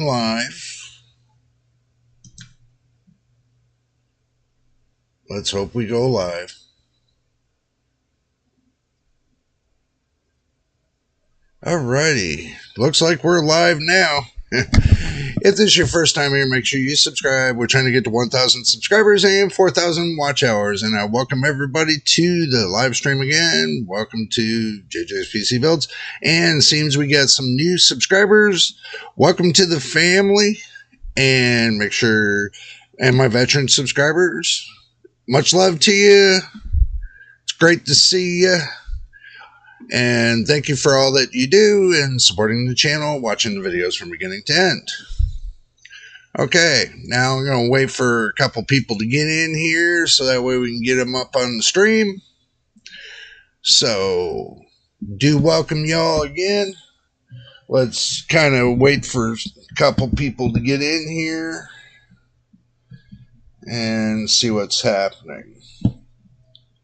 Live. Let's hope we go live. Alrighty. Looks like we're live now. If this is your first time here, make sure you subscribe. We're trying to get to 1,000 subscribers and 4,000 watch hours. And I welcome everybody to the live stream again. Welcome to JJPB Builds. And seems we got some new subscribers. Welcome to the family. And make sure, and my veteran subscribers, much love to you. It's great to see you. And thank you for all that you do and supporting the channel, watching the videos from beginning to end. Okay, now I'm going to wait for a couple people to get in here so that way we can get them up on the stream. So, do welcome y'all again. Let's kind of wait for a couple people to get in here and see what's happening.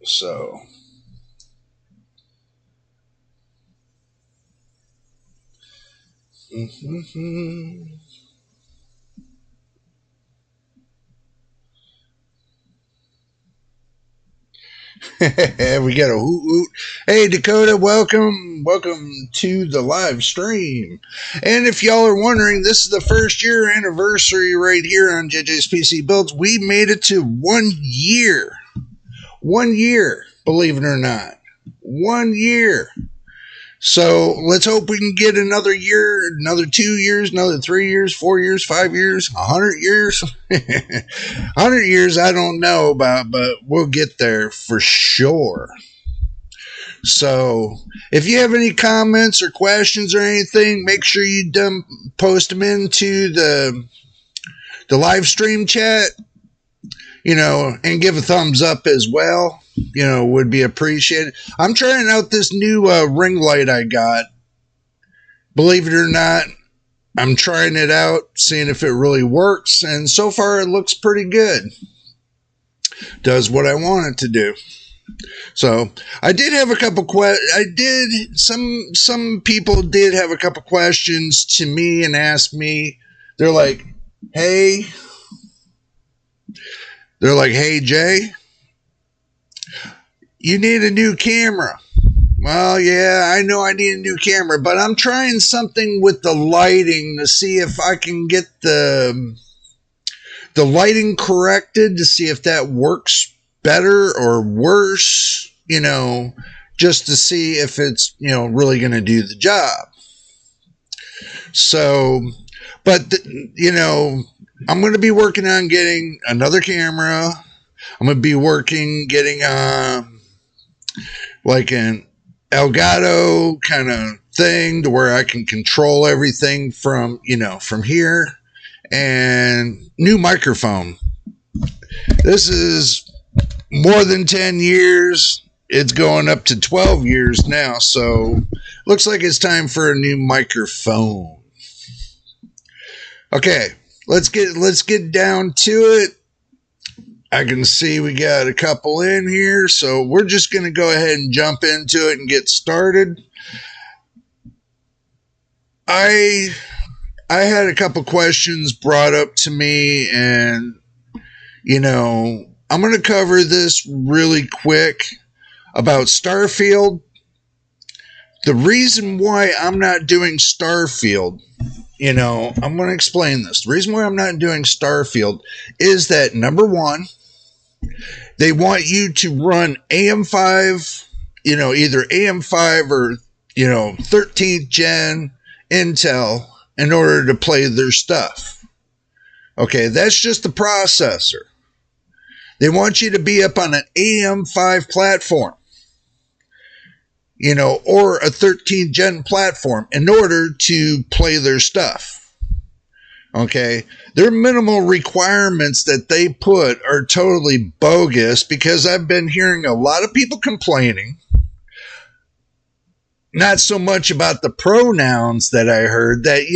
So, we got a hoot hoot. Hey Dakota, welcome to the live stream. And if y'all are wondering, this is the first year anniversary right here on JJPB Builds. We made it to 1 year. 1 year, believe it or not. 1 year. So let's hope we can get another year, another 2 years, another 3 years, 4 years, 5 years, 100 years. 100 years, I don't know about, but we'll get there for sure. So if you have any comments or questions or anything, make sure you post them into the live stream chat, and give a thumbs up as well. Would be appreciated. I'm trying out this new ring light I got. Believe it or not, I'm trying it out, seeing if it really works, and so far it looks pretty good. Does what I want it to do. So I did have a couple some people did have a couple questions to me and asked me. They're like, hey, Jay, you need a new camera. Well, yeah, I know I need a new camera, but I'm trying something with the lighting to see if I can get the lighting corrected, to see if that works better or worse, just to see if it's, really going to do the job. So, but, I'm going to be working on getting another camera. I'm going to be getting like an Elgato kind of thing to where I can control everything from here, and new microphone. This is more than 10 years. It's going up to 12 years now. So looks like it's time for a new microphone. Okay, let's get down to it. I can see we got a couple in here, so we're just going to go ahead and jump into it and get started. I had a couple questions brought up to me, and I'm going to cover this really quick about Starfield. The reason why I'm not doing Starfield, I'm going to explain this. The reason why I'm not doing Starfield is that, number one, they want you to run AM5, either AM5 or, 13th gen Intel in order to play their stuff. Okay, that's just the processor. They want you to be up on an AM5 platform, or a 13th gen platform in order to play their stuff. Okay, their minimal requirements that they put are totally bogus, because I've been hearing a lot of people complaining, not so much about the pronouns that I heard, that,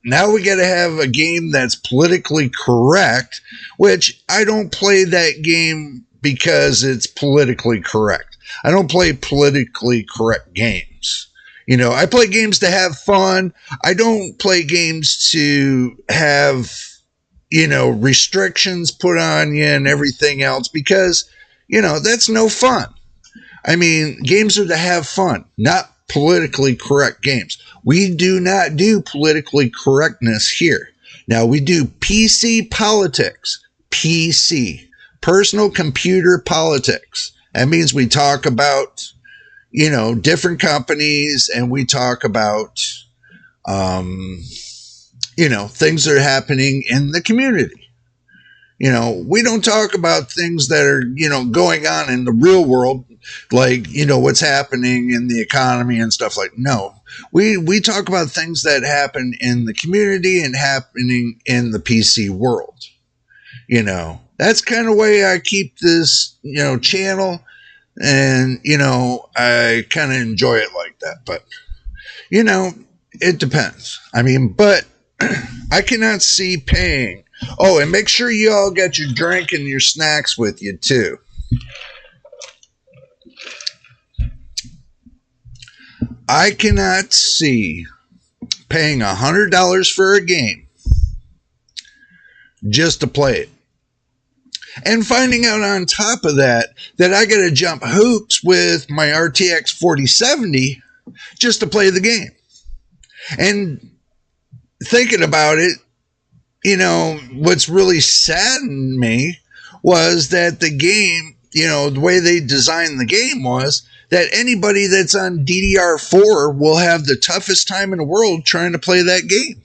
now we got to have a game that's politically correct, which I don't play that game because it's politically correct. I don't play politically correct games. I play games to have fun. I don't play games to have, restrictions put on you and everything else because, that's no fun. I mean, games are to have fun, not politically correct games. We do not do politically correctness here. Now, we do PC politics, PC, personal computer politics. That means we talk about, different companies and we talk about, things that are happening in the community. We don't talk about things that are, going on in the real world, like, what's happening in the economy and stuff like, no. We talk about things that happen in the community and happening in the PC world. That's kind of the way I keep this, channel. And, I kind of enjoy it like that. But, it depends. I mean, but I cannot see paying. Oh, and make sure you all get your drink and your snacks with you, too. I cannot see paying $100 for a game just to play it. And finding out on top of that I got to jump hoops with my RTX 4070 just to play the game. And thinking about it, what's really saddened me was that the game, the way they designed the game was that anybody that's on DDR4 will have the toughest time in the world trying to play that game.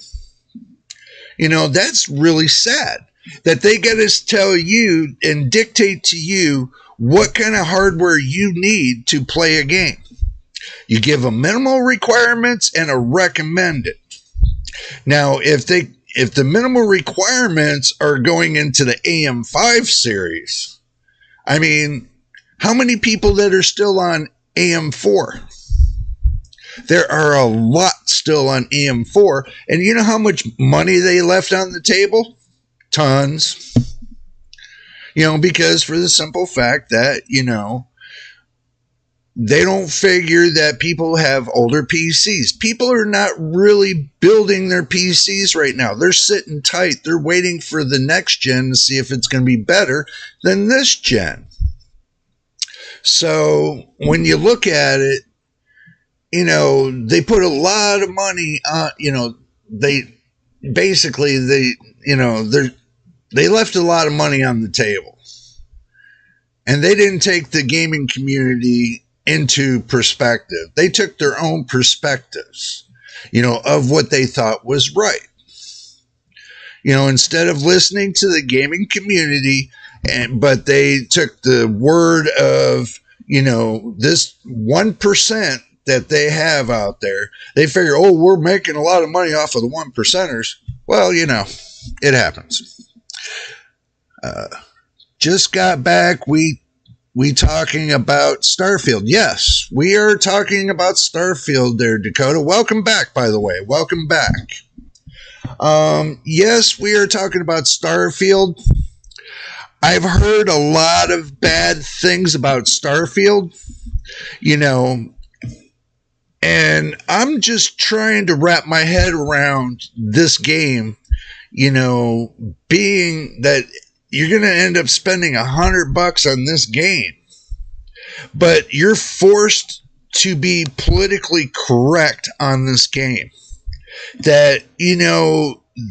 That's really sad that they got to tell you and dictate to you what kind of hardware you need to play a game. You give them minimal requirements and a recommended. Now, if the minimal requirements are going into the AM5 series, I mean, how many people that are still on AM4? There are a lot still on AM4. And you know how much money they left on the table? Tons. Because for the simple fact that, they don't figure that people have older PCs. People are not really building their PCs right now. They're sitting tight. They're waiting for the next gen to see if it's going to be better than this gen. So when you look at it, they put a lot of money on, they left a lot of money on the table. And they didn't take the gaming community into perspective. They took their own perspectives, of what they thought was right. Instead of listening to the gaming community, but they took the word of, this 1% that they have out there. They figure, oh, we're making a lot of money off of the 1%ers. Well, it happens. Just got back. We talking about Starfield. Yes, we are talking about Starfield there, Dakota. Welcome back, by the way. Welcome back. Yes, we are talking about Starfield. I've heard a lot of bad things about Starfield, and I'm just trying to wrap my head around this game, being that you're going to end up spending $100 on this game, but you're forced to be politically correct on this game. That,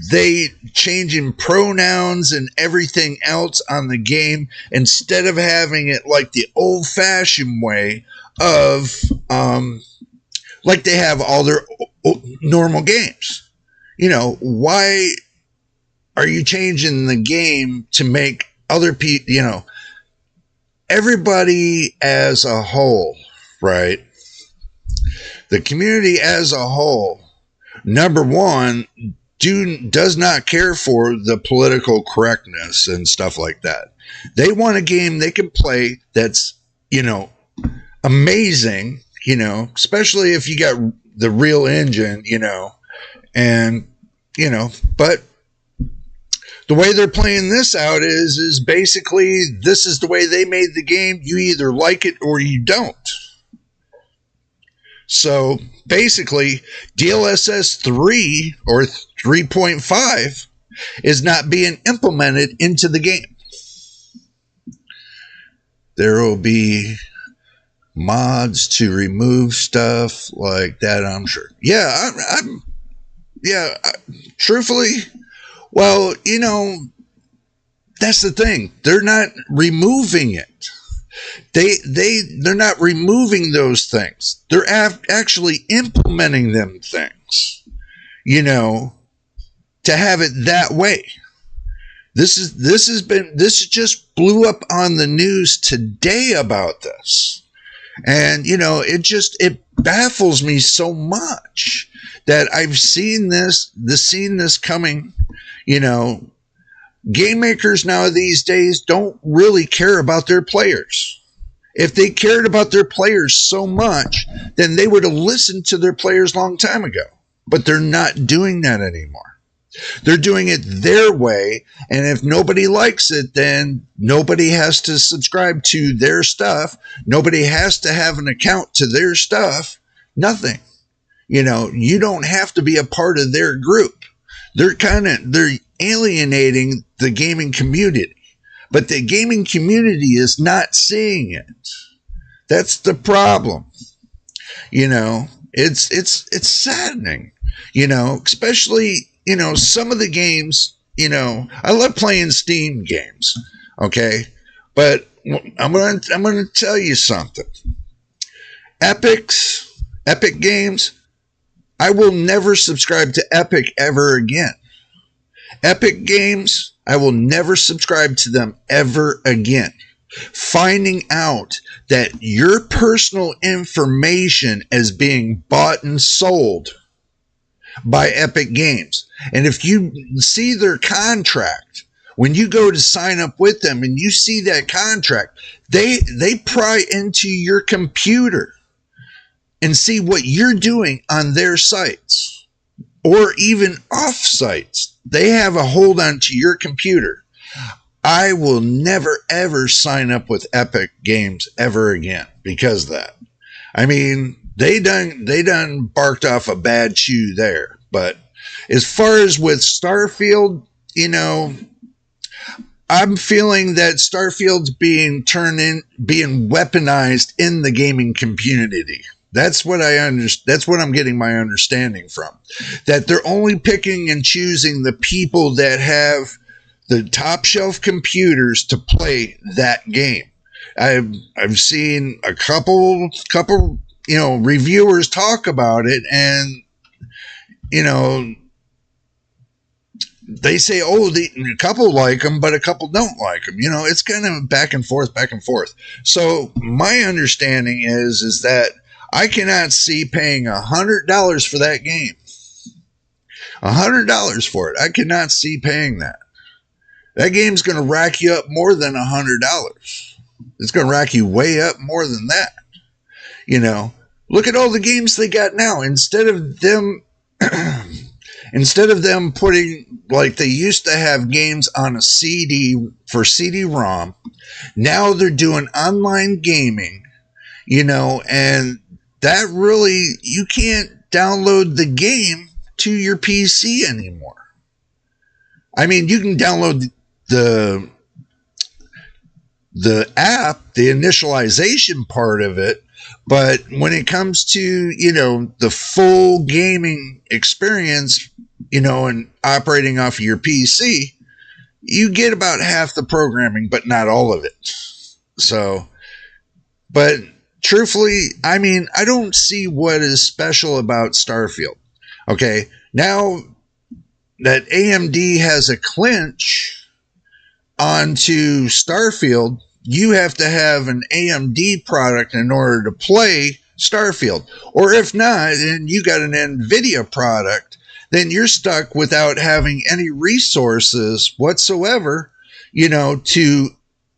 they changing pronouns and everything else on the game instead of having it like the old-fashioned way of, like they have all their normal games. Why are you changing the game to make other people, everybody as a whole, right? The community as a whole, number one, does not care for the political correctness and stuff like that. They want a game they can play that's, amazing, especially if you got the real engine, and, but the way they're playing this out is basically this is the way they made the game. You either like it or you don't. So basically, DLSS 3 or 3.5 is not being implemented into the game. There will be mods to remove stuff like that, I'm sure. Yeah, truthfully, well, you know, that's the thing. They're not removing it. They're not removing those things. They're actually implementing them things, you know, to have it that way. This just blew up on the news today about this. And, you know, it baffles me so much that I've seen this coming. You know, game makers now these days don't really care about their players. If they cared about their players so much, then they would have listened to their players a long time ago. But they're not doing that anymore. They're doing it their way, and if nobody likes it, then nobody has to subscribe to their stuff. Nobody has to have an account to their stuff. Nothing. You know, you don't have to be a part of their group. They're alienating the gaming community, but the gaming community is not seeing it. That's the problem. You know, it's saddening, you know, especially, you know, some of the games, you know, I love playing Steam games, okay? But I'm going to tell you something. Epic games, I will never subscribe to Epic ever again. Epic games, I will never subscribe to them ever again. Finding out that your personal information is being bought and sold by Epic Games. And if you see their contract, when you go to sign up with them and you see that contract, they pry into your computer and see what you're doing on their sites or even off sites. They have a hold on to your computer. I will never ever sign up with Epic Games ever again because of that. I mean, they done barked off a bad chew there. But as far as with Starfield, you know, I'm feeling that Starfield's being weaponized in the gaming community. That's what that's what I'm getting my understanding from. That they're only picking and choosing the people that have the top shelf computers to play that game. I've seen a couple, you know, reviewers talk about it, and you know, they say, oh, a couple like them, but a couple don't like them. You know, it's kind of back and forth. So my understanding is that I cannot see paying $100 for that game. $100 for it. I cannot see paying that. That game's going to rack you up more than $100. It's going to rack you way up more than that. You know, look at all the games they got now. Instead of them putting, like they used to have games on a CD for CD-ROM, now they're doing online gaming, you know, and that really, you can't download the game to your PC anymore. I mean, you can download the app, the initialization part of it, but when it comes to, you know, the full gaming experience, you know, and operating off of your PC, you get about half the programming, but not all of it. So, but truthfully, I mean, I don't see what is special about Starfield. Okay, now that AMD has a clinch onto Starfield, you have to have an AMD product in order to play Starfield. Or if not, and you got an NVIDIA product, then you're stuck without having any resources whatsoever, you know, to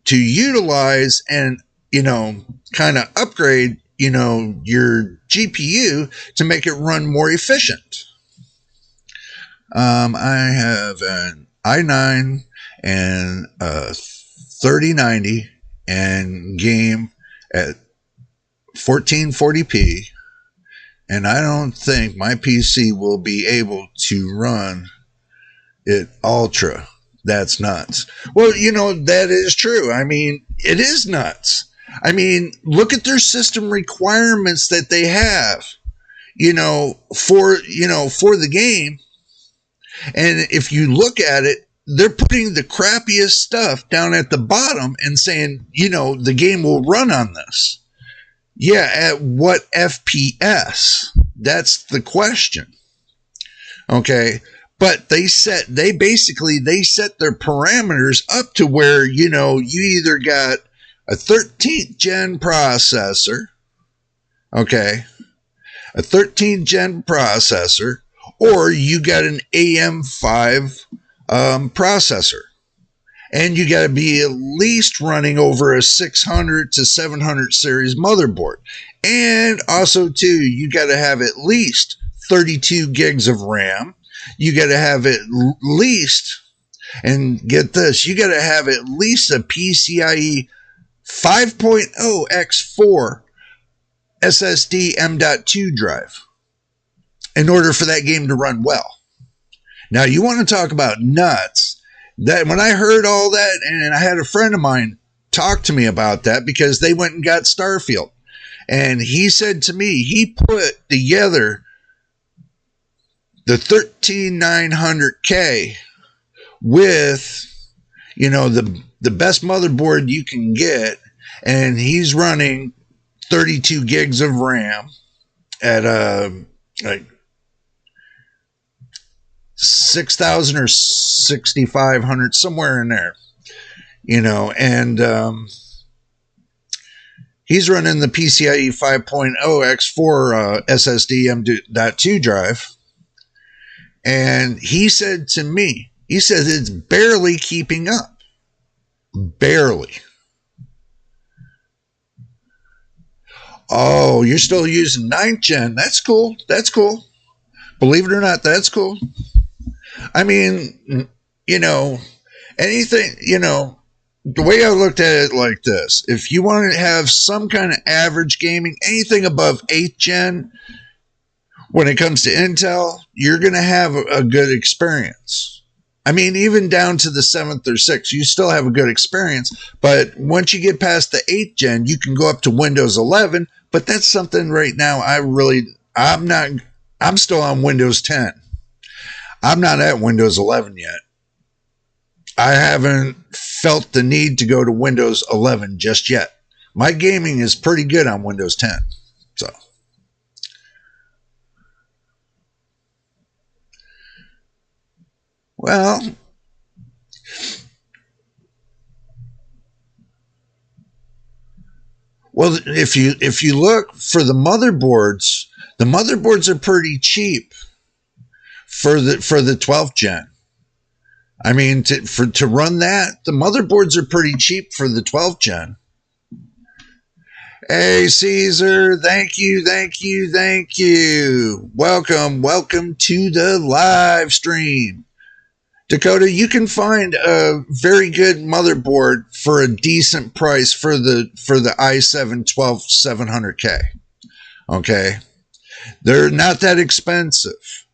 utilize and, you know, kind of upgrade, you know, your GPU to make it run more efficient. I have an i9 and a 3090 and game at 1440p and I don't think my PC will be able to run it ultra. That's nuts. Well, that is true. I mean, it is nuts. I mean, look at their system requirements that they have, for the game. And if you look at it, they're putting the crappiest stuff down at the bottom and saying, the game will run on this. Yeah, at what FPS? That's the question. Okay. But they set their parameters up to where, you either got a 13th gen processor, okay, a 13th gen processor, or you got an AM5 processor. And you got to be at least running over a 600 to 700 series motherboard. And also, too, you got to have at least 32 gigs of RAM. You got to have at least, and get this, you got to have at least a PCIe 5.0 x4 SSD M.2 drive in order for that game to run well. Now, you want to talk about nuts. That when I heard all that, and I had a friend of mine talk to me about that because they went and got Starfield. And he said to me, he put together the 13900K with, the best motherboard you can get. And he's running 32 gigs of RAM at like 6,000 or 6,500, somewhere in there, and he's running the PCIe 5.0 x4 SSD M.2 drive. And he said to me, it's barely keeping up. Barely. Oh, you're still using 9th gen. That's cool. That's cool. Believe it or not, that's cool. I mean, anything, the way I looked at it like this, if you want to have some kind of average gaming, anything above 8th gen, when it comes to Intel, you're going to have a good experience. I mean, even down to the 7th or 6th, you still have a good experience. But once you get past the 8th gen, you can go up to Windows 11. But that's something right now I'm still on Windows 10. I'm not at Windows 11 yet. I haven't felt the need to go to Windows 11 just yet. My gaming is pretty good on Windows 10. So, well, if you look for the motherboards are pretty cheap for the 12th gen. I mean, to run that, the motherboards are pretty cheap for the 12th gen. Hey, Caesar, thank you. Welcome to the live stream. Dakota, you can find a very good motherboard for a decent price for the i7 12700K. Okay? They're not that expensive.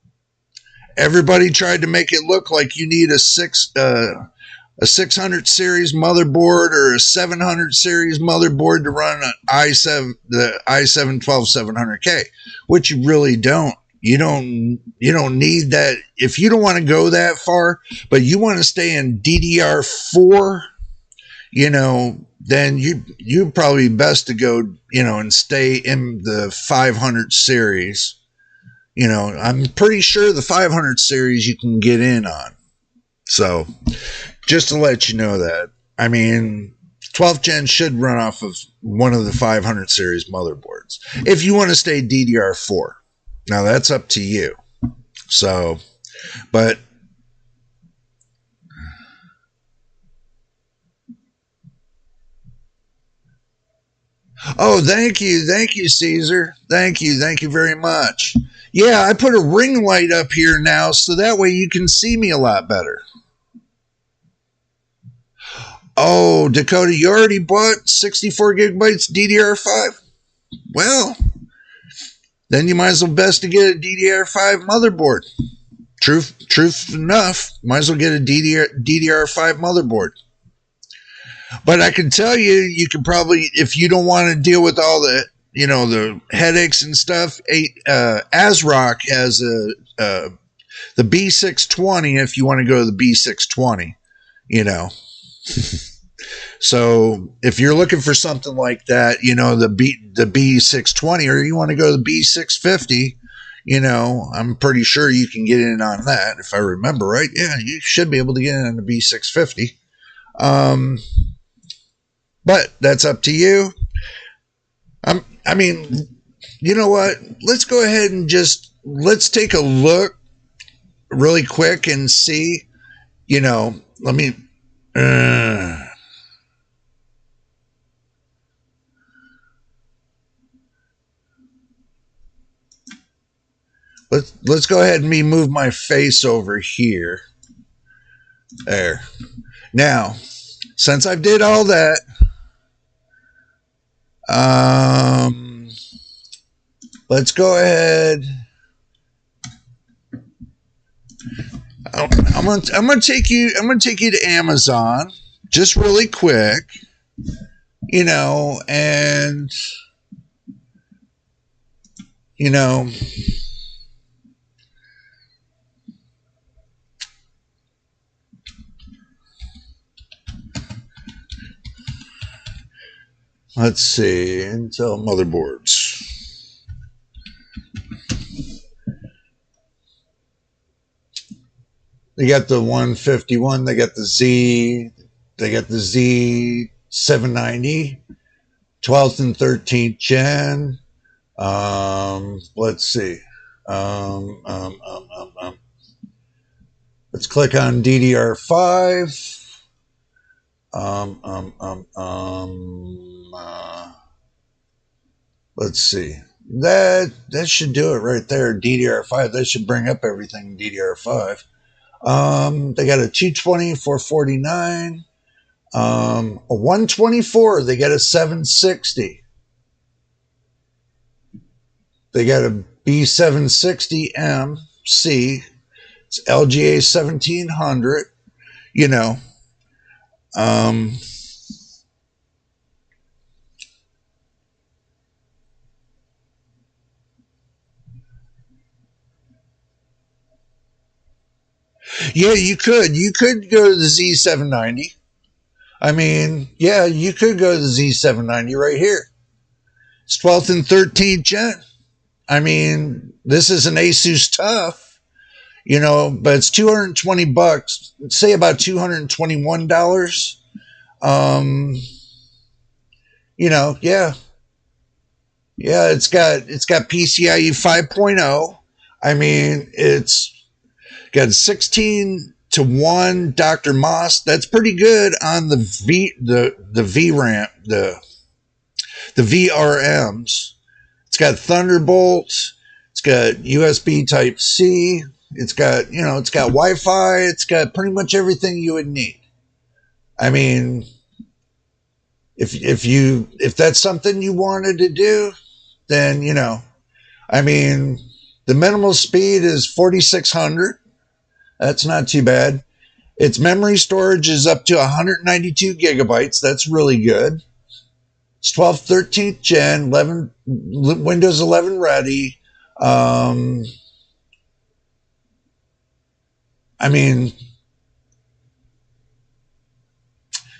Everybody tried to make it look like you need a 600 series motherboard or a 700 series motherboard to run the i7 12700K, which you really don't. You don't need that. If you don't want to go that far, but you want to stay in DDR4, then you probably best to go, and stay in the 500 series. I'm pretty sure the 500 series you can get in on. So, just to let you know that. I mean, 12th gen should run off of one of the 500 series motherboards. If you want to stay DDR4. Now, that's up to you. So, but... Oh, thank you, Caesar. Thank you very much. Yeah, I put a ring light up here now, so that way you can see me a lot better. Oh, Dakota, you already bought 64 gigabytes DDR5? Well, then you might as well best to get a DDR5 motherboard. Truth enough, might as well get a DDR5 motherboard. But I can tell you, you can probably, if you don't want to deal with all the, the headaches and stuff, ASRock has the B620 if you want to go to the B620, So if you're looking for something like that, the B620, or you want to go to the B650, I'm pretty sure you can get in on that. If I remember right. Yeah, you should be able to get in on the B650. But that's up to you. I mean, you know what? Let's go ahead and let's take a look really quick and see, let me, let's go ahead and move my face over here. There. Now, since I did all that, let's go ahead. I'm gonna take you to Amazon just really quick, and let's see, Intel motherboards. They got the 151, they got the Z, they got the Z790, 12th and 13th gen. Let's see. Let's click on DDR5. Let's see. That should do it right there. DDR5. That should bring up everything DDR5. They got a 220, 449. A 124. They got a 760. They got a B760M C. It's LGA 1700. Yeah, you could go to the Z790. I mean, yeah, you could go to the Z790 right here. It's 12th and 13th gen. I mean, this is an Asus TUF, but it's $220. Say about $221. Yeah. Yeah, it's got PCIe 5.0. I mean, it's got 16:1 Dr. Moss. That's pretty good on the VRAM, the VRMs. It's got Thunderbolt. It's got USB Type C. It's got Wi-Fi. It's got pretty much everything you would need. I mean, if that's something you wanted to do, then I mean, the minimal speed is 4600. That's not too bad. Its memory storage is up to 192 gigabytes. That's really good. It's 12th, 13th gen, Windows 11 ready. I mean,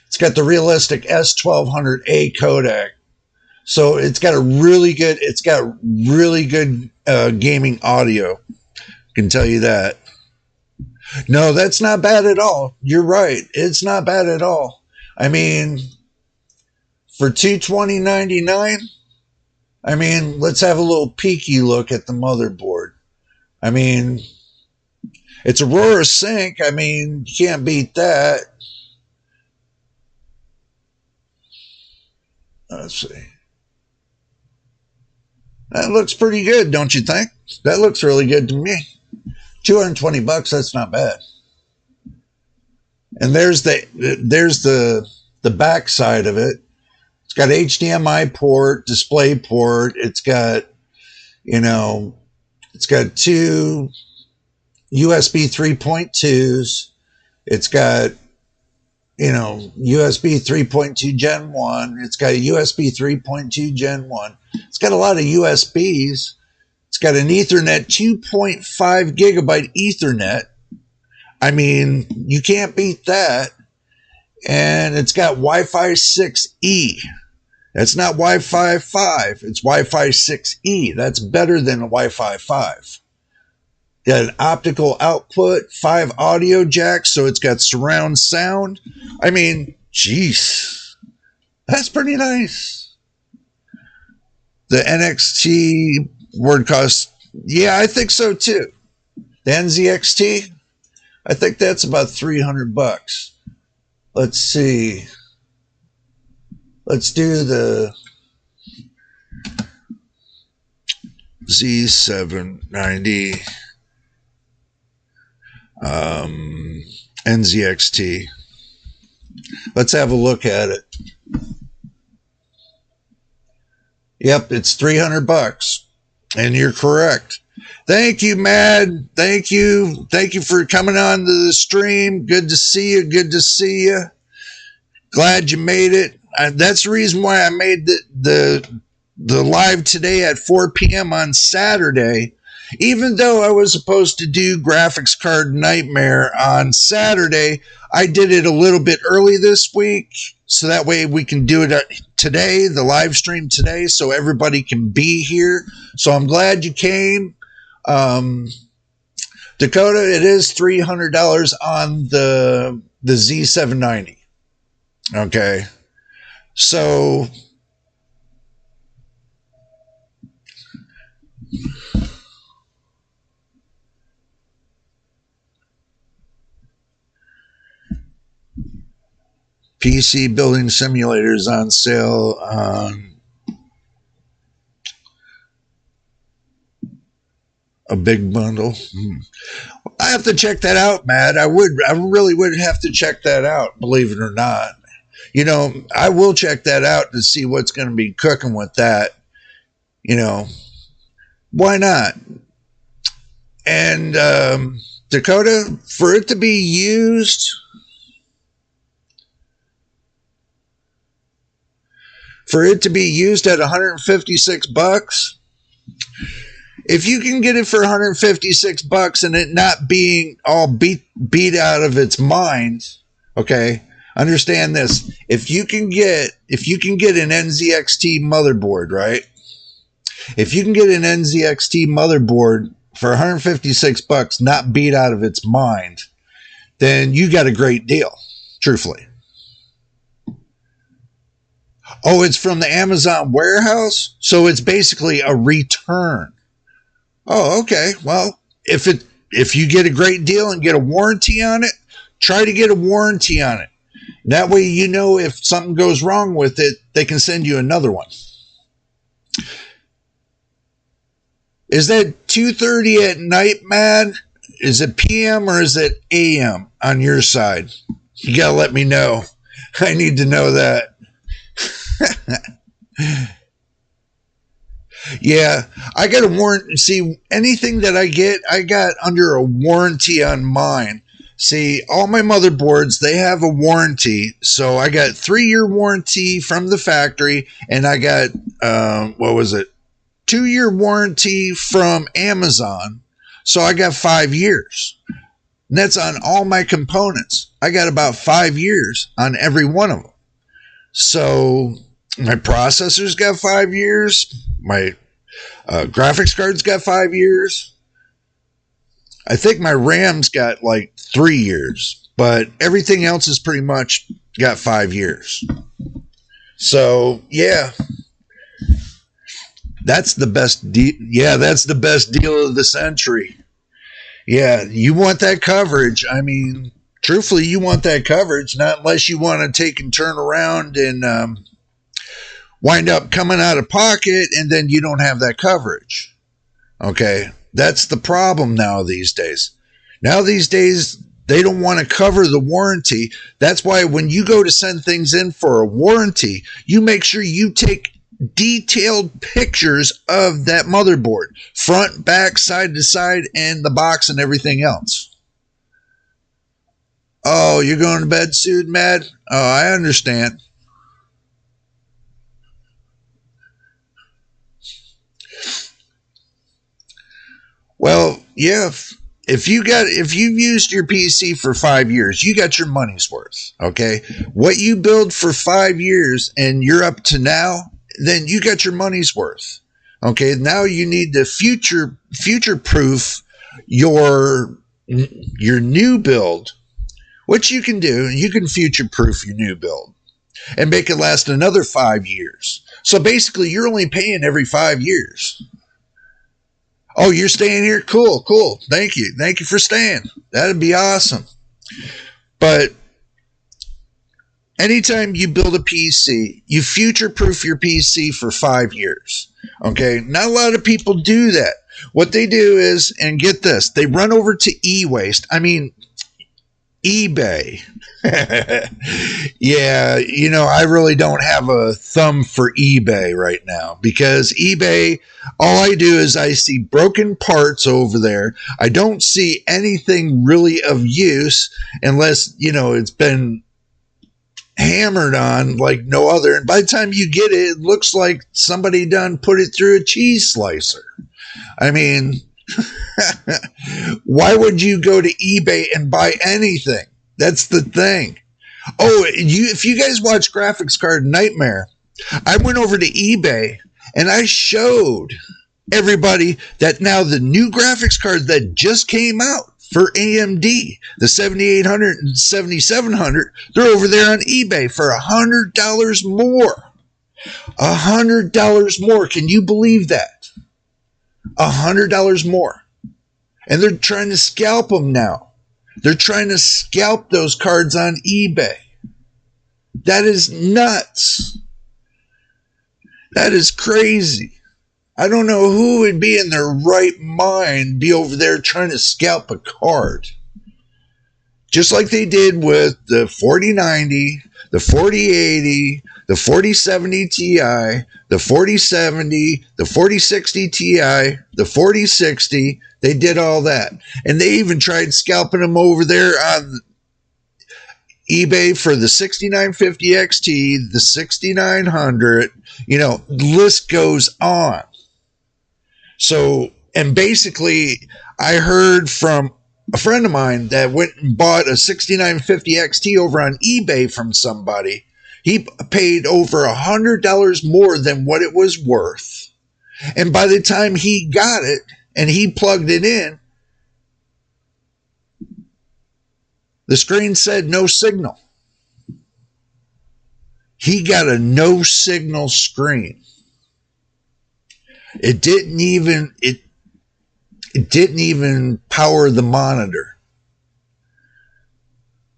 it's got the realistic S1200A codec. So it's got really good gaming audio. I can tell you that. No, that's not bad at all. You're right. It's not bad at all. I mean, for $220.99, I mean, let's have a little peeky look at the motherboard. I mean, it's Aurora Sync. I mean, you can't beat that. Let's see. That looks pretty good, don't you think? That looks really good to me. $220, that's not bad. And there's the back side of it. It's got HDMI port, display port. It's got, You know, it's got two USB 3.2s. It's got, USB 3.2 Gen 1. It's got a USB 3.2 Gen 1. It's got a lot of USBs. It's got an Ethernet 2.5 gigabyte Ethernet. I mean, you can't beat that. And it's got Wi-Fi 6E. That's not Wi-Fi 5. It's Wi-Fi 6E. That's better than a Wi-Fi 5. Got an optical output, 5 audio jacks, so it's got surround sound. I mean, jeez, that's pretty nice. The NXT word cost, yeah, I think so too. The NZXT, I think that's about $300. Let's see. Let's do the Z790 NZXT. Let's have a look at it. Yep, it's $300, and you're correct. Thank you, Mad. Thank you for coming on to the stream. Good to see you. Good to see you. Glad you made it. That's the reason why I made the live today at 4 p.m. on Saturday. Even though I was supposed to do Graphics Card Nightmare on Saturday, I did it a little bit early this week, so that way we can do it today, the live stream today, so everybody can be here. So I'm glad you came. Dakota, it is $300 on the Z790. Okay. So PC building simulators on sale on a big bundle. I have to check that out, Matt. I really would have to check that out, believe it or not. I will check that out to see what's going to be cooking with that. Why not? And Dakota, for it to be used at $156, if you can get it for $156 and it not being all beat out of its mind, okay, understand this. If you can get an NZXT motherboard, right? If you can get an NZXT motherboard for $156, not beat out of its mind, then you got a great deal, truthfully. Oh, it's from the Amazon warehouse? So it's basically a return. Oh, okay. Well, if you get a great deal and get a warranty on it, try to get a warranty on it. That way, if something goes wrong with it, they can send you another one. Is that 2:30 at night, man? Is it PM or is it AM on your side? You got to let me know. I need to know that. Yeah, I got a warranty. See, anything that I get, I got under a warranty on mine. See, all my motherboards, they have a warranty. So I got 3-year warranty from the factory, and I got, 2-year warranty from Amazon. So I got 5 years. And that's on all my components. I got about 5 years on every one of them. So my processor's got 5 years. My graphics card's got 5 years. I think my RAM's got like 3 years, but everything else is pretty much got 5 years. So yeah, that's the best deal. Yeah, that's the best deal of the century. Yeah, you want that coverage. I mean, truthfully, you want that coverage, not unless you want to take and turn around and wind up coming out of pocket, and then you don't have that coverage. Okay, that's the problem now these days. Now these days, they don't want to cover the warranty. That's why when you go to send things in for a warranty, you make sure you take detailed pictures of that motherboard, front, back, side to side, and the box and everything else. Oh, you're going to bed soon, Mad? Oh, I understand. Well, yeah, if you've used your PC for 5 years, you got your money's worth. Okay, what you build for 5 years and you're up to now, then you got your money's worth. Okay, now you need to future proof your new build. What you can do, you can future proof your new build and make it last another 5 years. So basically, you're only paying every 5 years. Oh, you're staying here? Cool. Thank you for staying. That'd be awesome. But anytime you build a PC, you future-proof your PC for 5 years. Okay? Not a lot of people do that. What they do is, and get this, they run over to eBay. Yeah, I really don't have a thumb for eBay right now, because eBay, all I do is I see broken parts over there. I don't see anything really of use unless, it's been hammered on like no other. And by the time you get it, it looks like somebody done put it through a cheese slicer. I mean, why would you go to eBay and buy anything? That's the thing. Oh, if you guys watch Graphics Card Nightmare, I went over to eBay and I showed everybody that now the new graphics card that just came out for AMD, the 7800 and 7700, they're over there on eBay for $100 more. $100 more. Can you believe that? $100 more. And they're trying to scalp them now. They're trying to scalp those cards on eBay. That is nuts. That is crazy. I don't know who would be in their right mind be over there trying to scalp a card. Just like they did with the 4090, the 4080, the 4070 Ti, the 4070, the 4060 Ti, the 4060. They did all that. And they even tried scalping them over there on eBay for the 6950 XT, the 6900. The list goes on. So, and basically, I heard from a friend of mine that went and bought a 6950 XT over on eBay from somebody. He paid over $100 more than what it was worth. And by the time he got it and he plugged it in, the screen said no signal. He got a no signal screen. It didn't even power the monitor.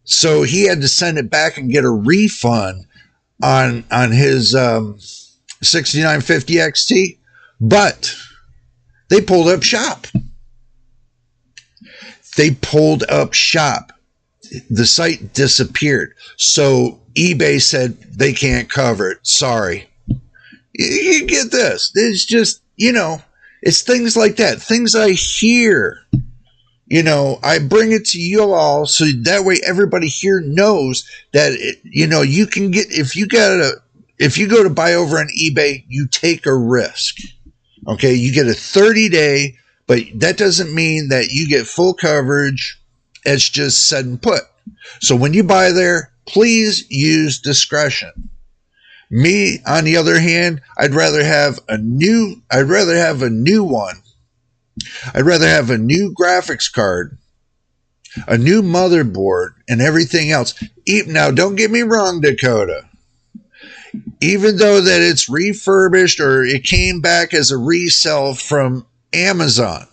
So he had to send it back and get a refund on his 6950 XT, but they pulled up shop. The site disappeared. So eBay said they can't cover it. Sorry. You get this. It's just, it's things like that. Things I hear. I bring it to you all so that way everybody here knows that, you can get, if you go to buy over on eBay, you take a risk. Okay. You get a 30-day, but that doesn't mean that you get full coverage. It's just set and put. So when you buy there, please use discretion. Me, on the other hand, I'd rather have a new one. I'd rather have a new graphics card, a new motherboard, and everything else. Now, don't get me wrong, Dakota. Even though that it's refurbished or it came back as a resell from Amazon,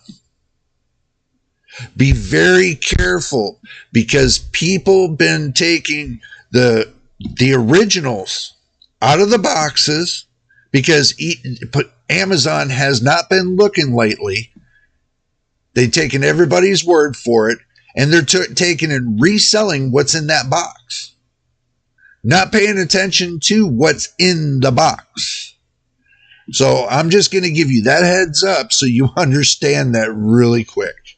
be very careful, because people been taking the originals out of the boxes because Amazon has not been looking lately. They've taken everybody's word for it, and they're taking and reselling what's in that box, not paying attention to what's in the box. So I'm just going to give you that heads up so you understand that really quick.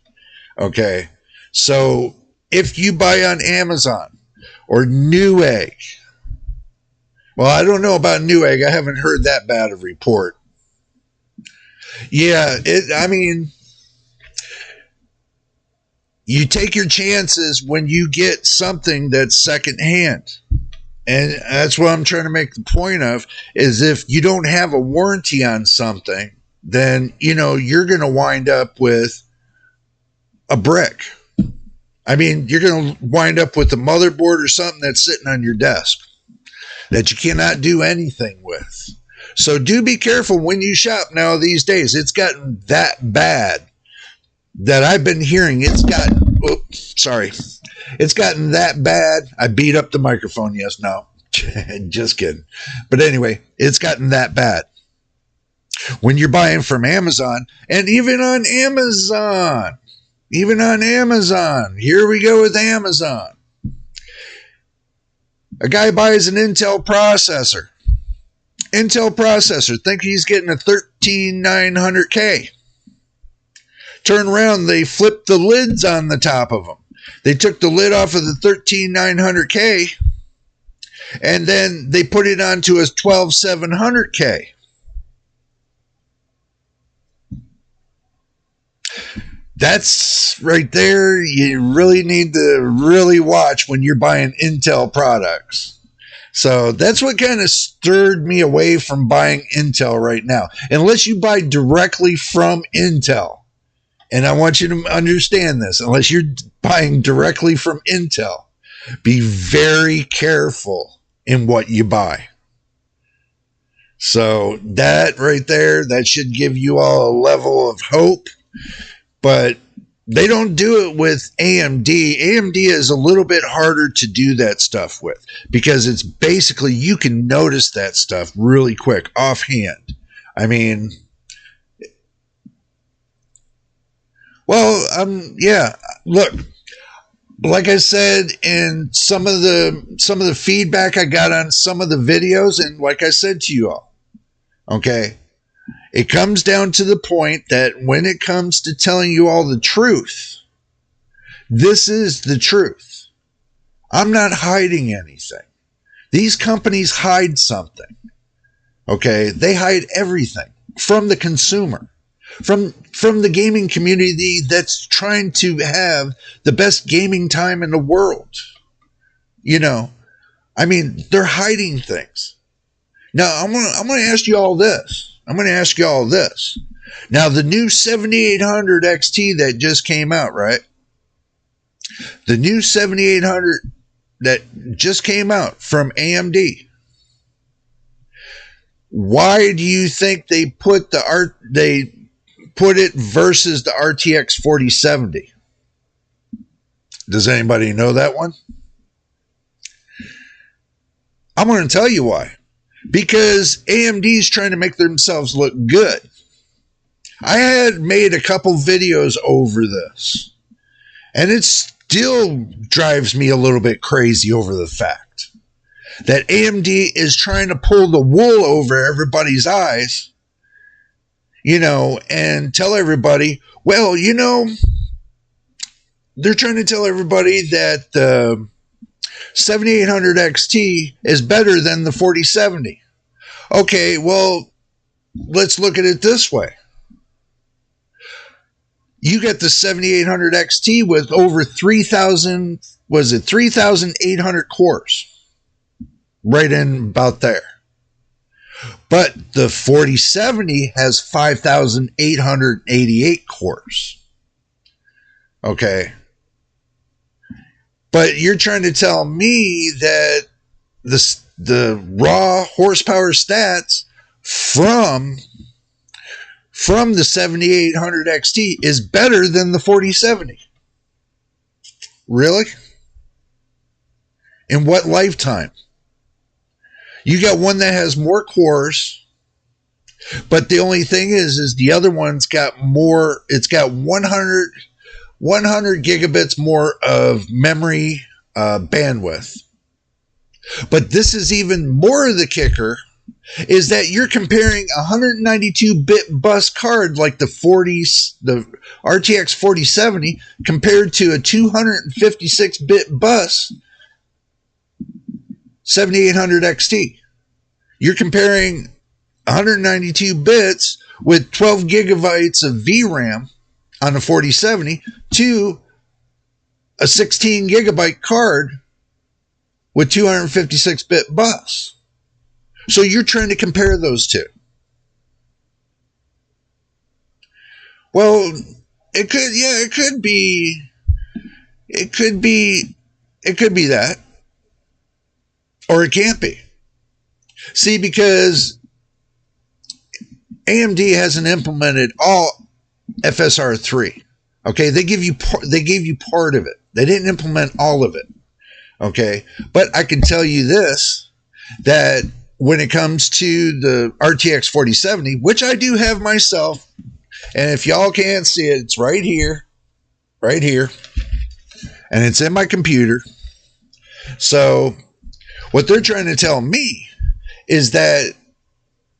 Okay. So if you buy on Amazon or Newegg, well, I don't know about Newegg. I haven't heard that bad of a report. Yeah, you take your chances when you get something that's secondhand. And that's what I'm trying to make the point of, is if you don't have a warranty on something, then, you're going to wind up with a brick. I mean, you're going to wind up with a motherboard or something that's sitting on your desk that you cannot do anything with. So do be careful when you shop now these days. It's gotten that bad that I've been hearing. It's gotten that bad. I beat up the microphone. Yes, no, just kidding. But anyway, it's gotten that bad. When you're buying from Amazon, and even on Amazon, here we go with Amazon. A guy buys an Intel processor. Think he's getting a 13900K. Turn around, they flipped the lids on the top of them. They took the lid off of the 13900K and then they put it onto a 12700K. That's right there. You really need to really watch when you're buying Intel products. So that's what kind of stirred me away from buying Intel right now. Unless you buy directly from Intel. And I want you to understand this. Unless you're buying directly from Intel, be very careful in what you buy. So that right there, that should give you all a level of hope. But they don't do it with AMD. AMD is a little bit harder to do that stuff with because it's basically, you can notice that stuff really quick, offhand. I mean, well, yeah, look, like I said, in some of the feedback I got on some of the videos, and like I said to you all, okay, it comes down to the point that when it comes to telling you all the truth, this is the truth. I'm not hiding anything. These companies hide something. Okay, they hide everything from the consumer, from the gaming community that's trying to have the best gaming time in the world. I mean, they're hiding things. Now, I'm going to ask you all this. Now, the new 7800 XT that just came out, right? The new 7800 that just came out from AMD. Why do you think they put it versus the RTX 4070? Does anybody know that one? I'm going to tell you why. Because AMD is trying to make themselves look good. I had made a couple videos over this, and it still drives me a little bit crazy over the fact that AMD is trying to pull the wool over everybody's eyes, and tell everybody, well, they're trying to tell everybody that the 7800 XT is better than the 4070. Okay, well, let's look at it this way. You get the 7800 XT with over 3,800 cores. Right in about there. But the 4070 has 5,888 cores. Okay. But you're trying to tell me that the raw horsepower stats from the 7800 XT is better than the 4070. Really? In what lifetime? You got one that has more cores, but the only thing is the other one's got more. It's got 100 gigabits more of memory bandwidth. But this is even more of the kicker. is that you're comparing a 192-bit bus card like the RTX 4070 compared to a 256-bit bus 7800 XT. You're comparing 192 bits with 12 gigabytes of VRAM on the 4070 to a 16 gigabyte card with 256-bit bus. So you're trying to compare those two. Well, it could be that, or it can't be. See, because AMD hasn't implemented all FSR 3. Okay, they gave you part of it. They didn't implement all of it. Okay, but I can tell you this, that when it comes to the RTX 4070, which I do have myself, and if y'all can't see it, it's right here, and it's in my computer. So what they're trying to tell me is that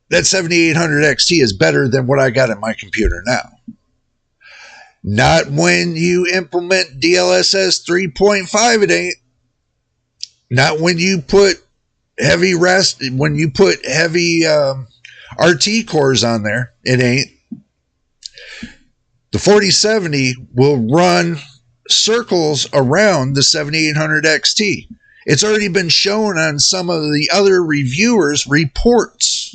7800 XT is better than what I got in my computer now. Not when you implement DLSS 3.5, it ain't. Not when you put heavy RT cores on there, it ain't. The 4070 will run circles around the 7800 XT. It's already been shown on some of the other reviewers' reports.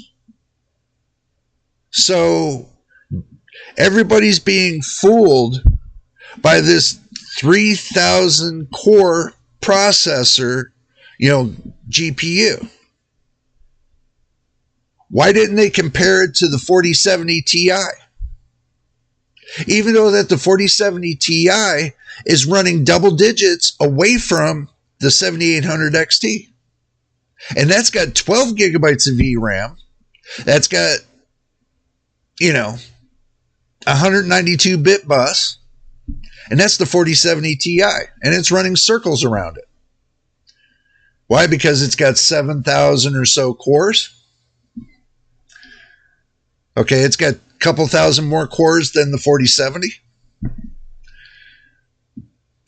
So everybody's being fooled by this 3,000 core processor, GPU. Why didn't they compare it to the 4070 Ti? Even though that the 4070 Ti is running double digits away from the 7800 XT. And that's got 12 gigabytes of VRAM. That's got, 192-bit bus. And that's the 4070 Ti. And it's running circles around it. Why? Because it's got 7,000 or so cores. Okay, it's got a couple thousand more cores than the 4070.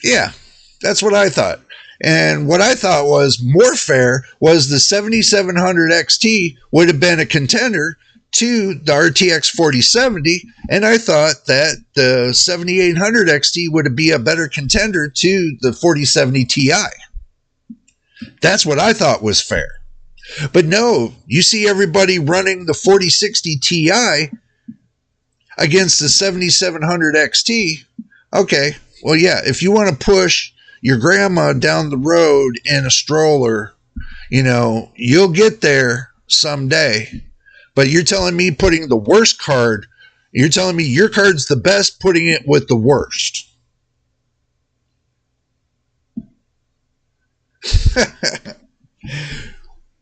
Yeah, that's what I thought. And what I thought was more fair was the 7700 XT would have been a contender to the RTX 4070, and I thought that the 7800 XT would be a better contender to the 4070 Ti. That's what I thought was fair. But no, you see everybody running the 4060 Ti against the 7700 XT. Okay, well, yeah, if you want to push your grandma down the road in a stroller, you'll get there someday. But you're telling me putting the worst card, you're telling me your card's the best, putting it with the worst.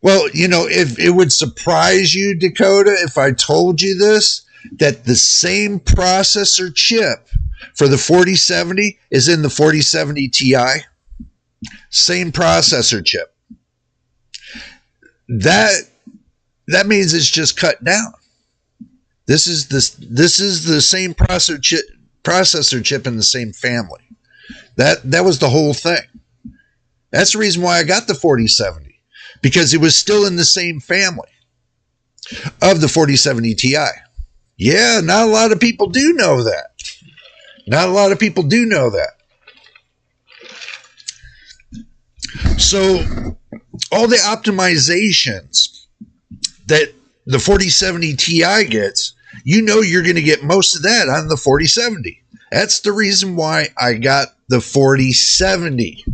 Well, if it would surprise you, Dakota, if I told you this, that the same processor chip for the 4070 is in the 4070 Ti. Same processor chip. That means it's just cut down. This is the same processor chip in the same family. That was the whole thing. That's the reason why I got the 4070, because it was still in the same family of the 4070 Ti. Yeah, not a lot of people do know that. Not a lot of people do know that. So all the optimizations that the 4070 Ti gets, you're going to get most of that on the 4070. That's the reason why I got the 4070.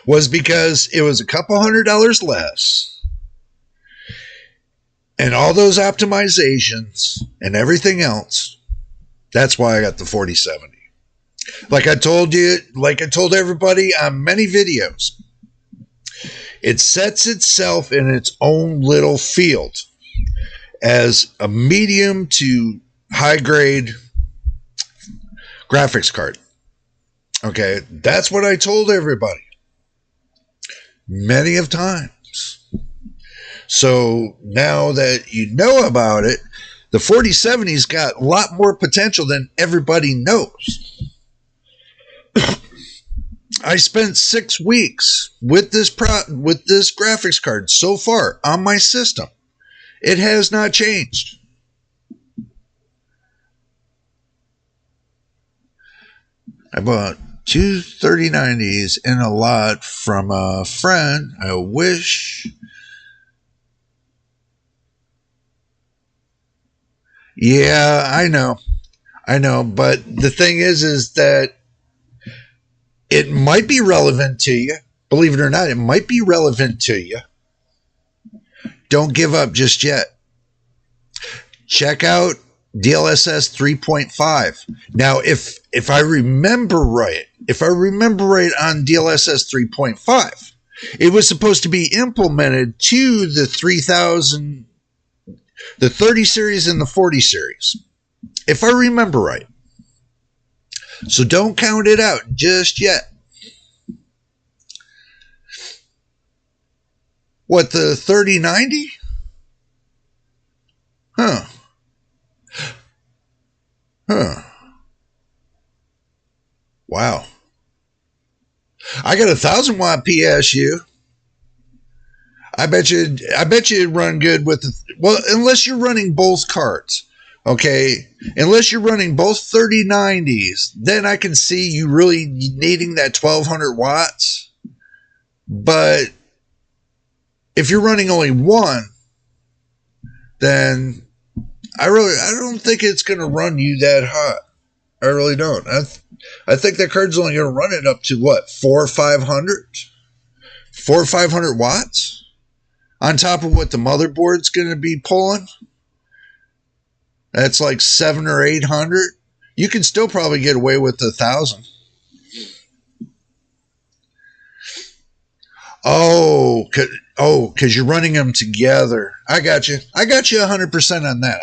Was because it was a couple $100 less. And all those optimizations and everything else, that's why I got the 4070. Like I told everybody on many videos, it sets itself in its own little field as a medium to high grade graphics card. Okay, that's what I told everybody many of times. So now that you know about it, the 4070's got a lot more potential than everybody knows. I spent 6 weeks with this graphics card so far on my system. It has not changed. I bought two 3090s in a lot from a friend. I wish. Yeah, I know. But the thing is that it might be relevant to you. Believe it or not, it might be relevant to you. Don't give up just yet. Check out DLSS 3.5. Now, if I remember right on DLSS 3.5, it was supposed to be implemented to the 3000, the 30 series and the 40 series, if I remember right. So don't count it out just yet. What, the 3090? Huh. Wow. I got a 1,000-watt PSU. I bet you it'd run good with well, unless you're running both cards. Okay, unless you're running both 3090s, then I can see you really needing that 1,200 watts. But if you're running only one, then I don't think it's going to run you that hot. I really don't. I think that card's only going to run it up to what, 400 or 500? 400 or 500 watts on top of what the motherboard's going to be pulling. That's like 700 or 800. You can still probably get away with 1,000. Because you're running them together. I got you 100% on that.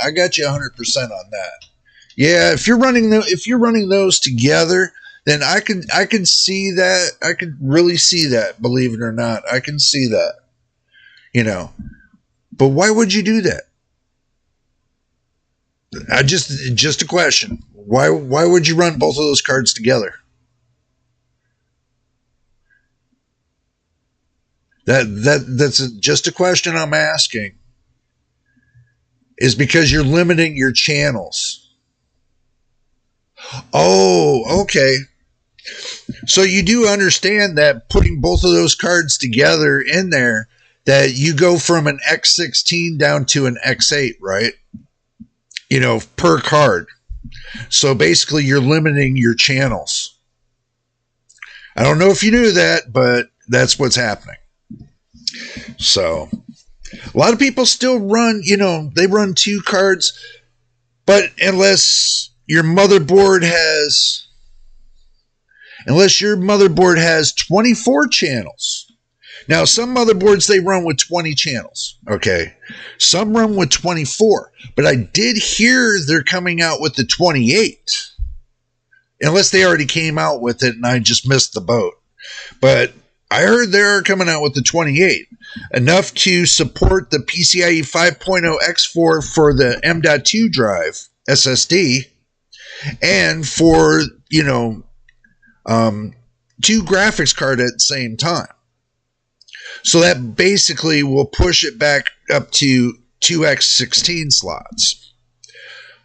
Yeah, if you're running those together, then I can see that. I can really see that. Believe it or not, I can see that. But why would you do that? Just a question. Why would you run both of those cards together? That's just a question I'm asking. Is because you're limiting your channels. Oh, okay. So you do understand that putting both of those cards together in there, that you go from an X16 down to an X8, right? Per card. So basically you're limiting your channels. I don't know if you knew that, but that's what's happening. So a lot of people still run, they run 2 cards, but unless your motherboard has 24 channels. Now, some motherboards, they run with 20 channels, okay? Some run with 24, but I did hear they're coming out with the 28, unless they already came out with it and I just missed the boat. But I heard they're coming out with the 28, enough to support the PCIe 5.0 X4 for the M.2 drive SSD, and for, 2 graphics cards at the same time. So that basically will push it back up to 2 X16 slots.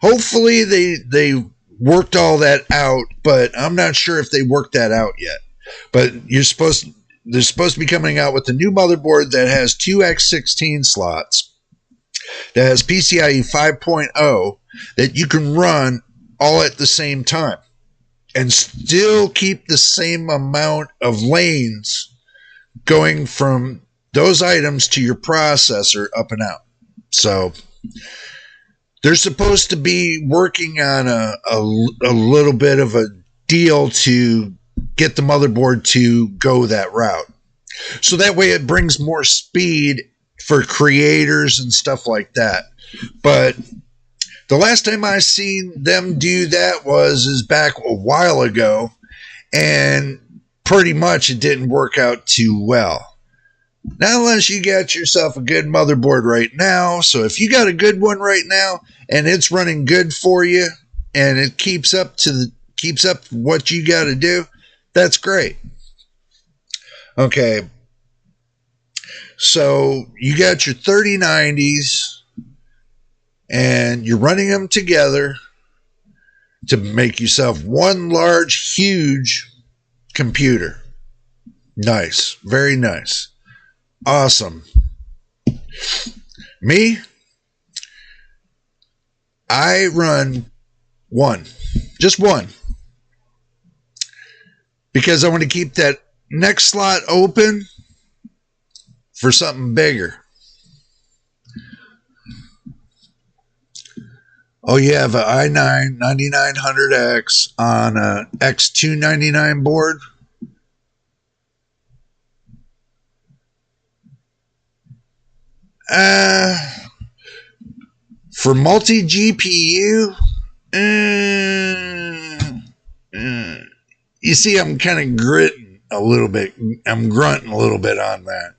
Hopefully they worked all that out, but I'm not sure if they worked that out yet. But they're supposed to be coming out with a new motherboard that has 2 X16 slots, that has PCIe 5.0, that you can run all at the same time and still keep the same amount of lanes going from those items to your processor up and out. So they're supposed to be working on a little bit of a deal to get the motherboard to go that route. So that way it brings more speed for creators and stuff like that. But the last time I seen them do that is back a while ago, and pretty much it didn't work out too well. Not unless you got yourself a good motherboard right now. So if you got a good one right now and it's running good for you and it keeps up what you got to do, that's great. Okay. So you got your 3090s and you're running them together to make yourself one large, huge computer. Nice. Very nice. Awesome. Me, I run one. Just one. Because I want to keep that next slot open for something bigger. Oh, you have an i9 9900X on a X299 board? For multi-GPU, you see, I'm kind of gritting a little bit. I'm grunting a little bit on that.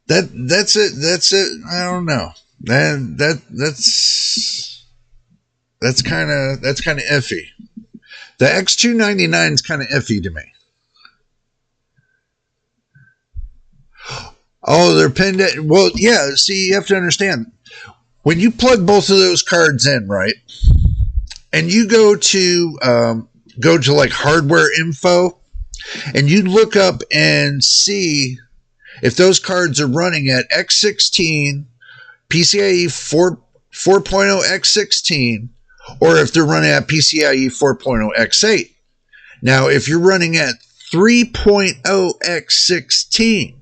That's it. That's it. I don't know. That's kind of iffy. The X299 is kind of iffy to me. Oh, they're pinned at, well, yeah, see, you have to understand. When you plug both of those cards in, right? And you go to like hardware info and you look up and see if those cards are running at X16, PCIe 4.0 X16, or if they're running at PCIe 4.0 X8. Now, if you're running at 3.0 X16,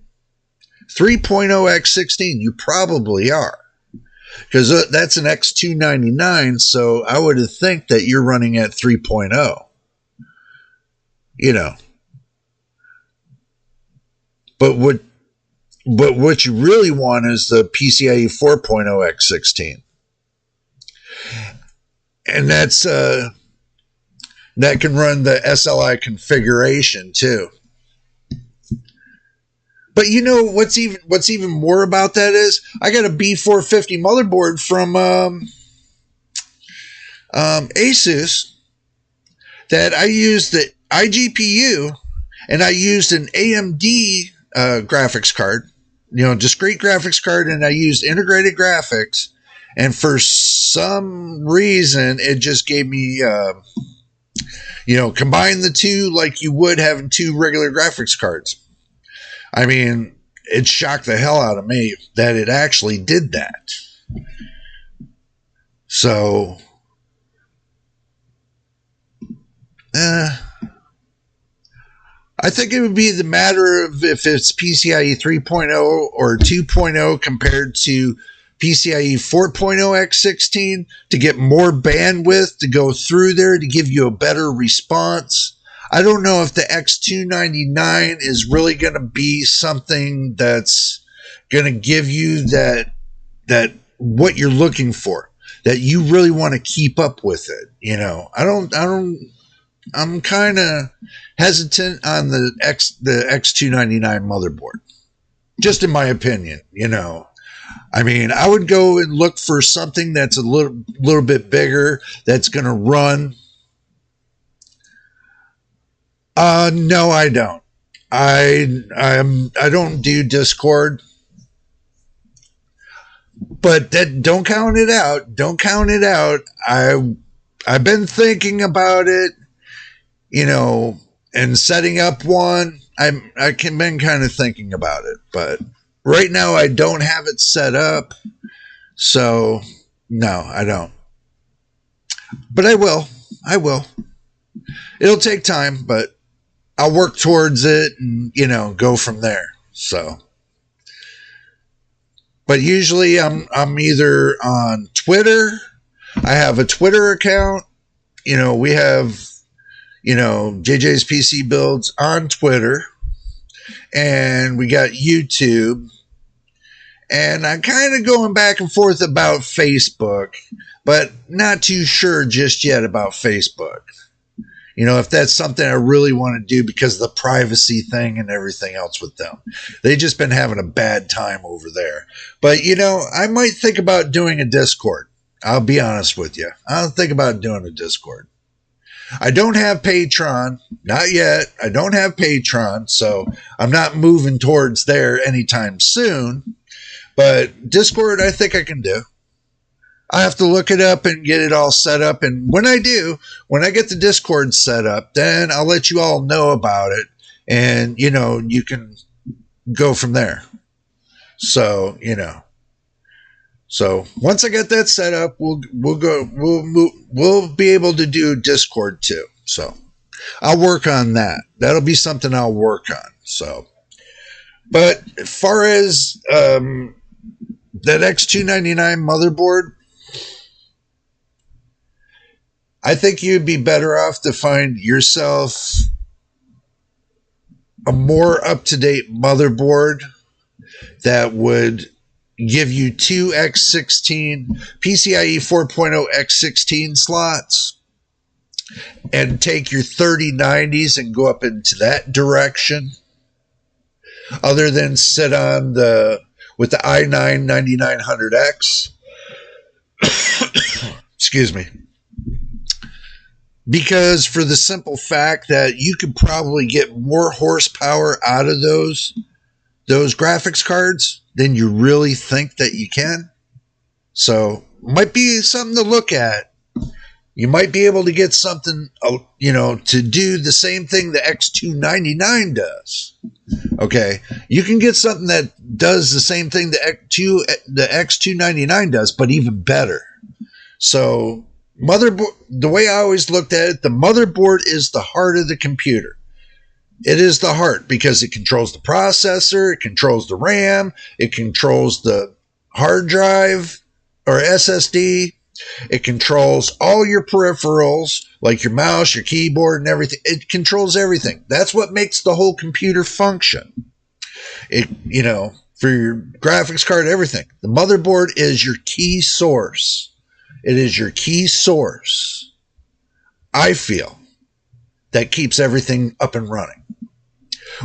3.0 X16, you probably are. Because that's an X299, so I would think that you're running at 3.0. You know. But what you really want is the PCIe 4.0 X16. And that's that can run the SLI configuration too. But you know what's even more about that is I got a B450 motherboard from Asus that I used the iGPU and I used an AMD graphics card, discrete graphics card, and I used integrated graphics. And for some reason, it just gave me, combine the two like you would having two regular graphics cards. I mean, it shocked the hell out of me that it actually did that. So, I think it would be the matter of if it's PCIe 3.0 or 2.0 compared to PCIe 4.0 X16 to get more bandwidth to go through there to give you a better response. I don't know if the X299 is really going to be something that's going to give you that what you're looking for, that you really want to keep up with it. I'm kind of hesitant on the X299 motherboard, just in my opinion. I mean, I would go and look for something that's a little bit bigger, that's going to run. No, I don't. I don't do Discord, but don't count it out. Don't count it out. I've been thinking about it, and setting up one. Been kind of thinking about it, but right now I don't have it set up, so no, I don't. But I will. It'll take time, but I'll work towards it and, go from there. So, but usually I'm either on Twitter. I have a Twitter account. We have, JJ's PC Builds on Twitter, and we got YouTube, And I'm kind of going back and forth about Facebook, but not too sure just yet about Facebook. You know, if that's something I really want to do because of the privacy thing and everything else with them. They've just been having a bad time over there. But, you know, I might think about doing a Discord. I'll be honest with you. I'll think about doing a Discord. I don't have Patreon. Not yet. I don't have Patreon, so I'm not moving towards there anytime soon. But Discord, I think I can do. I have to look it up and get it all set up. And when I do, when I get the Discord set up, then I'll let you all know about it. And, you know, you can go from there. So, you know. So once I get that set up, we'll be able to do Discord too. So I'll work on that. That'll be something I'll work on. So, but as far as that X299 motherboard, I think you'd be better off to find yourself a more up-to-date motherboard that would give you two X16 PCIe 4.0 X16 slots and take your 3090s and go up into that direction, other than sit on with the i9 9900X. Excuse me. Because for the simple fact that you could probably get more horsepower out of those graphics cards than you really think that you can. So might be something to look at. You might be able to get something, you know, to do the same thing the X299 does. Okay, you can get something that does the same thing the X299 does, but even better. So motherboard, the way I always looked at it, the motherboard is the heart of the computer. It is the heart because it controls the processor, it controls the RAM, it controls the hard drive or SSD, it controls all your peripherals like your mouse, your keyboard, and everything. It controls everything. That's what makes the whole computer function. It, you know, for your graphics card, everything. The motherboard is your key source. It is your key source, I feel, that keeps everything up and running.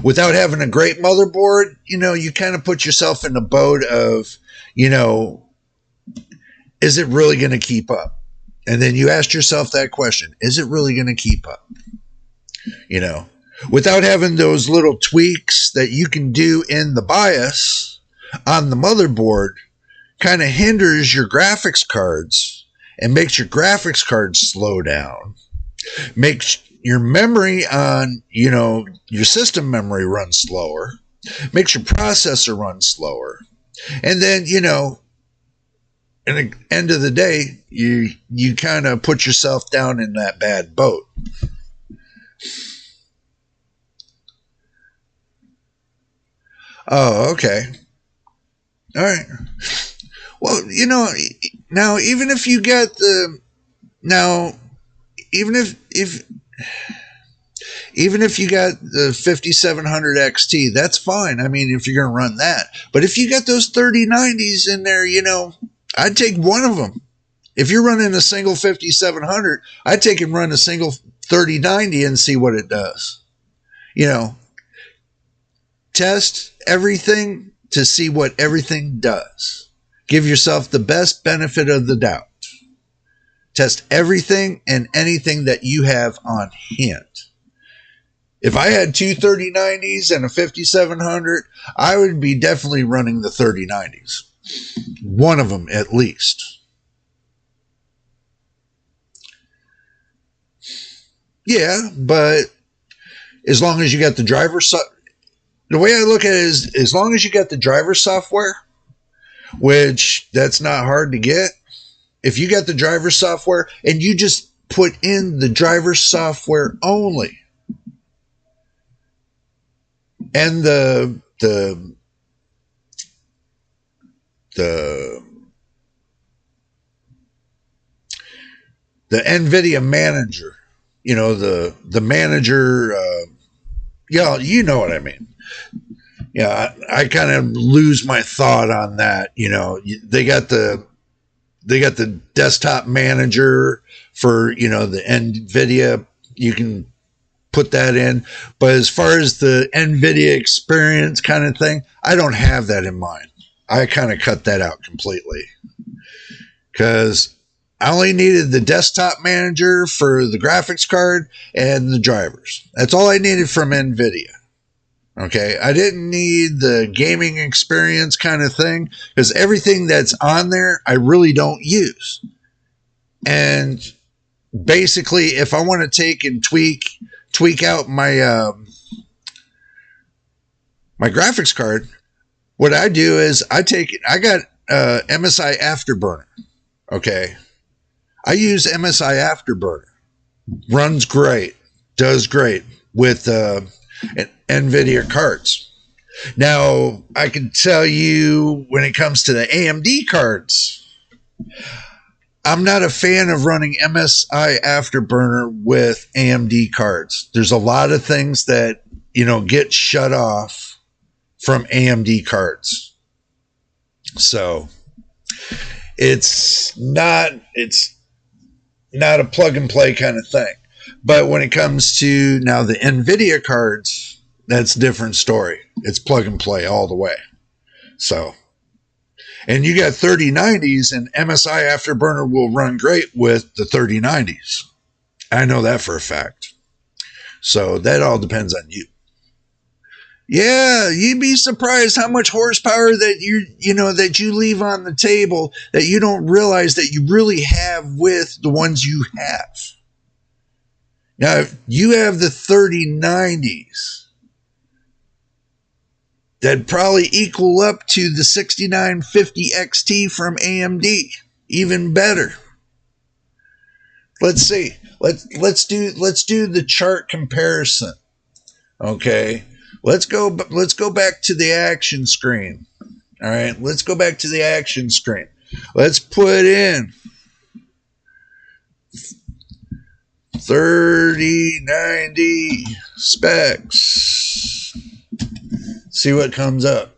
Without having a great motherboard, you know, you kind of put yourself in the boat of, you know, is it really going to keep up? And then you ask yourself that question, is it really going to keep up? You know, without having those little tweaks that you can do in the BIOS on the motherboard, kind of hinders your graphics cards and makes your graphics cards slow down, makes your memory on, you know, your system memory run slower, makes your processor run slower. And then, you know, at the end of the day, you kind of put yourself down in that bad boat. Oh, okay. All right. Well, you know, now even if you got even if you got the 5700 XT, that's fine. I mean, if you're going to run that. But if you got those 3090s in there, you know, I'd take one of them. If you're running a single 5700, I'd take and run a single 3090 and see what it does. You know, test everything to see what everything does. Give yourself the best benefit of the doubt. Test everything and anything that you have on hand. If I had two 3090s and a 5700, I would be definitely running the 3090s. One of them at least. Yeah, but as long as you got the driver the way I look at it is, as long as you got the driver software, which that's not hard to get. If you got the driver software and you just put in the driver software only, and the NVIDIA manager, you know, the manager, yeah, you know what I mean. Yeah, I kind of lose my thought on that. You know, they got the desktop manager for, you know, the NVIDIA. You can put that in, but as far as the NVIDIA experience kind of thing, I don't have that in mind. I kind of cut that out completely because I only needed the desktop manager for the graphics card and the drivers. That's all I needed from NVIDIA. Okay, I didn't need the gaming experience kind of thing because everything that's on there I really don't use. And basically, if I want to take and tweak out my my graphics card, what I do is I got MSI Afterburner. Okay, I use MSI Afterburner. Runs great, does great with NVIDIA cards. Now, I can tell you when it comes to the AMD cards, I'm not a fan of running MSI Afterburner with AMD cards. There's a lot of things that, you know, get shut off from AMD cards. So it's not a plug and play kind of thing. But when it comes to now the NVIDIA cards, that's a different story. It's plug and play all the way. So, and you got 3090s, and MSI Afterburner will run great with the 3090s. I know that for a fact. So that all depends on you. Yeah, you'd be surprised how much horsepower that that you leave on the table that you don't realize that you really have with the ones you have. Now, you have the 3090s that'd probably equal up to the 6950 XT from AMD. Even better. Let's see. Let's do the chart comparison. Okay. Let's go back to the action screen. All right. Let's go back to the action screen. Let's put in 3090 specs. See what comes up.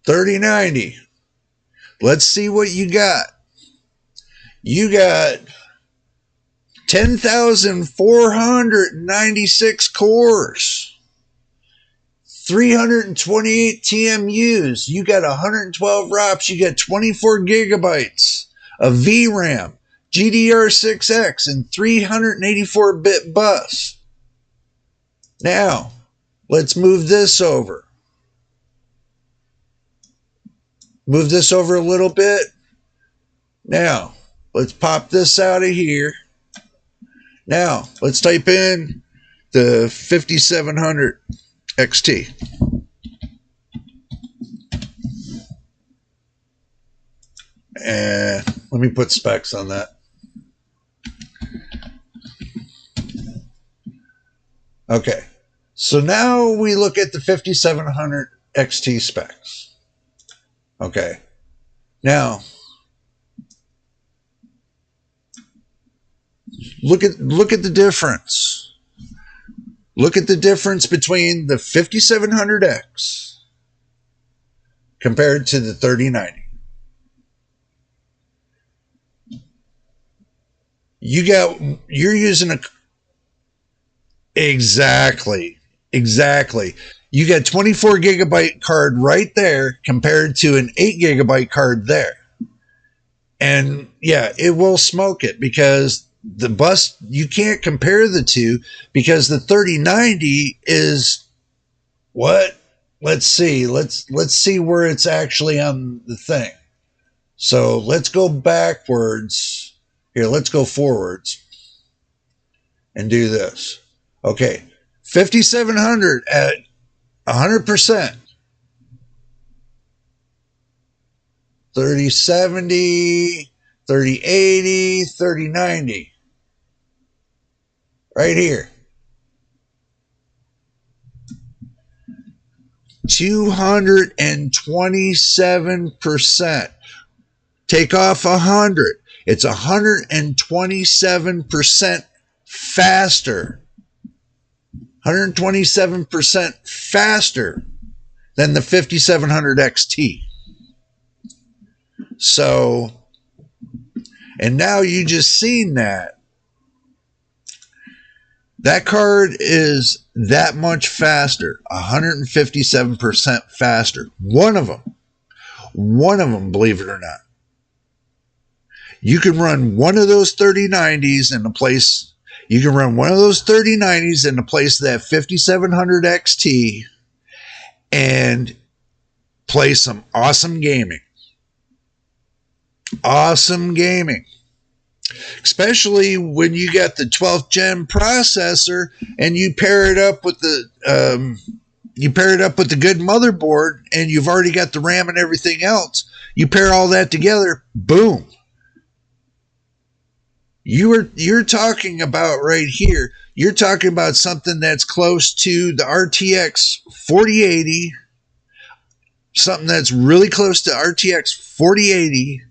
3090. Let's see what you got. You got 10,496 cores, 328 TMUs. You got 112 ROPs. You got 24 gigabytes of VRAM, GDR6X, and 384-bit bus. Now, let's move this over. Move this over a little bit. Now, let's pop this out of here. Now, let's type in the 5700 XT. And let me put specs on that. Okay, so now we look at the 5700 XT specs. Okay, now look at the difference. Look at the difference between the 5700X compared to the 3090. You're using a exactly. You got 24 gigabyte card right there compared to an 8 gigabyte card there. And yeah, it will smoke it because the bus, you can't compare the two because the 3090 is what? Let's see. Let's see where it's actually on the thing. So let's go backwards. Here, let's go forwards and do this. Okay, 5700 at 100%. 3070, 3080, 3090. Right here. 227%. Take off 100. It's 127% faster 127% faster than the 5700 XT. So, and now you just seen that. That card is that much faster, 157% faster. One of them, believe it or not. You can run one of those 3090s in the place. You can run one of those 3090s in the place of that 5700 XT and play some awesome gaming. Awesome gaming. Especially when you got the 12th gen processor and you pair it up with the good motherboard, and you've already got the RAM and everything else. You pair all that together, boom. You're talking about right here. You're talking about something that's close to the RTX 4080, something that's really close to RTX 4080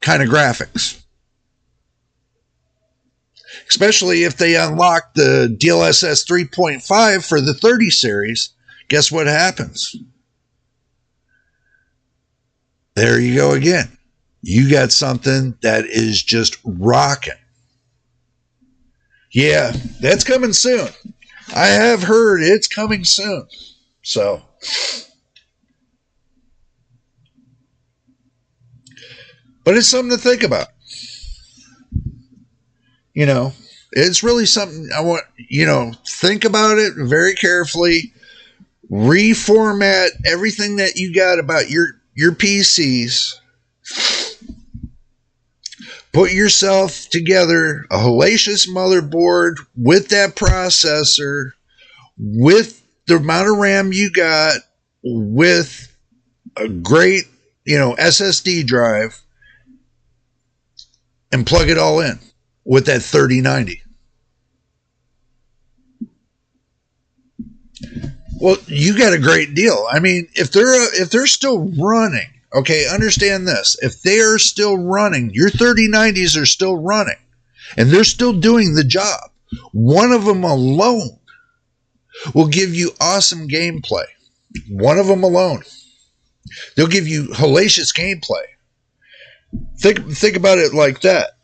kind of graphics. Especially if they unlock the DLSS 3.5 for the 30 series. Guess what happens? There you go again. You got something that is just rocking. Yeah, that's coming soon. I have heard it's coming soon. So, but it's something to think about. You know, it's really something I want, think about it very carefully. Reformat everything that you got about your PCs. Put yourself together a hellacious motherboard with that processor, with the amount of RAM you got, with a great, SSD drive, and plug it all in with that 3090. Well, you got a great deal. I mean, if they're still running, okay, understand this. If they're still running, your 3090s are still running, and they're still doing the job. One of them alone will give you awesome gameplay. One of them alone. They'll give you hellacious gameplay. Think about it like that.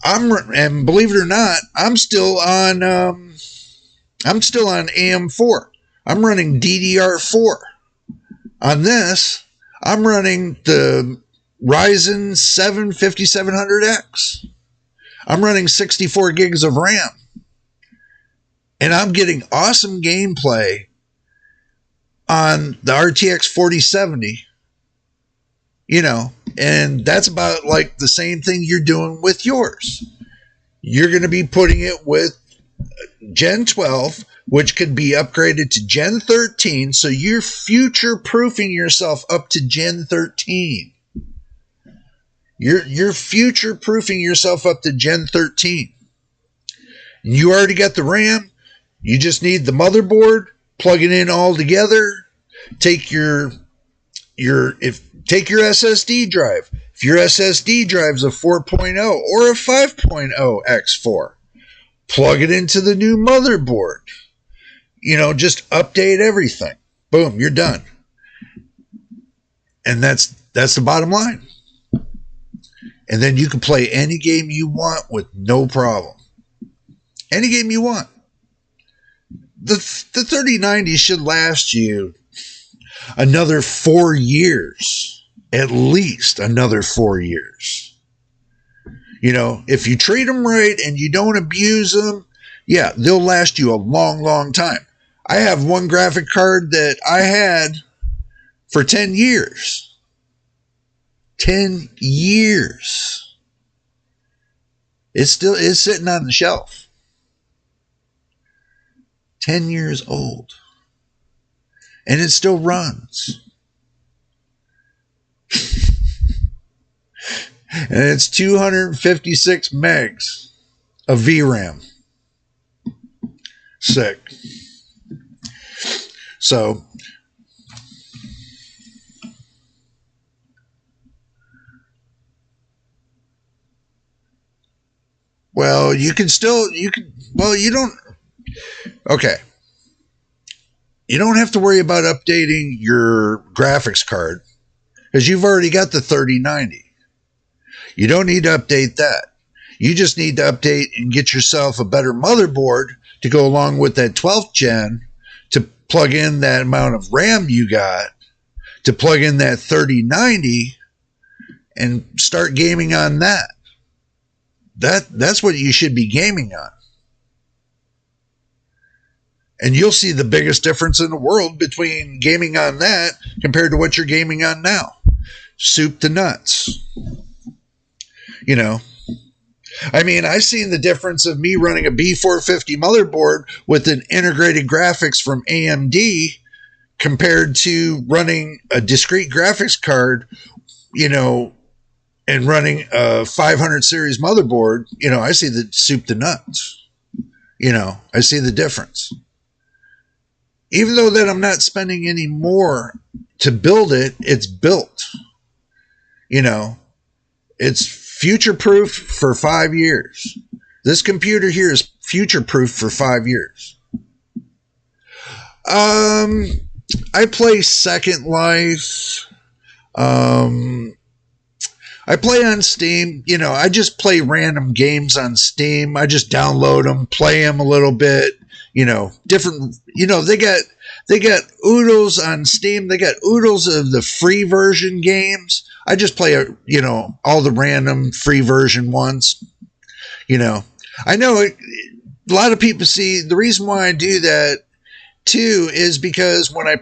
And believe it or not, I'm still on AM4. I'm running DDR4. On this, I'm running the Ryzen 7 5700X. I'm running 64 gigs of RAM. And I'm getting awesome gameplay on the RTX 4070. And that's about like the same thing you're doing with yours. You're going to be putting it with Gen 12, which could be upgraded to Gen 13, so you're future-proofing yourself up to Gen 13. You're future-proofing yourself up to Gen 13. You already got the RAM. You just need the motherboard, plug it in all together, take your SSD drive. If your SSD drive's a 4.0 or a 5.0 X4, plug it into the new motherboard. Just update everything. Boom, you're done. And that's the bottom line. And then you can play any game you want with no problem. Any game you want. The 3090 should last you another 4 years. At least another 4 years. If you treat them right and you don't abuse them, yeah, they'll last you a long, long time. I have one graphic card that I had for 10 years. 10 years. It's sitting on the shelf. 10 years old. And it still runs. And it's 256 megs of VRAM. Sick. So, Well, you can still, well, you don't, okay. You don't have to worry about updating your graphics card because you've already got the 3090. You don't need to update that. You just need to update and get yourself a better motherboard to go along with that 12th gen to plug in that amount of RAM you got, to plug in that 3090 and start gaming on that. That's what you should be gaming on. And you'll see the biggest difference in the world between gaming on that compared to what you're gaming on now. Soup to nuts. You know, I mean, I've seen the difference of me running a B450 motherboard with an integrated graphics from AMD compared to running a discrete graphics card, you know, and running a 500 series motherboard. You know, I see the soup to nuts. You know, I see the difference. Even though that I'm not spending any more to build it, it's built. You know, it's future-proof for 5 years. This computer here is future-proof for 5 years. I play Second Life. I play on Steam. You know, I just play random games on Steam. I just download them, play them a little bit. You know, different, you know, they got oodles on Steam. They got oodles of the free version games. I just play, you know, all the random free version ones. You know, I know a lot of people see the reason why I do that too is because when I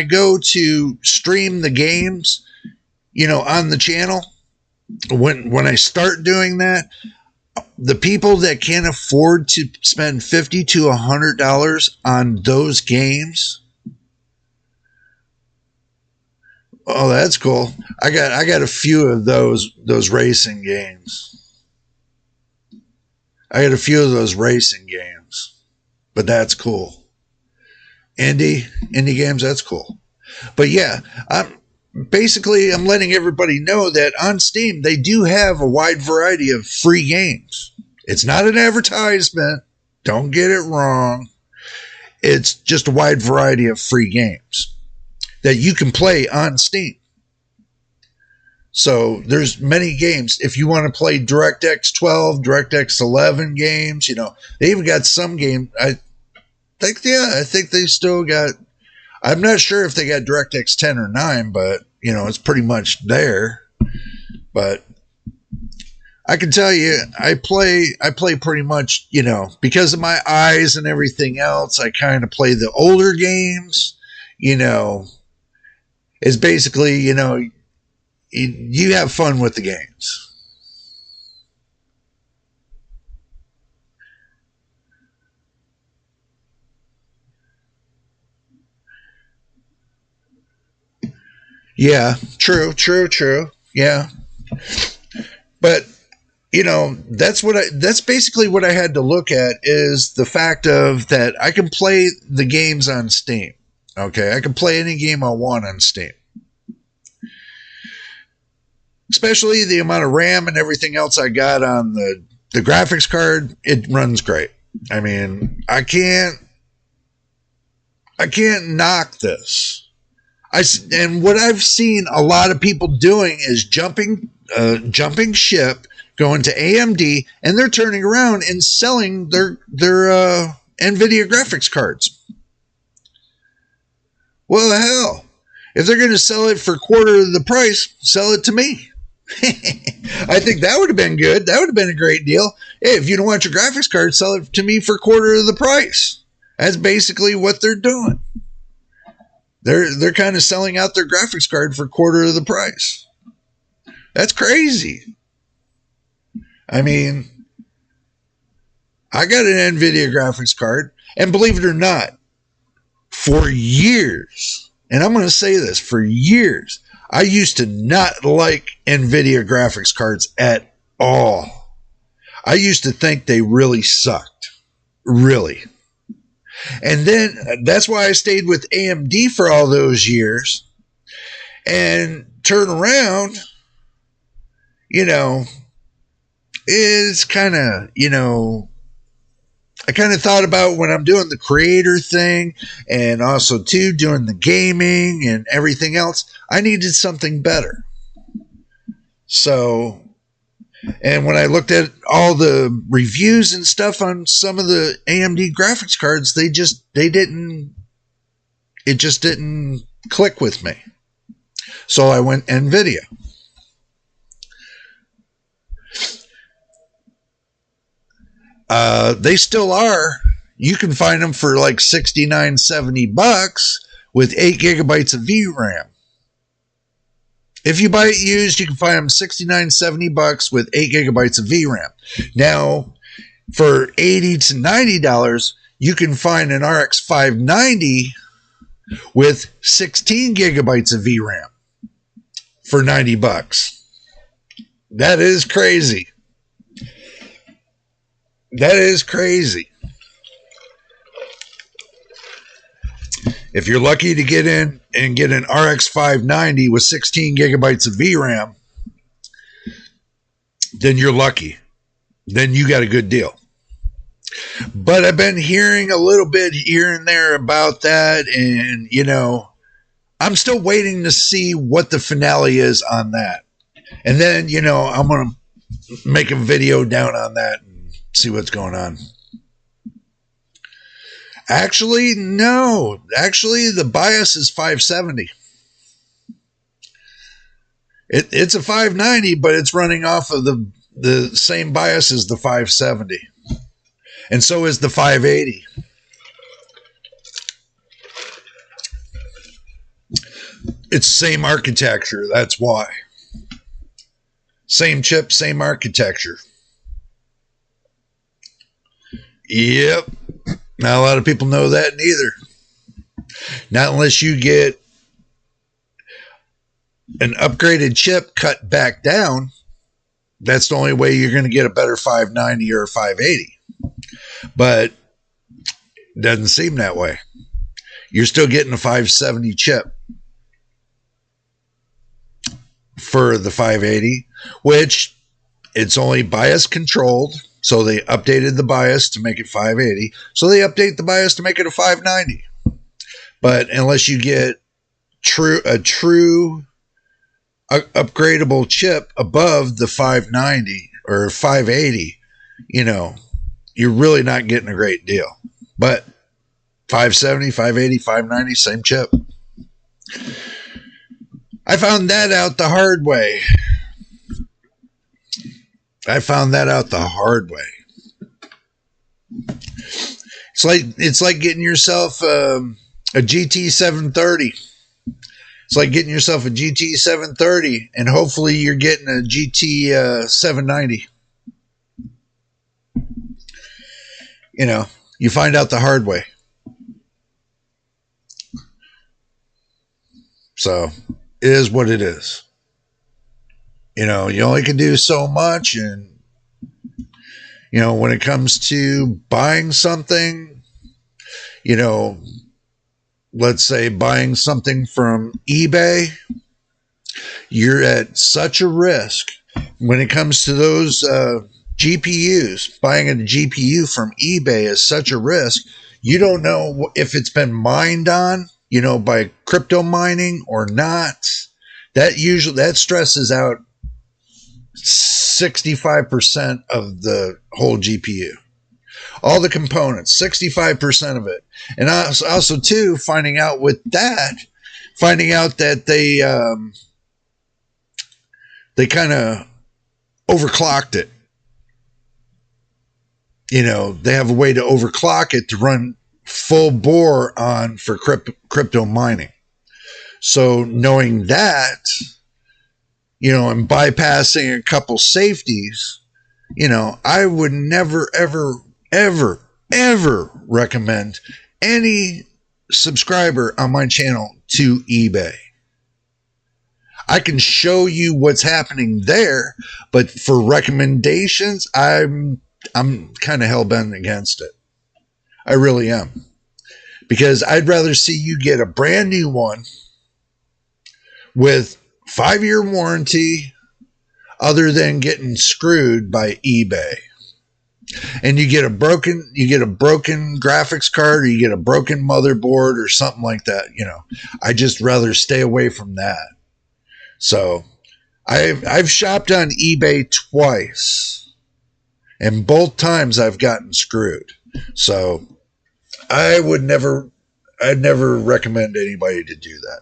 go to stream the games, you know, on the channel, when I start doing that, the people that can't afford to spend $50 to $100 on those games, oh, that's cool. I got a few of those racing games. I got a few of those racing games, but that's cool. Indie games, that's cool. But yeah, I'm letting everybody know that on Steam, they do have a wide variety of free games. It's not an advertisement. Don't get it wrong. It's just a wide variety of free games that you can play on Steam. So there's many games. If you want to play DirectX 12, DirectX 11 games, you know, they even got some game. I think they still got, I'm not sure if they got DirectX 10 or 9, but you know, it's pretty much there. But I can tell you, I play pretty much, you know, because of my eyes and everything else, I kind of play the older games. You know, it's basically, you know, you have fun with the games. Yeah, true. Yeah. But you know, that's basically what I had to look at is the fact of that I can play the games on Steam. Okay, I can play any game I want on Steam. Especially the amount of RAM and everything else I got on the graphics card, it runs great. I mean, I can't knock this. And what I've seen a lot of people doing is jumping ship, going to AMD, and they're turning around and selling their NVIDIA graphics cards. Well, hell, if they're going to sell it for a quarter of the price, sell it to me. I think that would have been good. That would have been a great deal. Hey, if you don't want your graphics card, sell it to me for a quarter of the price. That's basically what they're doing. They're kind of selling out their graphics card for a quarter of the price. That's crazy. I mean, I got an NVIDIA graphics card, and believe it or not, for years, and I'm going to say this, for years, I used to not like NVIDIA graphics cards at all. I used to think they really sucked. Really. And then that's why I stayed with AMD for all those years. And turn around, you know, it's kind of, I kind of thought about when I'm doing the creator thing and also too doing the gaming and everything else, I needed something better. So, and when I looked at all the reviews and stuff on some of the AMD graphics cards, it just didn't click with me. So I went NVIDIA. They still are. You can find them for like $69-70 with 8 gigabytes of VRAM. If you buy it used, you can find them $69-70 with 8 gigabytes of VRAM. Now, for $80 to $90, you can find an RX 590 with 16 gigabytes of VRAM for $90. That is crazy. That is crazy. If you're lucky to get in and get an RX 590 with 16 gigabytes of VRAM, then you're lucky. Then you got a good deal. But I've been hearing a little bit here and there about that, and, I'm still waiting to see what the finale is on that. And then, I'm going to make a video down on that and see what's going on. Actually, no. Actually, the BIOS is 570. It's a 590, but it's running off of the same BIOS as the 570. And so is the 580. It's the same architecture. That's why. Same chip, same architecture. Yep. Not a lot of people know that neither. Not unless you get an upgraded chip cut back down. That's the only way you're going to get a better 590 or a 580. But it doesn't seem that way. You're still getting a 570 chip for the 580, which it's only BIOS controlled. So they updated the BIOS to make it 580. So they update the BIOS to make it a 590. But unless you get a true upgradable chip above the 590 or 580, you're really not getting a great deal. But 570, 580, 590, same chip. I found that out the hard way. It's like getting yourself a GT 730. It's like getting yourself a GT 730, and hopefully you're getting a GT 790. You find out the hard way. So it is what it is. You only can do so much, and when it comes to buying something, let's say buying something from eBay, you're at such a risk when it comes to those GPUs. Buying a GPU from eBay is such a risk. You don't know if it's been mined on, by crypto mining or not. That stresses out 65% of the whole GPU. All the components, 65% of it. And also too, finding out that they kind of overclocked it. They have a way to overclock it to run full bore on for crypto mining. So knowing that, and bypassing a couple safeties, I would never, ever, ever, ever recommend any subscriber on my channel to eBay. I can show you what's happening there, but for recommendations, I'm kind of hell-bent against it. I really am. Because I'd rather see you get a brand new one with 5-year warranty, other than getting screwed by eBay. And you get a broken graphics card, or you get a broken motherboard or something like that, I just rather stay away from that. So I've shopped on eBay twice, and both times I've gotten screwed. So I'd never recommend anybody to do that.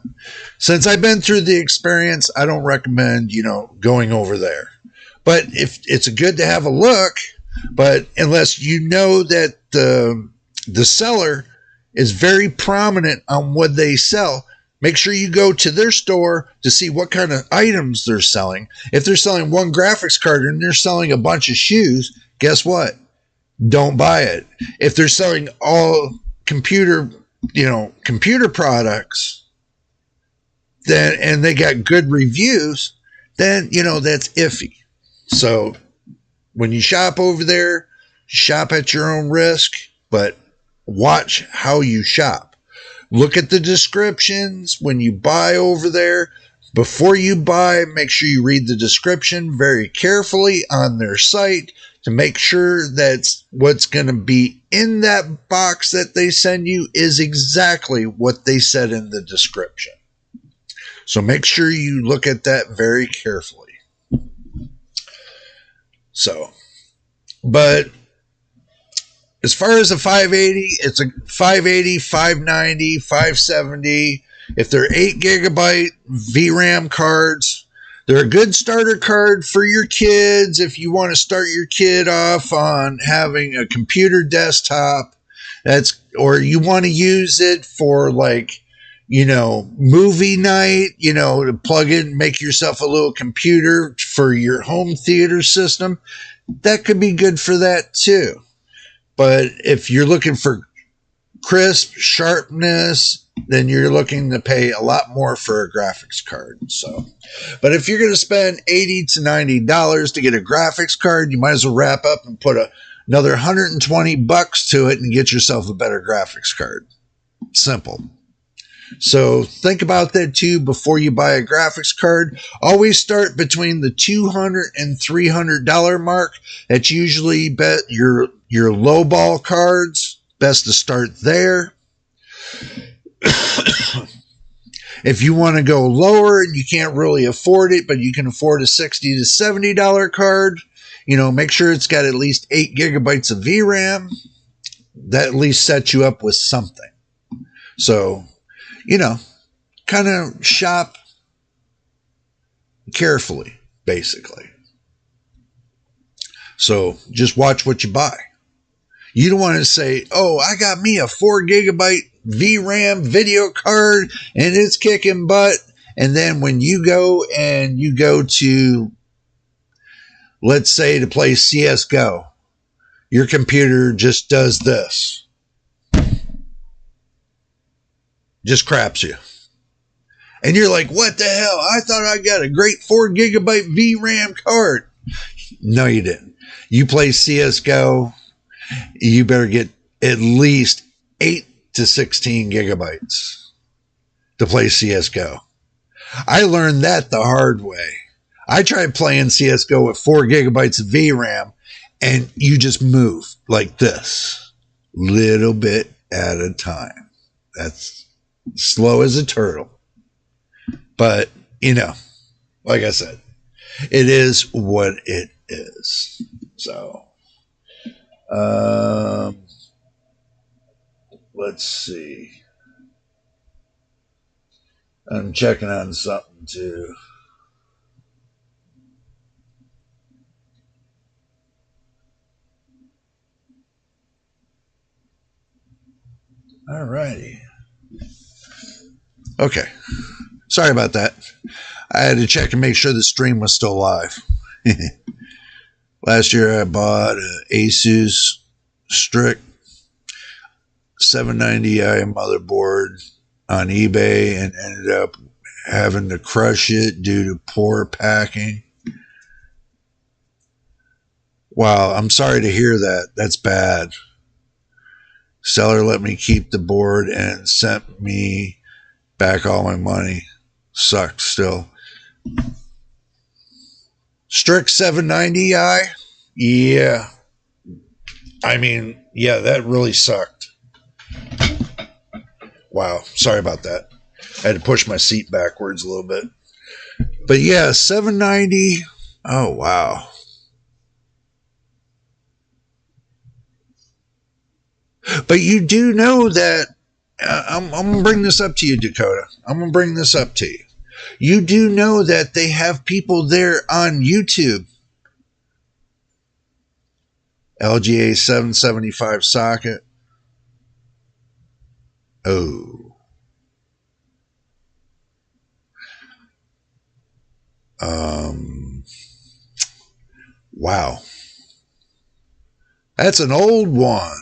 Since I've been through the experience, I don't recommend, going over there. But if it's good to have a look, but unless you know that the seller is very prominent on what they sell, make sure you go to their store to see what kind of items they're selling. If they're selling one graphics card and they're selling a bunch of shoes, guess what? Don't buy it. If they're selling all computer products, then and they got good reviews, then that's iffy. So when you shop over there, shop at your own risk, but watch how you shop. Look at the descriptions when you buy over there. Before you buy, make sure you read the description very carefully on their site to make sure that what's going to be in that box that they send you is exactly what they said in the description. So make sure you look at that very carefully. So, but as far as a 580, it's a 580, 590, 570. If they're 8 gigabyte VRAM cards, they're a good starter card for your kids if you want to start your kid off on having a computer desktop. Or you want to use it for movie night, to plug in, make yourself a little computer for your home theater system. That could be good for that too. But if you're looking for crisp sharpness, then you're looking to pay a lot more for a graphics card. So, but if you're going to spend $80 to $90 to get a graphics card, you might as well wrap up and put another $120 to it and get yourself a better graphics card. Simple. So think about that too before you buy a graphics card. Always start between the $200 and $300 mark. That's usually your lowball cards. Best to start there. If you want to go lower and you can't really afford it, but you can afford a $60 to $70 card, make sure it's got at least 8 gigabytes of VRAM. That at least sets you up with something. So, kind of shop carefully, basically. So just watch what you buy. You don't want to say, oh, I got me a 4 gigabyte VRAM video card and it's kicking butt. And then when you go to, let's say, to play CSGO, your computer just does this. Just craps you. And you're like, what the hell? I thought I got a great 4 gigabyte VRAM card. No, you didn't. You play CSGO, you better get at least 8 to 16 gigabytes to play CSGO. I learned that the hard way. I tried playing CSGO with 4 gigabytes of VRAM, and you just move like this, little bit at a time. That's slow as a turtle. But, like I said, it is what it is. So, let's see. I'm checking on something too. All righty. Okay. Sorry about that. I had to check and make sure the stream was still live. Last year I bought an Asus Strict 790i motherboard on eBay and ended up having to crush it due to poor packing. Wow, I'm sorry to hear that. That's bad. Seller let me keep the board and sent me back all my money. Sucks still. Strict 790i. Yeah. I mean, yeah, that really sucked. Wow. Sorry about that. I had to push my seat backwards a little bit. But yeah, 790. Oh, wow. But you do know that, I'm going to bring this up to you, Dakota. I'm going to bring this up to you. You do know that they have people there on YouTube. LGA 775 socket. Oh. Wow. That's an old one.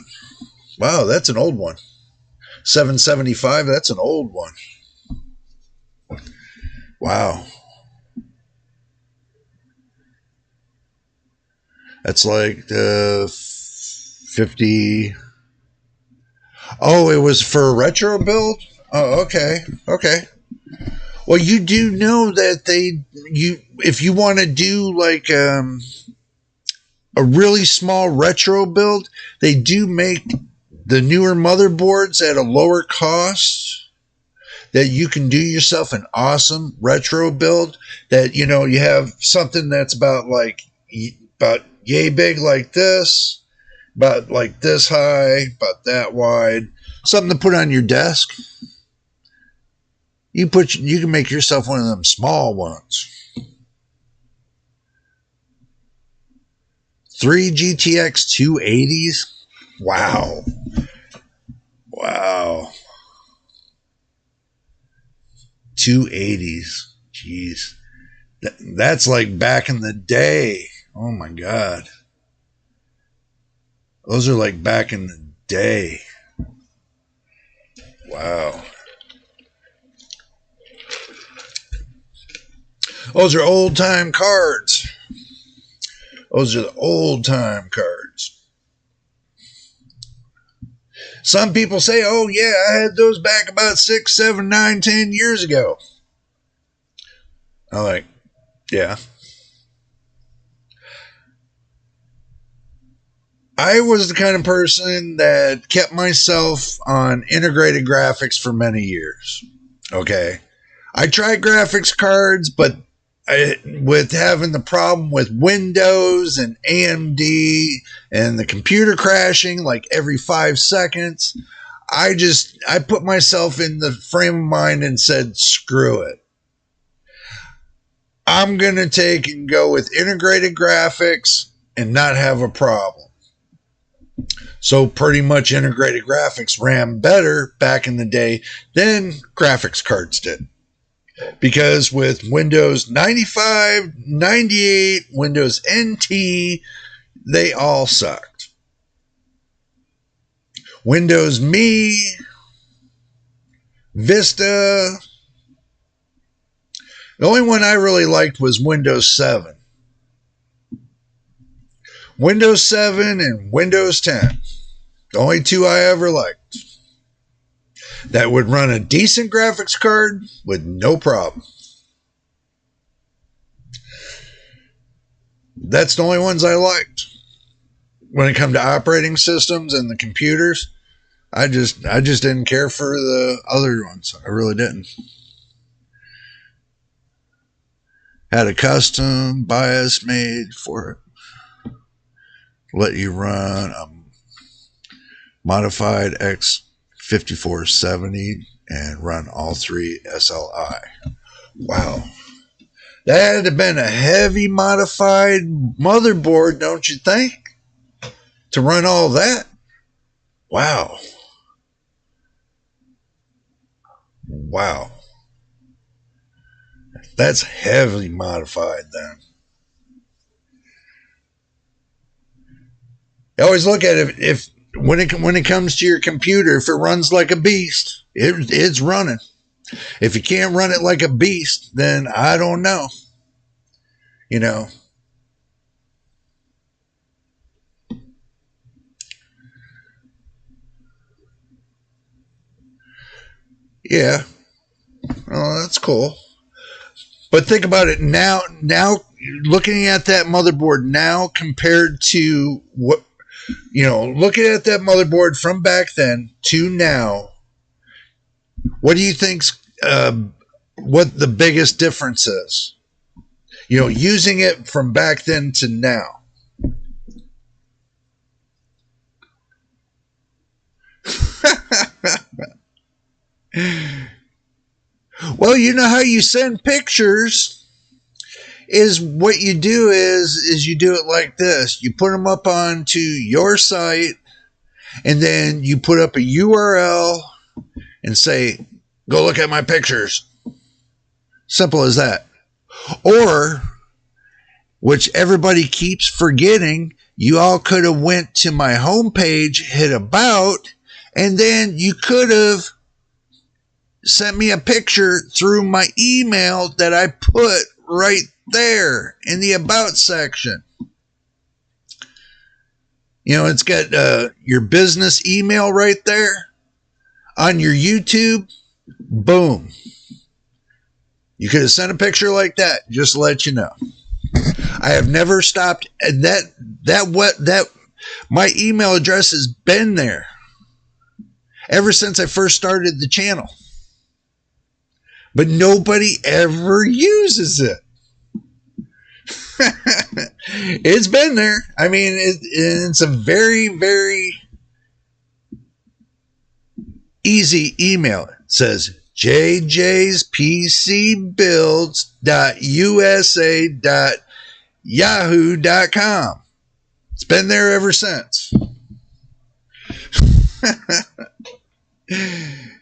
Wow, that's an old one. 775, that's an old one. Wow. That's like the 50. Oh, it was for a retro build? Oh, okay. Okay. Well, you do know that if you want to do like a really small retro build, they do make the newer motherboards at a lower cost that you can do yourself an awesome retro build that, you know, you have something that's about yay big like this, about like this high, about that wide, something to put on your desk. You can make yourself one of them small ones. 3 GTX 280s. Wow. Wow. 280s. Jeez. That's like back in the day. Oh my God. Those are like back in the day. Wow. Those are old time cards. Those are the old time cards. Some people say, oh yeah, I had those back about 6, 7, 9, 10 years ago. I'm like, yeah. I was the kind of person that kept myself on integrated graphics for many years. Okay. I tried graphics cards, but with having the problem with Windows and AMD and the computer crashing like every 5 seconds, I put myself in the frame of mind and said, screw it. I'm going to take and go with integrated graphics and not have a problem. So pretty much integrated graphics ran better back in the day than graphics cards did. Because with Windows 95, 98, Windows NT, they all sucked. Windows Me, Vista. The only one I really liked was Windows 7. Windows 7 and Windows 10. The only two I ever liked. That would run a decent graphics card with no problem. That's the only ones I liked. When it comes to operating systems and the computers, I just didn't care for the other ones. I really didn't. Had a custom BIOS made for it. Let you run a modified X5470 and run all 3 SLI. Wow. That had to have been a heavy modified motherboard, don't you think? To run all that? Wow. Wow. That's heavily modified then. You always look at it, if when it comes to your computer, if it runs like a beast, it's running. If you can't run it like a beast, then I don't know. You know. Yeah. Oh, that's cool. But think about it now. Now looking at that motherboard now compared to what, looking at that motherboard from back then to now, what do you think's what the biggest difference is? Using it from back then to now. Well, you know how you send pictures is what you do is you do it like this. You put them up onto your site, and then you put up a URL and say, go look at my pictures. Simple as that. Or, which everybody keeps forgetting, you all could have went to my homepage, hit about, and then you could have sent me a picture through my email that I put right there in the about section. It's got your business email right there on your YouTube. Boom. You could have sent a picture like that, just to let you know. I have never stopped, and that my email address has been there ever since I first started the channel. But nobody ever uses it. It's been there. I mean, it's a very, very easy email. It says jjspcbuilds.usa.yahoo.com. It's been there ever since.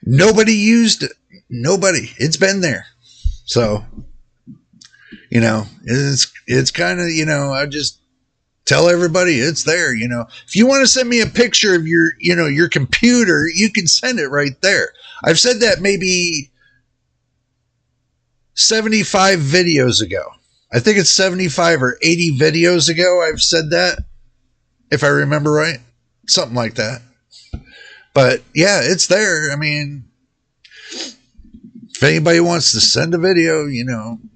Nobody used it. Nobody. It's been there. So, it's kind of, I just tell everybody it's there. If you want to send me a picture of your computer, you can send it right there. I've said that maybe 75 videos ago. I think it's 75 or 80 videos ago I've said that, if I remember right. Something like that. But yeah, it's there. I mean, if anybody wants to send a video,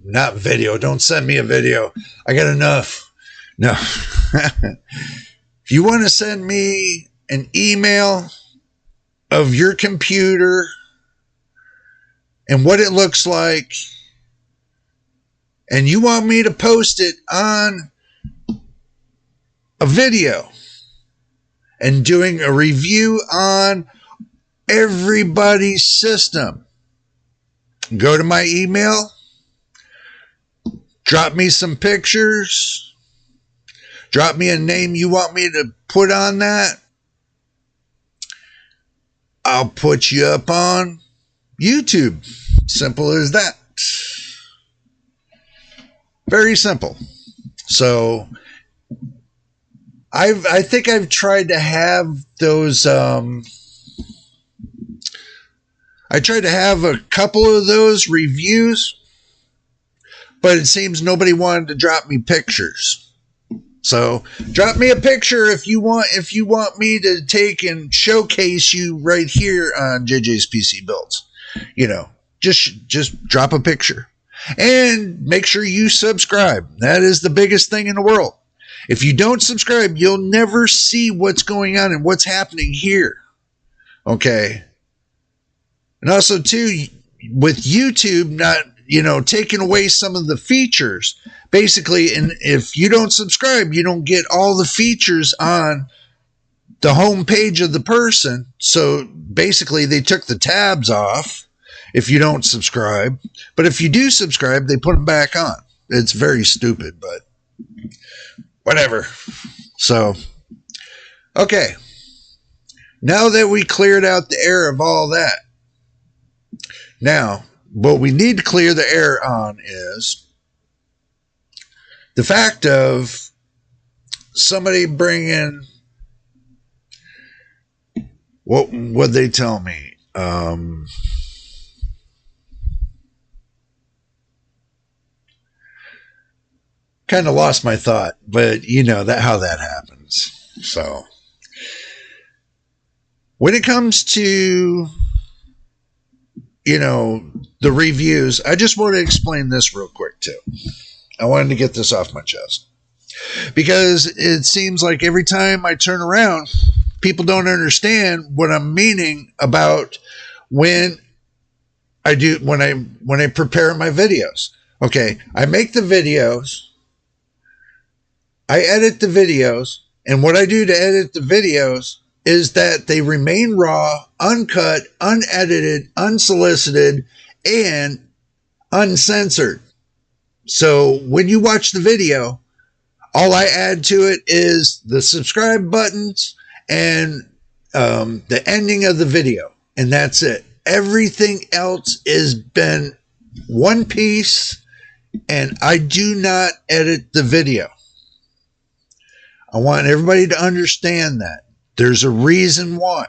not video, don't send me a video. I got enough. No. If you want to send me an email of your computer and what it looks like, and you want me to post it on a video and doing a review on everybody's system, go to my email, drop me some pictures, drop me a name you want me to put on that. I'll put you up on YouTube. Simple as that. Very simple. So I think I've tried to have those I tried to have a couple of those reviews, but it seems nobody wanted to drop me pictures. So drop me a picture if you want me to take and showcase you right here on JJ's PC Builds. Just drop a picture. And make sure you subscribe. That is the biggest thing in the world. If you don't subscribe, you'll never see what's going on and what's happening here. Okay. And also, too, with YouTube not, taking away some of the features, basically, and if you don't subscribe, you don't get all the features on the home page of the person. So basically, they took the tabs off if you don't subscribe. But if you do subscribe, they put them back on. It's very stupid, but whatever. So, okay. Now that we cleared out the air of all that, now, what we need to clear the air on is the fact of somebody bringing, what they tell me? Kind of lost my thought, but how that happens. So, when it comes to the reviews, I just want to explain this real quick too. I wanted to get this off my chest because it seems like every time I turn around, people don't understand what I'm meaning about when I prepare my videos. Okay, I make the videos, I edit the videos, and what I do to edit the videos is that they remain raw, uncut, unedited, unsolicited, and uncensored. So when you watch the video, all I add to it is the subscribe buttons and the ending of the video, and that's it. Everything else has been one piece, and I do not edit the video. I want everybody to understand that. There's a reason why.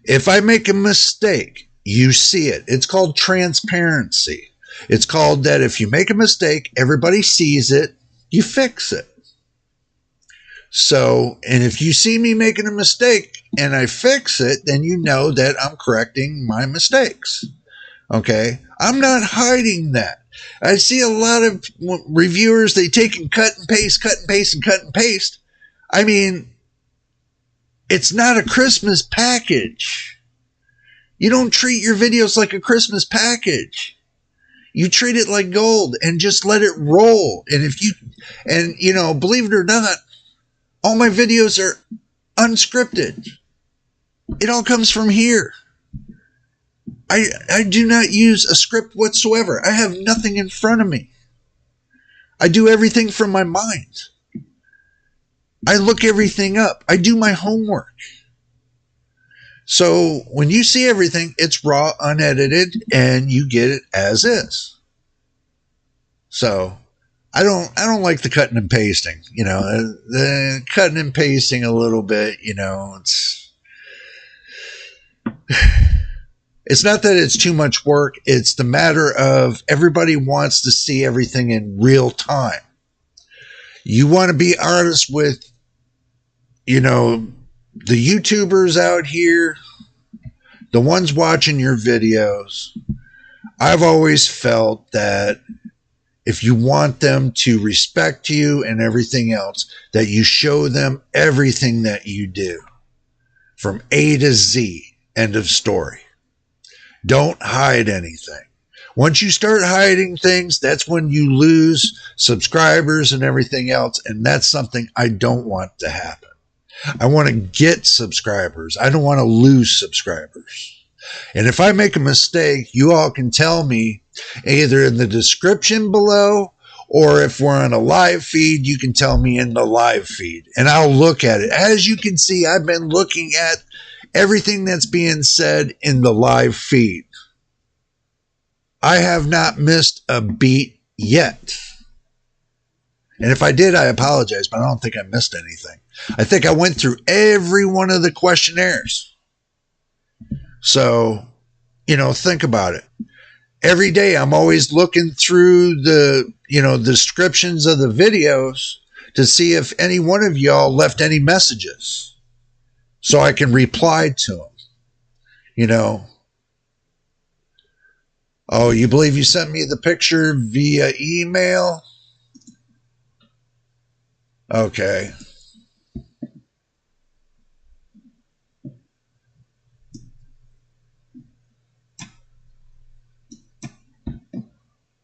If I make a mistake, you see it. It's called transparency. It's called that if you make a mistake, everybody sees it, you fix it. So, and if you see me making a mistake and I fix it, then you know that I'm correcting my mistakes. Okay? I'm not hiding that. I see a lot of reviewers, they take and cut and paste, cut and paste, and cut and paste. I mean, it's not a Christmas package. You don't treat your videos like a Christmas package. You treat it like gold and just let it roll. And you know, believe it or not, all my videos are unscripted. It all comes from here. I do not use a script whatsoever. I have nothing in front of me. I do everything from my mind. I look everything up. I do my homework. So when you see everything, it's raw, unedited, and you get it as is. So I don't like the cutting and pasting. You know, the cutting and pasting a little bit. You know, it's not that it's too much work. It's the matter of everybody wants to see everything in real time. You want to be honest with, you know, the YouTubers out here, the ones watching your videos. I've always felt that if you want them to respect you and everything else, that you show them everything that you do from A to Z, end of story. Don't hide anything. Once you start hiding things, that's when you lose subscribers and everything else. And that's something I don't want to happen. I want to get subscribers. I don't want to lose subscribers. And if I make a mistake, you all can tell me either in the description below, or if we're on a live feed, you can tell me in the live feed and I'll look at it. As you can see, I've been looking at everything that's being said in the live feed. I have not missed a beat yet. And if I did, I apologize, but I don't think I missed anything. I think I went through every one of the questionnaires. So, you know, think about it. Every day I'm always looking through the, you know, descriptions of the videos to see if any one of y'all left any messages so I can reply to them. You know, oh, you believe you sent me the picture via email? Okay.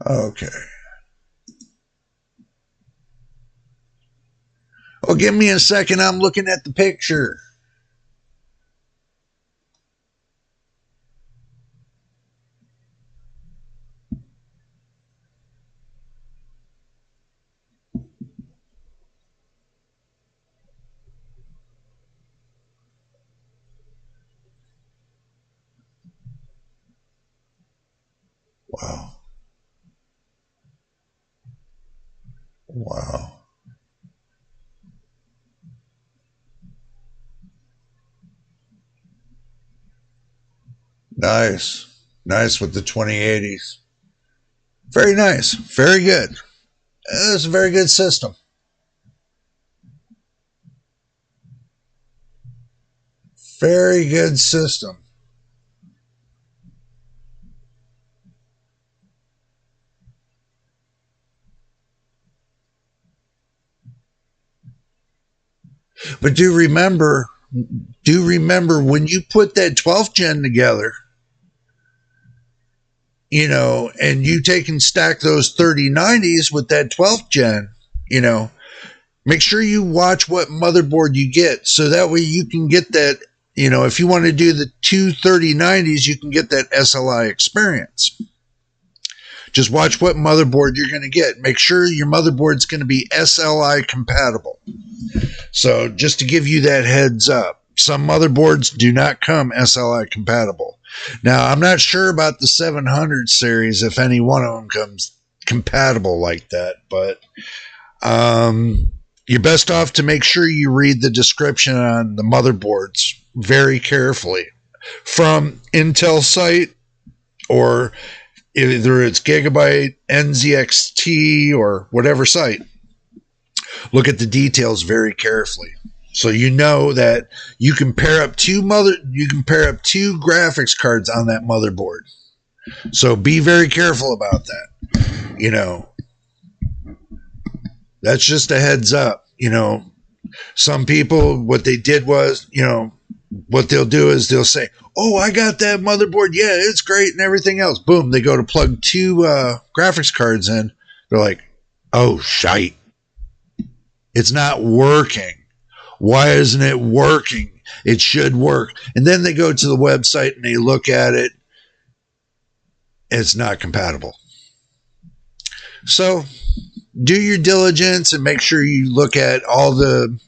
Okay. Oh, give me a second. I'm looking at the picture. Wow. Wow. Nice. Nice with the 2080s. Very nice. Very good. That's a very good system. Very good system. But do remember when you put that 12th gen together, you know, and you take and stack those 3090s with that 12th gen, you know, make sure you watch what motherboard you get. So that way you can get that, you know, if you want to do the two 3090s, you can get that SLI experience. Just watch what motherboard you're going to get. Make sure your motherboard's going to be SLI compatible. So just to give you that heads up, some motherboards do not come SLI compatible. Now, I'm not sure about the 700 series, if any one of them comes compatible like that, but you're best off to make sure you read the description on the motherboards very carefully from Intel site, or either it's Gigabyte, NZXT, or whatever site. Look at the details very carefully, so you know that you can pair up two graphics cards on that motherboard. So be very careful about that. You know, that's just a heads up. You know, some people, what they did was, you know, what they'll do is they'll say, "Oh, I got that motherboard. Yeah, it's great," and everything else. Boom, they go to plug two graphics cards in. They're like, "Oh, shite. It's not working. Why isn't it working? It should work." And then they go to the website and they look at it. It's not compatible. So do your diligence and make sure you look at all the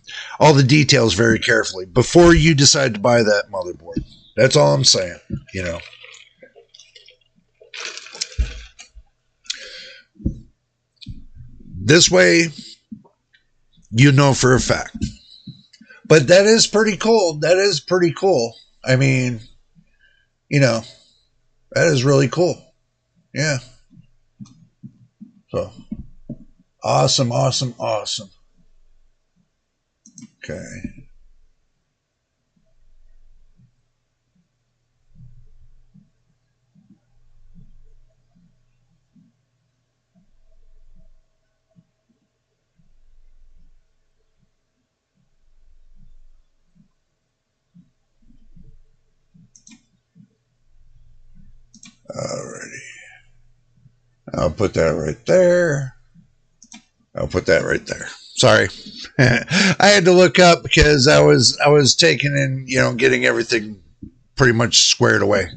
details very carefully before you decide to buy that motherboard. That's all I'm saying, you know. This way, you know for a fact. But that is pretty cool. That is pretty cool. I mean, you know, that is really cool. Yeah. So, awesome, awesome, awesome. Okay. Alrighty. I'll put that right there. I'll put that right there. Sorry. I had to look up because I was taking in, you know, getting everything pretty much squared away.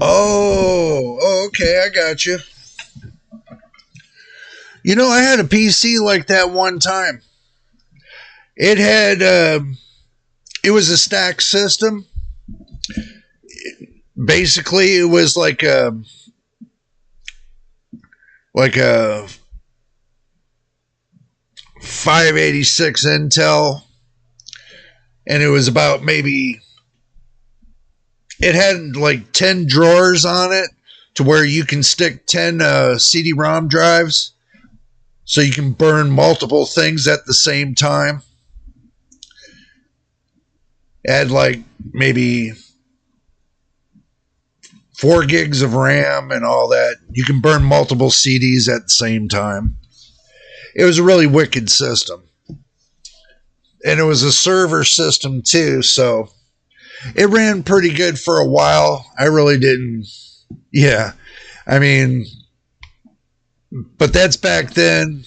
Oh, okay, I got you. You know, I had a PC like that one time. It had, it was a stack system. Basically, it was like a 586 Intel, and it was about maybe, it had like 10 drawers on it to where you can stick 10 CD-ROM drives, so you can burn multiple things at the same time. It had like maybe 4 gigs of RAM and all that. You can burn multiple CDs at the same time. It was a really wicked system. And it was a server system too, so it ran pretty good for a while. I really didn't. Yeah. I mean, but that's back then.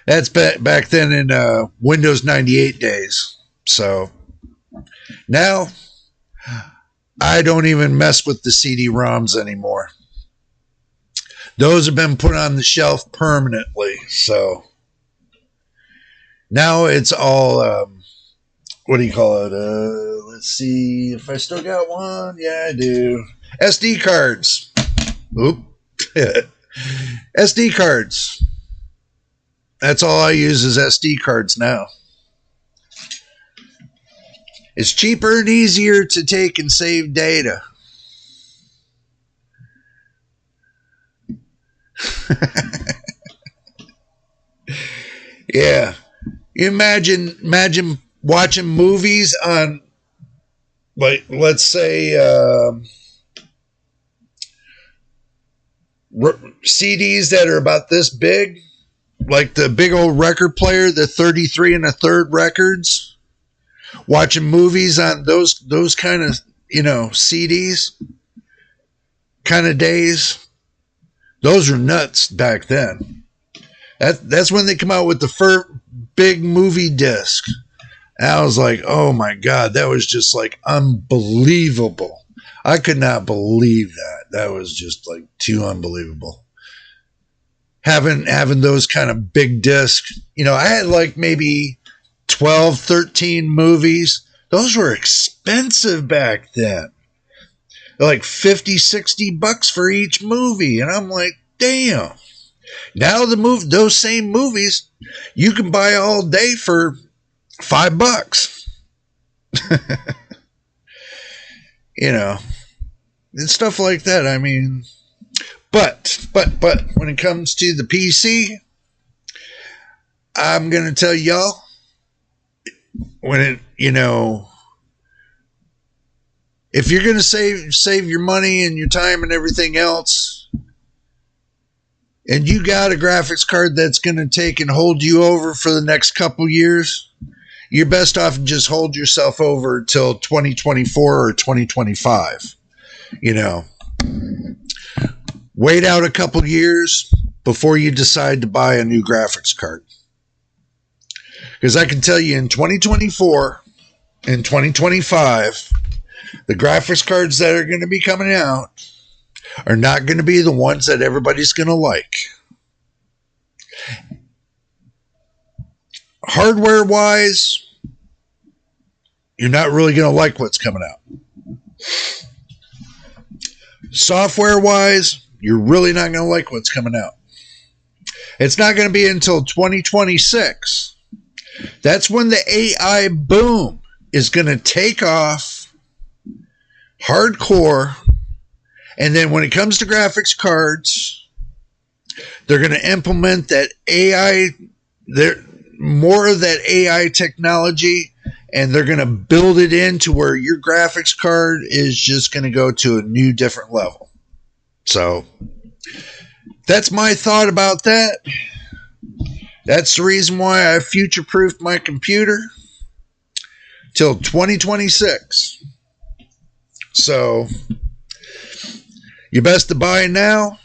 That's back then in Windows 98 days. So now I don't even mess with the CD-ROMs anymore. Those have been put on the shelf permanently. So now it's all, what do you call it? Let's see if I still got one. Yeah, I do. SD cards. Oop. SD cards. That's all I use is SD cards now. It's cheaper and easier to take and save data. Yeah. You imagine watching movies on, like, let's say, CDs that are about this big, like the big old record player, the 33 1/3 records, watching movies on those kind of, CDs kind of days. Those were nuts back then. That's when they come out with the first big movie disc. And I was like, oh my God, that was just like unbelievable. I could not believe that. That was just like too unbelievable. Having those kind of big discs. I had like maybe 12, 13 movies. Those were expensive back then. Like 50, 60 bucks for each movie. And I'm like, damn. Now those same movies you can buy all day for $5. And stuff like that. I mean, but when it comes to the PC, I'm going to tell y'all, if you're going to save your money and your time and everything else, and you got a graphics card that's going to take and hold you over for the next couple years, you're best off and just hold yourself over till 2024 or 2025. Wait out a couple years before you decide to buy a new graphics card. Because I can tell you in 2024 and 2025, the graphics cards that are going to be coming out are not going to be the ones that everybody's going to like. Hardware-wise, you're not really going to like what's coming out. Software-wise, you're really not going to like what's coming out. It's not going to be until 2026. That's when the AI boom is going to take off hardcore. And then when it comes to graphics cards, they're going to implement that AI, more of that AI technology, and they're going to build it into where your graphics card is just going to go to a new, different level. So that's my thought about that. That's the reason why I future-proofed my computer till 2026. So you best to buy now.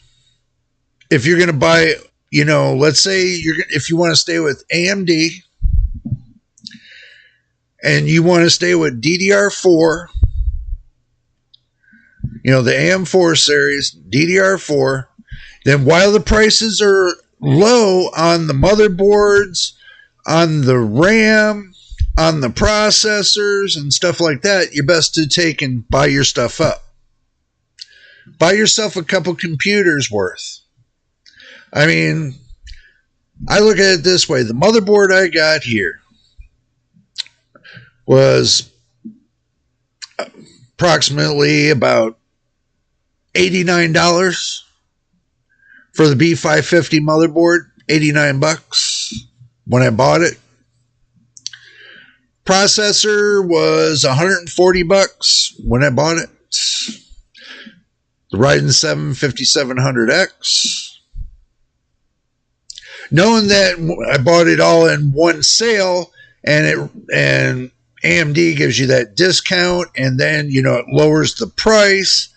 If you're going to buy, let's say if you want to stay with AMD and you want to stay with DDR4, the AM4 series, DDR4, then while the prices are low on the motherboards, on the RAM, on the processors and stuff like that, you're best to take and buy your stuff up. Buy yourself a couple computers worth. I mean, I look at it this way. The motherboard I got here was approximately about $89 for the B550 motherboard. $89 when I bought it. Processor was $140 when I bought it. The Ryzen 7 5700X. Knowing that I bought it all in one sale, and AMD gives you that discount, and then it lowers the price,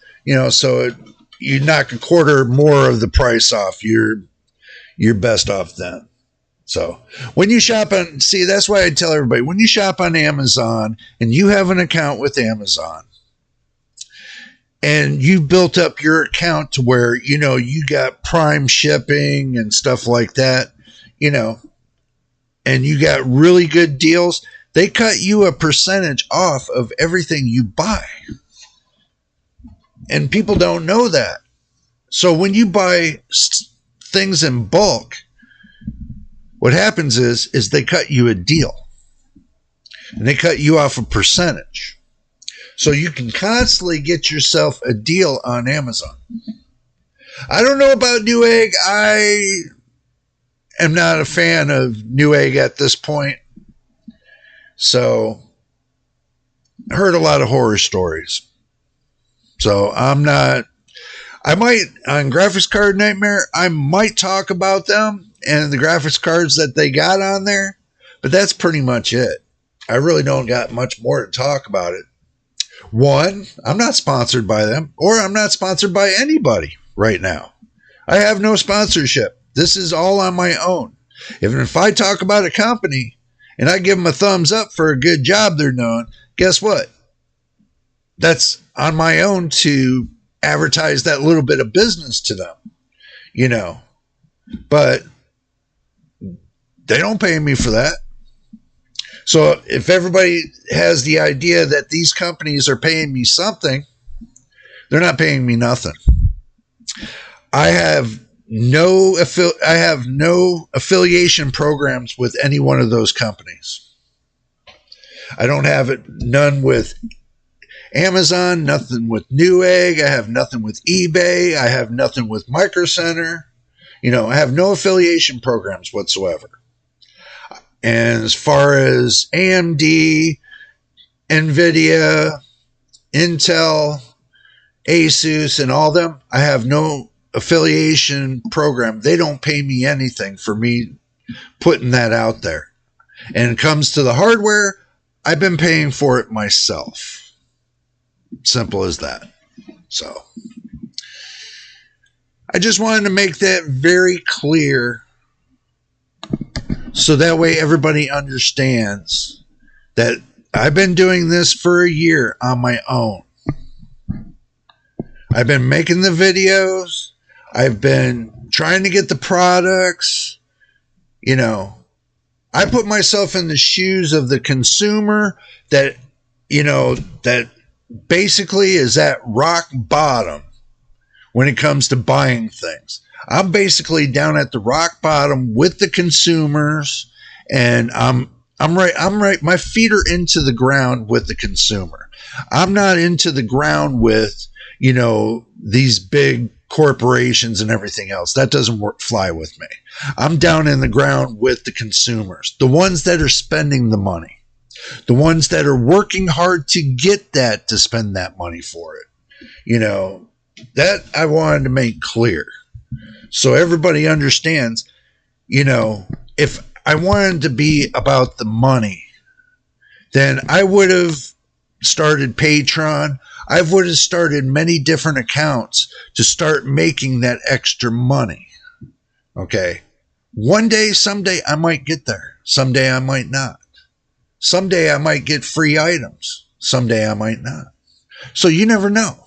so you knock a quarter more of the price off. You're best off then. So when you shop on, that's why I tell everybody, when you shop on Amazon and you have an account with Amazon and you built up your account to where, you got Prime shipping and stuff like that, and you got really good deals, they cut you a percentage off of everything you buy. And people don't know that. So when you buy things in bulk, what happens is they cut you a deal. And they cut you off a percentage. So you can constantly get yourself a deal on Amazon. I don't know about Newegg. I am not a fan of Newegg at this point. So I heard a lot of horror stories. So I'm not I might, on Graphics Card Nightmare, I might talk about them and the graphics cards that they got on there, but that's pretty much it. I really don't got much more to talk about it. One, I'm not sponsored by them, or I'm not sponsored by anybody right now. I have no sponsorship. This is all on my own. If I talk about a company and I give them a thumbs up for a good job they're doing, guess what? That's on my own to advertise that little bit of business to them, you know. But they don't pay me for that. So if everybody has the idea that these companies are paying me something, they're not paying me nothing. I have no affiliation programs with any one of those companies. I don't have none with Amazon, nothing with Newegg. I have nothing with eBay. I have nothing with Micro Center. You know, I have no affiliation programs whatsoever. And as far as AMD, NVIDIA, Intel, Asus, and all them, I have no affiliation program. They don't pay me anything for me putting that out there. And it comes to the hardware, I've been paying for it myself. Simple as that. So I just wanted to make that very clear, so that way everybody understands that I've been doing this for a year on my own. I've been making the videos. I've been trying to get the products. You know, I put myself in the shoes of the consumer that, you know, that basically is at rock bottom when it comes to buying things. I'm basically down at the rock bottom with the consumers, and I'm right. My feet are into the ground with the consumer. I'm not into the ground with, you know, these big corporations and everything else. That doesn't fly with me. I'm down in the ground with the consumers, the ones that are spending the money, the ones that are working hard to get that, to spend that money for it. You know, that I wanted to make clear, so everybody understands. You know, if I wanted to be about the money, then I would have started Patreon. I would have started many different accounts to start making that extra money. Okay. One day, someday, I might get there. Someday I might not. Someday I might get free items. Someday I might not. So you never know.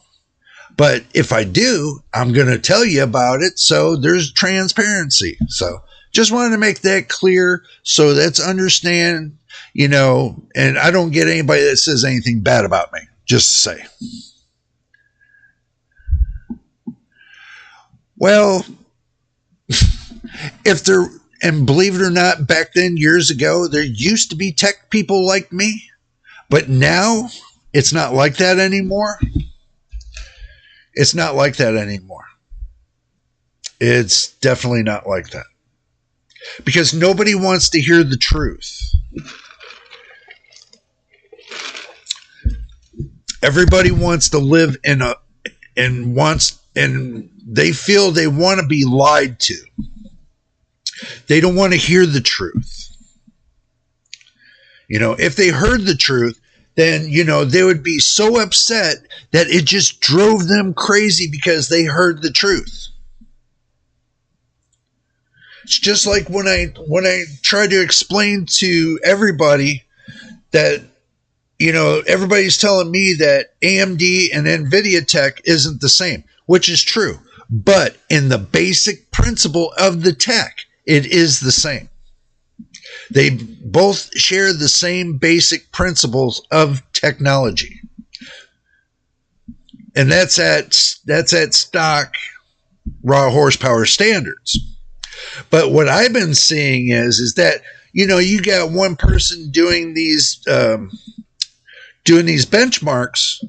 But if I do, I'm going to tell you about it, so there's transparency. So just wanted to make that clear so that's understand, you know, and I don't get anybody that says anything bad about me, just to say. Well, if there, and believe it or not, back then, years ago, there used to be tech people like me, but now it's not like that anymore. It's not like that anymore. It's definitely not like that. Because nobody wants to hear the truth. Everybody wants to live in a, and they feel they want to be lied to. They don't want to hear the truth. You know, if they heard the truth, then, you know, they would be so upset that it just drove them crazy because they heard the truth. It's just like when I try to explain to everybody that, you know, everybody's telling me that AMD and NVIDIA tech isn't the same, which is true. But in the basic principle of the tech, it is the same. They both share the same basic principles of technology. And that's at stock raw horsepower standards. But what I've been seeing is that, you know, you got one person doing these benchmarks.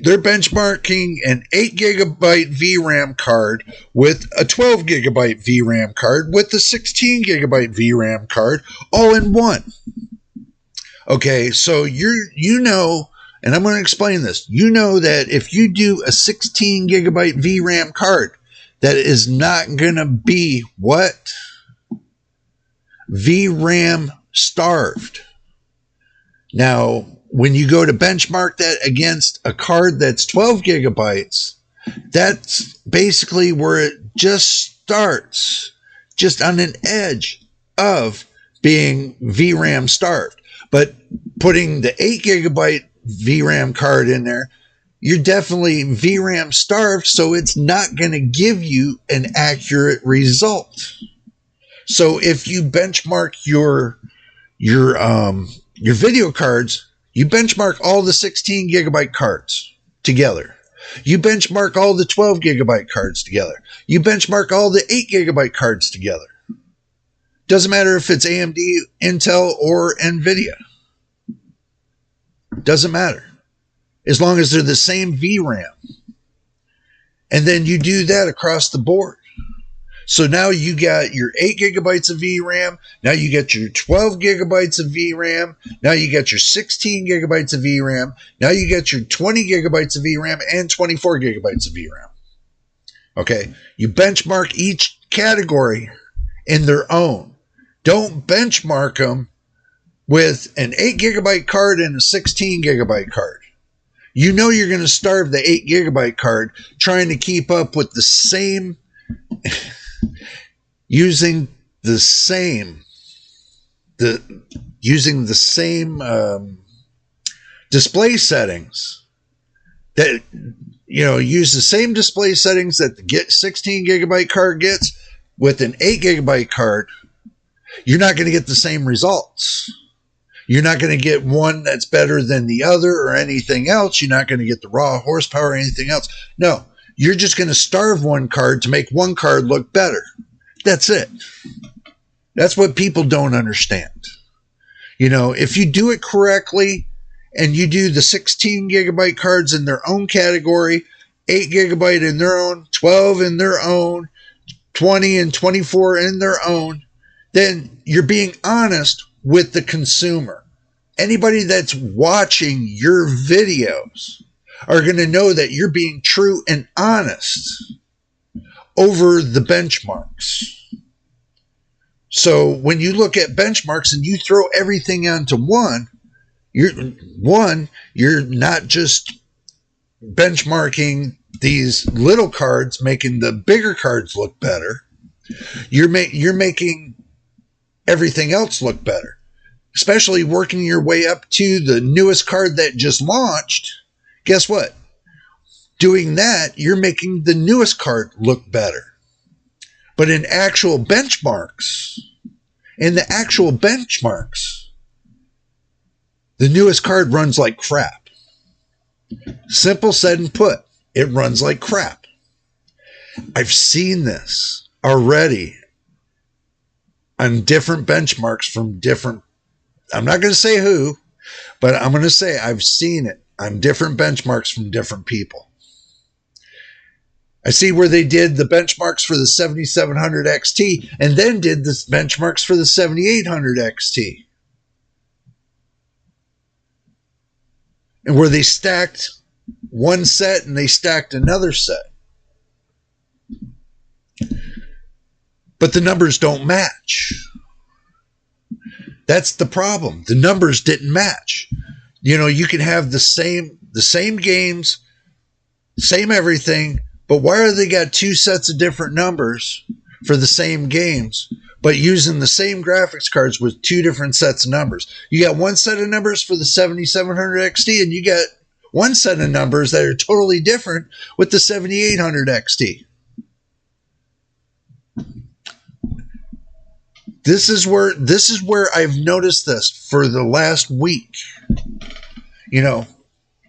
They're benchmarking an 8 gigabyte VRAM card with a 12 gigabyte VRAM card with the 16 gigabyte VRAM card all in one. Okay, so you know, and I'm going to explain this. You know that if you do a 16 gigabyte VRAM card, that is not going to be what? VRAM starved. Now, when you go to benchmark that against a card that's 12 gigabytes, that's basically where it just starts, just on an edge of being VRAM starved. But putting the 8 gigabyte VRAM card in there, you're definitely VRAM starved, so it's not going to give you an accurate result. So if you benchmark your video cards, you benchmark all the 16 gigabyte cards together. You benchmark all the 12 gigabyte cards together. You benchmark all the 8 gigabyte cards together. Doesn't matter if it's AMD, Intel, or NVIDIA. Doesn't matter. As long as they're the same VRAM. And then you do that across the board. So now you got your 8 gigabytes of VRAM. Now you got your 12 gigabytes of VRAM. Now you got your 16 gigabytes of VRAM. Now you got your 20 gigabytes of VRAM and 24 gigabytes of VRAM. Okay. You benchmark each category in their own. Don't benchmark them with an 8 gigabyte card and a 16 gigabyte card. You know you're going to starve the 8 gigabyte card trying to keep up with the same, using the same display settings that, use the same display settings that the 16 gigabyte card gets with an 8 gigabyte card. You're not going to get the same results. You're not going to get one that's better than the other or anything else. You're not going to get the raw horsepower or anything else. No, you're just going to starve one card to make one card look better. That's it. That's what people don't understand. If you do it correctly and you do the 16 gigabyte cards in their own category, 8 gigabyte in their own, 12 in their own, 20 and 24 in their own, then you're being honest with the consumer. Anybody that's watching your videos are going to know that you're being true and honest over the benchmarks. So when you look at benchmarks and you throw everything onto one, you're not just benchmarking these little cards, making the bigger cards look better. You're making everything else look better, especially working your way up to the newest card that just launched. Guess what? Doing that, you're making the newest card look better. But in the actual benchmarks, the newest card runs like crap. Simple said and put, it runs like crap. I've seen this already on different benchmarks from different, I'm not going to say who, but I'm going to say I've seen it on different benchmarks from different people. I see where they did the benchmarks for the 7700 XT and then did the benchmarks for the 7800 XT. And where they stacked one set and they stacked another set. But the numbers don't match. That's the problem. The numbers didn't match. You can have the same games, same everything, but why are they got two sets of different numbers for the same games, but using the same graphics cards with two different sets of numbers? You got one set of numbers for the 7700 XT, and you got one set of numbers that are totally different with the 7800 XT. This is where I've noticed this for the last week.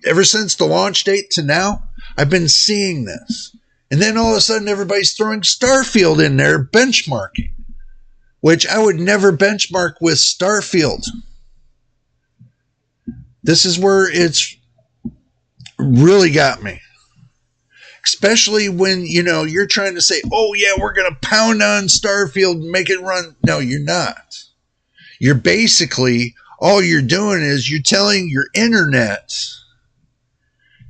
Ever since the launch date to now, I've been seeing this. And then all of a sudden everybody's throwing Starfield in there benchmarking, which I would never benchmark with Starfield. This is where it's really got me. Especially when, you're trying to say, oh yeah, we're going to pound on Starfield and make it run. No, you're not. You're basically, all you're doing is you're telling your internet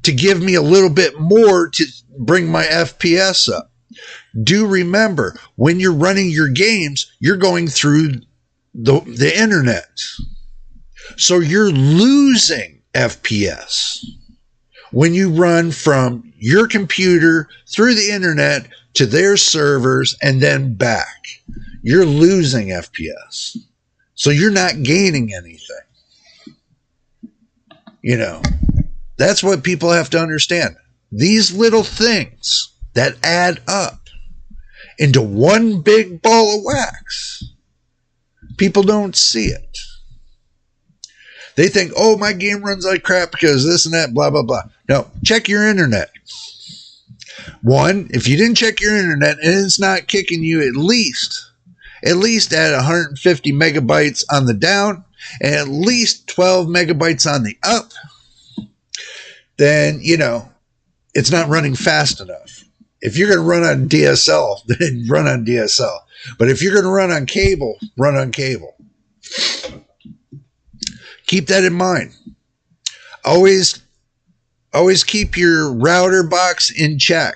to give me a little bit more to bring my FPS up. Do remember, when you're running your games, you're going through the internet. So you're losing FPS when you run from your computer through the internet to their servers and then back. You're losing FPS. So you're not gaining anything. You know, that's what people have to understand. These little things that add up into one big ball of wax. People don't see it. They think, oh, my game runs like crap because this and that, blah, blah, blah. No, check your internet. One, if you didn't check your internet and it's not kicking you at least at 150 megabytes on the down and at least 12 megabytes on the up, then, you know, it's not running fast enough. If you're going to run on DSL, then run on DSL. But if you're going to run on cable, run on cable. Keep that in mind. Always keep your router box in check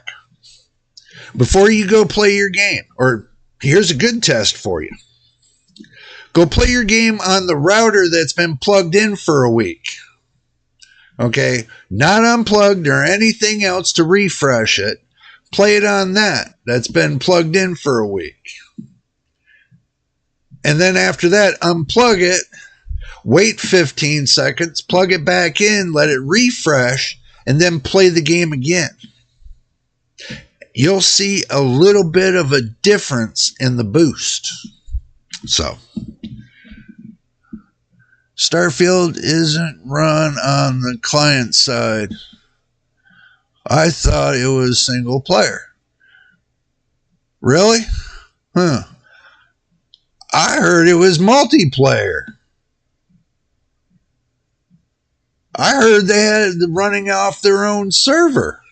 before you go play your game. Or here's a good test for you. Go play your game on the router that's been plugged in for a week. Okay? Not unplugged or anything else to refresh it. Play it on that's been plugged in for a week. And then after that, unplug it, wait 15 seconds, plug it back in, let it refresh, and then play the game again. You'll see a little bit of a difference in the boost. So, Starfield isn't run on the client side. I thought it was single player. Really? Huh. I heard it was multiplayer. I heard they had it running off their own server.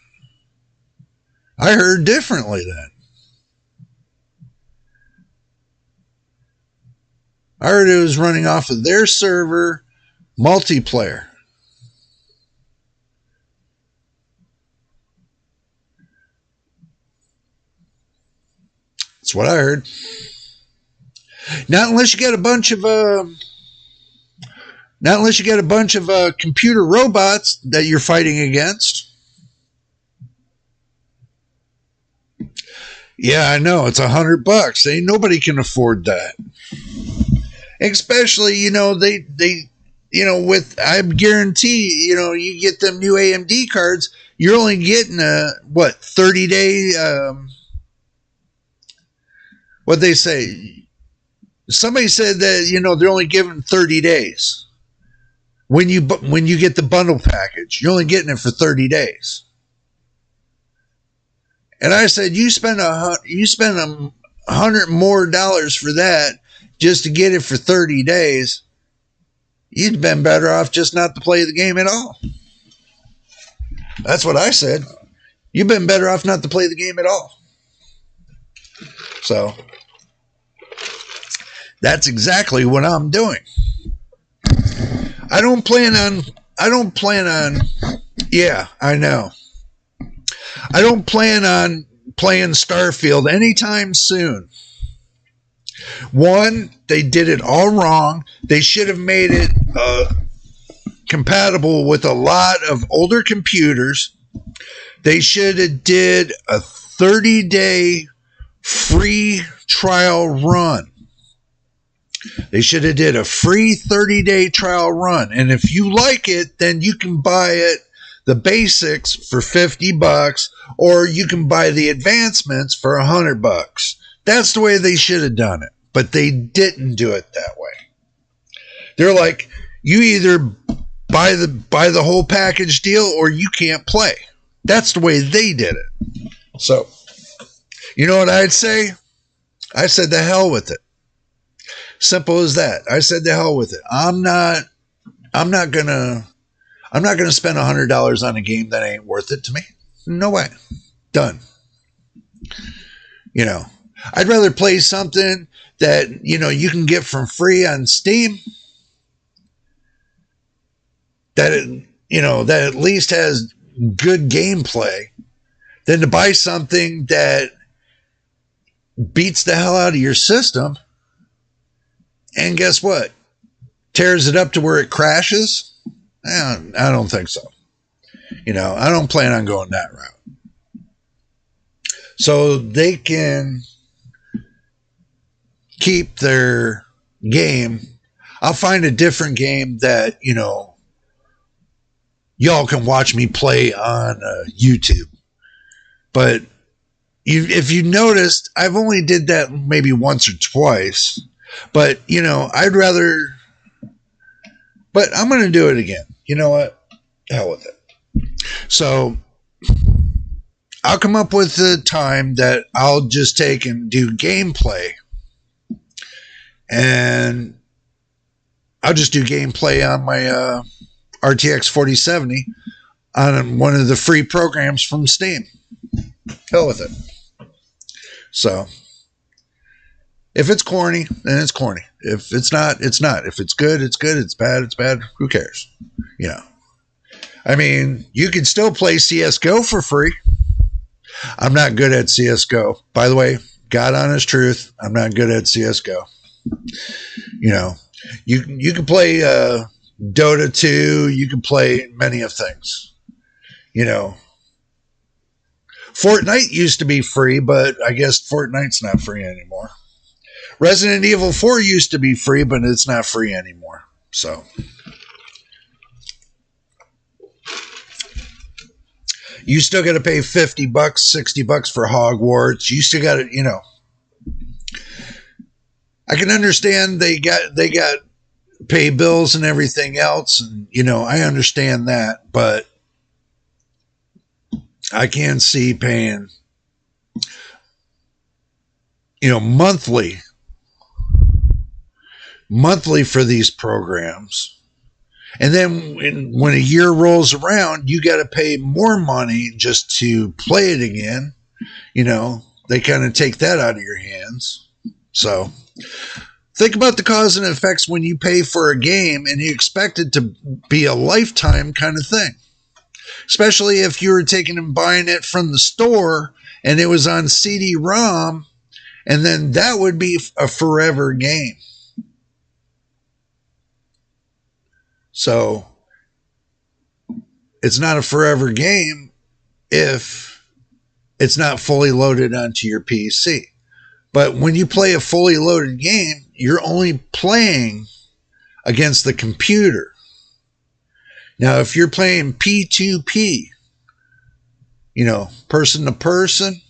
I heard differently then. I heard it was running off of their server, multiplayer. That's what I heard. Not unless you got a bunch of computer robots that you're fighting against. Yeah, I know, it's $100. Ain't nobody can afford that. Especially, you know, they I guarantee, you know, you get them new AMD cards, you're only getting a 30-day what they say. Somebody said that, you know, they're only giving 30 days. When you get the bundle package, you're only getting it for 30 days. And I said, you spend $100 more for that just to get it for 30 days. You'd been better off just not to play the game at all. That's what I said. You've been better off not to play the game at all. So that's exactly what I'm doing. I don't plan on, yeah, I know. I don't plan on playing Starfield anytime soon. One, they did it all wrong. They should have made it compatible with a lot of older computers. They should have did a 30-day free trial run. They should have did a free 30-day trial run. And if you like it, then you can buy it, the basics, for $50, or you can buy the advancements for $100. That's the way they should have done it. But they didn't do it that way. They're like, you either buy the whole package deal or you can't play. That's the way they did it. So, you know what I'd say? I said the hell with it. Simple as that. I said the hell with it. I'm not gonna spend $100 on a game that ain't worth it to me. No way. Done. You know, I'd rather play something that, you know, you can get from free on Steam, that at least has good gameplay than to buy something that beats the hell out of your system. And guess what? Tears it up to where it crashes? I don't think so. I don't plan on going that route. So they can keep their game. I'll find a different game that, y'all can watch me play on YouTube. But if you noticed, I've only did that maybe once or twice. But, I'd rather... But I'm going to do it again. You know what? Hell with it. So I'll come up with the time that I'll just take and do gameplay. And I'll just do gameplay on my RTX 4070 on one of the free programs from Steam. Hell with it. So if it's corny, then it's corny. If it's not, it's not. If it's good, it's good. It's bad, it's bad. Who cares? I mean, you can still play CSGO for free. I'm not good at CSGO. By the way, God honest truth, I'm not good at CSGO. You can play Dota 2. You can play many of things. Fortnite used to be free, but I guess Fortnite's not free anymore. Resident Evil 4 used to be free, but it's not free anymore. So you still got to pay $50, $60 for Hogwarts. You still got to, I can understand they got pay bills and everything else, and I understand that, but I can see paying monthly for these programs. And then when a year rolls around, you got to pay more money just to play it again. They kind of take that out of your hands. So think about the cause and effects when you pay for a game and you expect it to be a lifetime kind of thing. Especially if you were taking and buying it from the store and it was on CD-ROM, and then that would be a forever game. So it's not a forever game if it's not fully loaded onto your PC. But when you play a fully loaded game, you're only playing against the computer. Now, if you're playing P2P, person to person,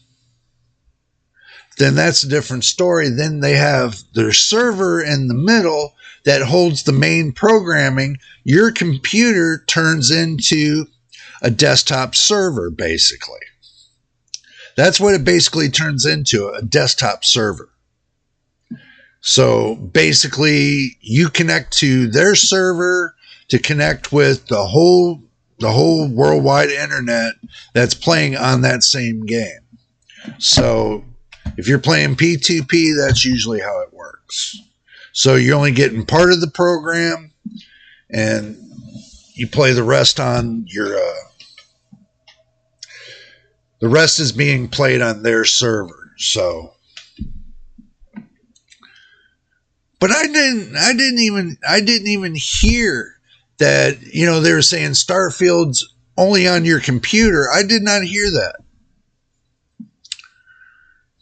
then that's a different story. Then they have their server in the middle that holds the main programming. Your computer turns into a desktop server, basically. That's what it basically turns into, a desktop server. So basically, you connect to their server to connect with the whole worldwide internet that's playing on that same game. So if you're playing P2P, that's usually how it works. So you're only getting part of the program, and you play the rest on your. The rest is being played on their server. So, but I didn't even hear that. They were saying Starfield's only on your computer. I did not hear that.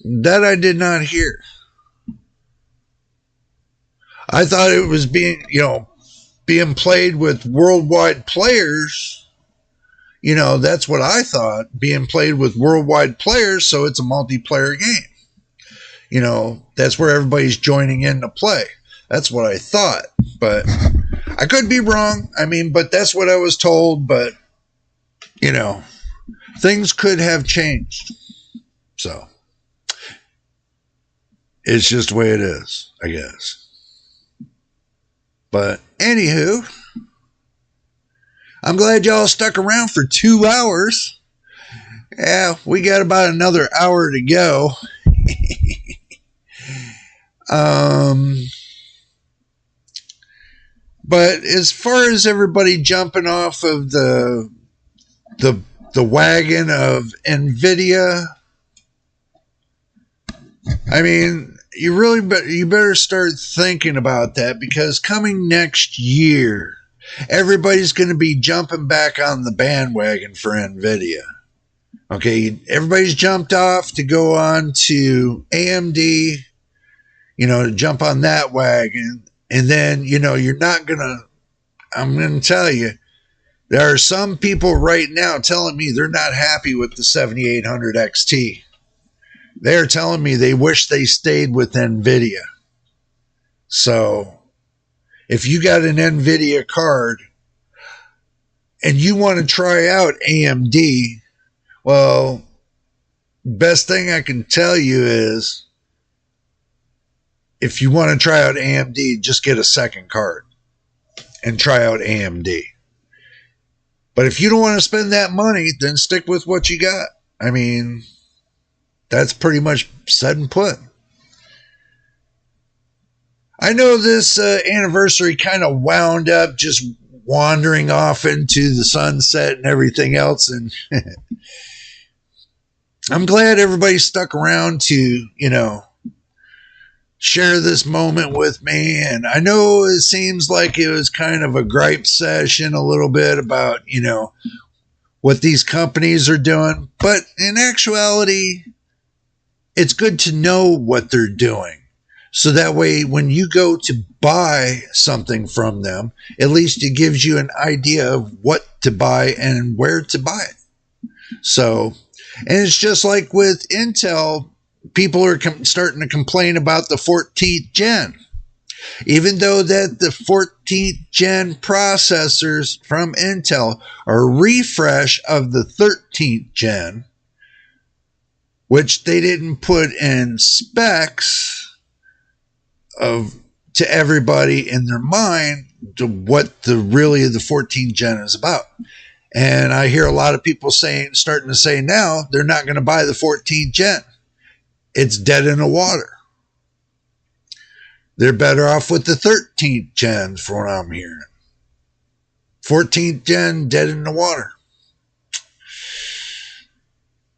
That I did not hear. I thought it was being played with worldwide players. That's what I thought, being played with worldwide players, so it's a multiplayer game. That's where everybody's joining in to play. That's what I thought, but I could be wrong. But that's what I was told, but, things could have changed. So it's just the way it is, I guess. But anywho, I'm glad y'all stuck around for 2 hours. Yeah, we got about another hour to go. But as far as everybody jumping off of the the wagon of NVIDIA. I mean, you better start thinking about that, because coming next year, everybody's going to be jumping back on the bandwagon for NVIDIA. Okay, everybody's jumped off to go on to AMD, to jump on that wagon. And then, you're not going to, I'm going to tell you, there are some people right now telling me they're not happy with the 7800 XT. They're telling me they wish they stayed with NVIDIA. So if you got an NVIDIA card and you want to try out AMD, well, best thing I can tell you is, if you want to try out AMD, just get a second card and try out AMD. But if you don't want to spend that money, then stick with what you got. I mean, that's pretty much said and put. I know this anniversary kind of wound up just wandering off into the sunset and everything else. And I'm glad everybody stuck around to, share this moment with me. And I know it seems like it was kind of a gripe session a little bit about, what these companies are doing. But in actuality, it's good to know what they're doing. So that way, when you go to buy something from them, at least it gives you an idea of what to buy and where to buy it. So, and it's just like with Intel, people are starting to complain about the 14th gen. Even though that the 14th gen processors from Intel are a refresh of the 13th gen, which they didn't put in specs to everybody in their mind to what the 14th gen is about. And I hear a lot of people starting to say now they're not going to buy the 14th gen. It's dead in the water. They're better off with the 13th gen, from what I'm hearing. 14th gen, dead in the water.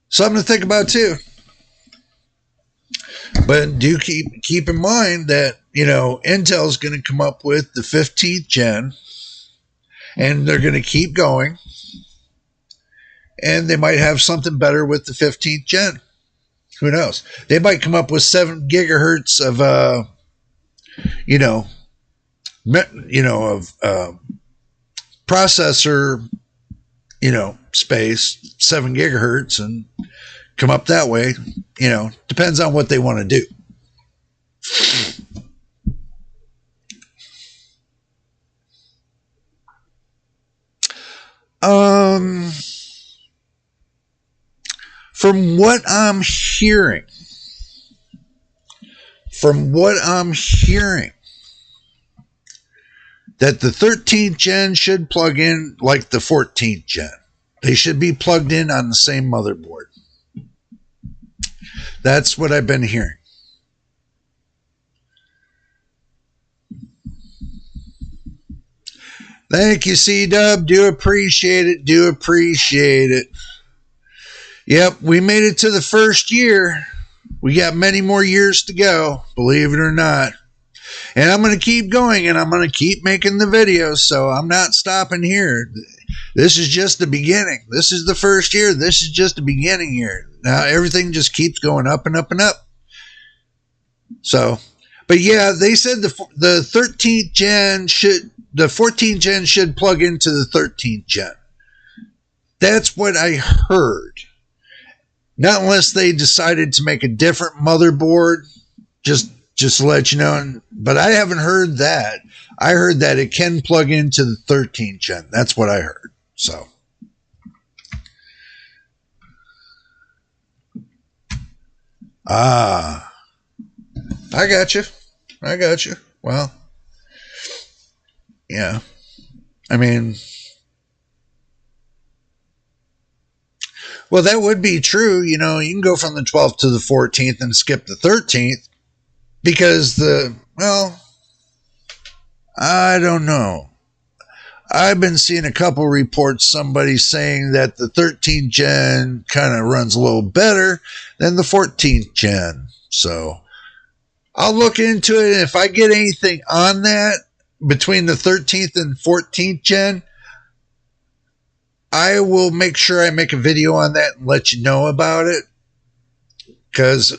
Something to think about too. But do keep in mind that, Intel's going to come up with the 15th gen, and they're going to keep going, and they might have something better with the 15th gen. Who knows? They might come up with 7 gigahertz of, processor, space, 7 gigahertz, and come up that way. Depends on what they want to do. From what I'm hearing, that the 13th gen should plug in like the 14th gen. They should be plugged in on the same motherboard. That's what I've been hearing. Thank you, C-Dub. Do appreciate it. Yep, we made it to the first year. We got many more years to go, believe it or not. And I'm going to keep going, and I'm going to keep making the videos, so I'm not stopping here. This is just the beginning. This is the first year. This is just the beginning here. Now everything just keeps going up and up and up. So, but yeah, they said the 13th gen the 14th gen should plug into the 13th gen. That's what I heard. Not unless they decided to make a different motherboard, just to let you know. But I haven't heard that. I heard that it can plug into the 13th gen. That's what I heard. So, I got you. Well, yeah. I mean, well, that would be true. You can go from the 12th to the 14th and skip the 13th because I don't know. I've been seeing a couple reports, somebody saying that the 13th gen kind of runs a little better than the 14th gen. So I'll look into it. And if I get anything on that between the 13th and 14th gen, I will make sure I make a video on that and let you know about it. Because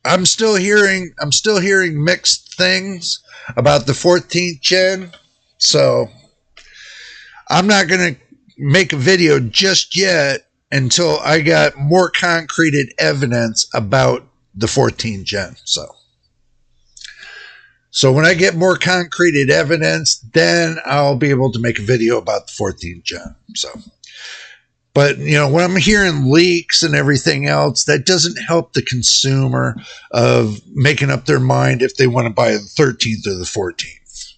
I'm still hearing mixed things about the 14th gen. So I'm not going to make a video just yet until I got more concreted evidence about the 14th gen. So when I get more concreted evidence, then I'll be able to make a video about the 14th gen. But, you know, when I'm hearing leaks and everything else, that doesn't help the consumer of making up their mind if they want to buy the 13th or the 14th.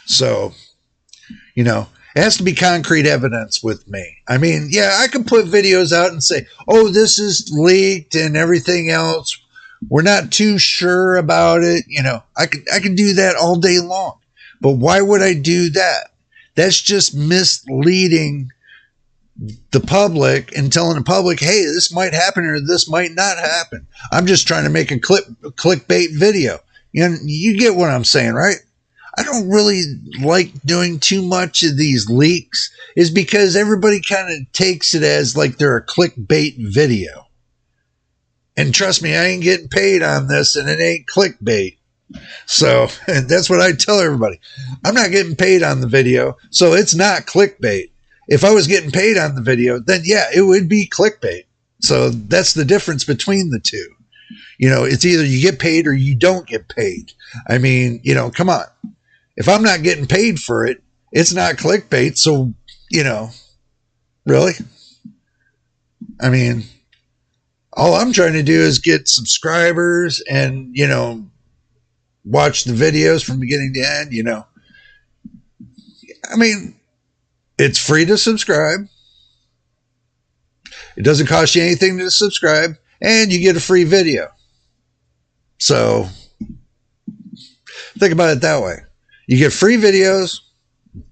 So, you know, it has to be concrete evidence with me. I mean, yeah, I can put videos out and say, oh, this is leaked and everything else. We're not too sure about it. You know, I can do that all day long. But why would I do that? That's just misleading the public and telling the public, hey, this might happen or this might not happen. I'm just trying to make a clickbait video. You know, you get what I'm saying, right? I don't really like doing too much of these leaks, is because everybody kind of takes it as like they're a clickbait video. And trust me, I ain't getting paid on this, and it ain't clickbait. So that's what I tell everybody. I'm not getting paid on the video, so it's not clickbait. If I was getting paid on the video, then yeah, it would be clickbait. So that's the difference between the two. You know, it's either you get paid or you don't get paid. I mean, you know, come on. If I'm not getting paid for it, it's not clickbait. So, you know, really? I mean, all I'm trying to do is get subscribers and, you know, watch the videos from beginning to end, you know. I mean, it's free to subscribe. It doesn't cost you anything to subscribe, and you get a free video. So think about it that way. You get free videos,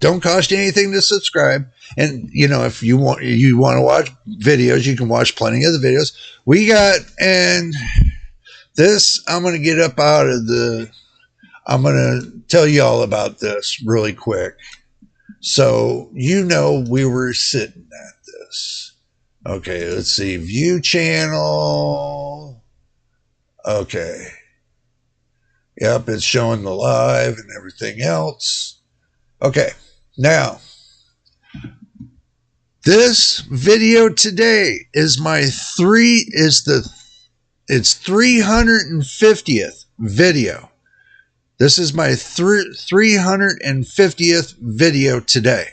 don't cost you anything to subscribe, and you know, if you want to watch videos, you can watch plenty of the videos we got. And this, I'm going to get up out of the. I'm going to tell you all about this really quick. So, you know, we were sitting at this. Okay, let's see. View channel. Okay. Yep, it's showing the live and everything else. Okay, now, this video today is it's 350th video. This is my 350th video today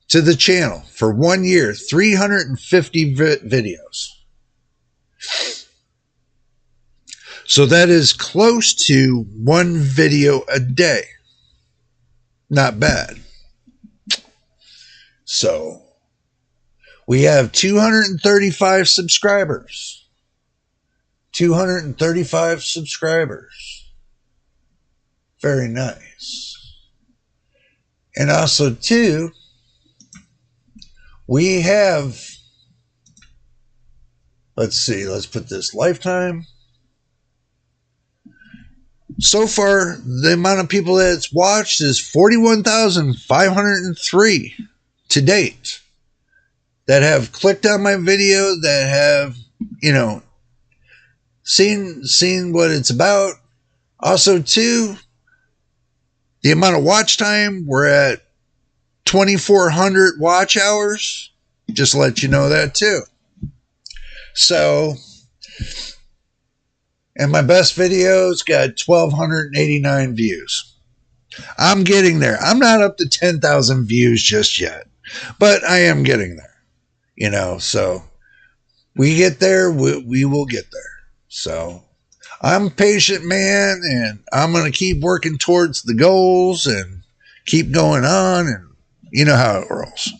to the channel for 1 year, 350 videos. So that is close to one video a day. Not bad. So we have 235 subscribers. 235 subscribers. Very nice. And also, too, we have, let's see, let's put this lifetime. So far, the amount of people that it's watched is 41,503 to date that have clicked on my video, that have, you know, seen what it's about. Also, too, the amount of watch time, we're at 2,400 watch hours. Just to let you know that too. So, and my best videos got 1,289 views. I'm getting there. I'm not up to 10,000 views just yet, but I am getting there. You know, so we get there, we will get there. So I'm a patient man, and I'm going to keep working towards the goals and keep going on, and you know how it rolls.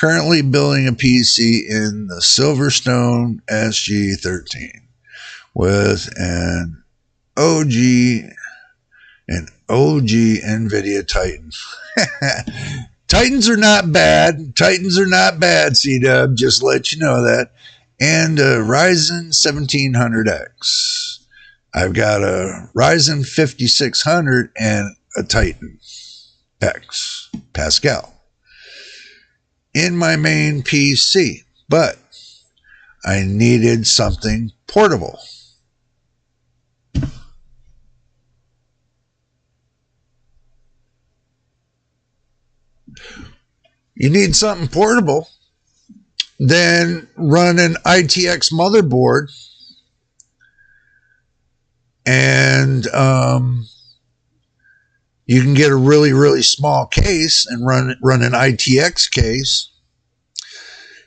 Currently building a PC in the Silverstone SG13 with an OG An OG NVIDIA Titan. Titans are not bad. Titans are not bad, C-Dub. Just let you know that. And a Ryzen 1700X. I've got a Ryzen 5600 and a Titan X Pascal in my main PC. But I needed something portable. You need something portable, then run an ITX motherboard, and you can get a really, really small case and run an ITX case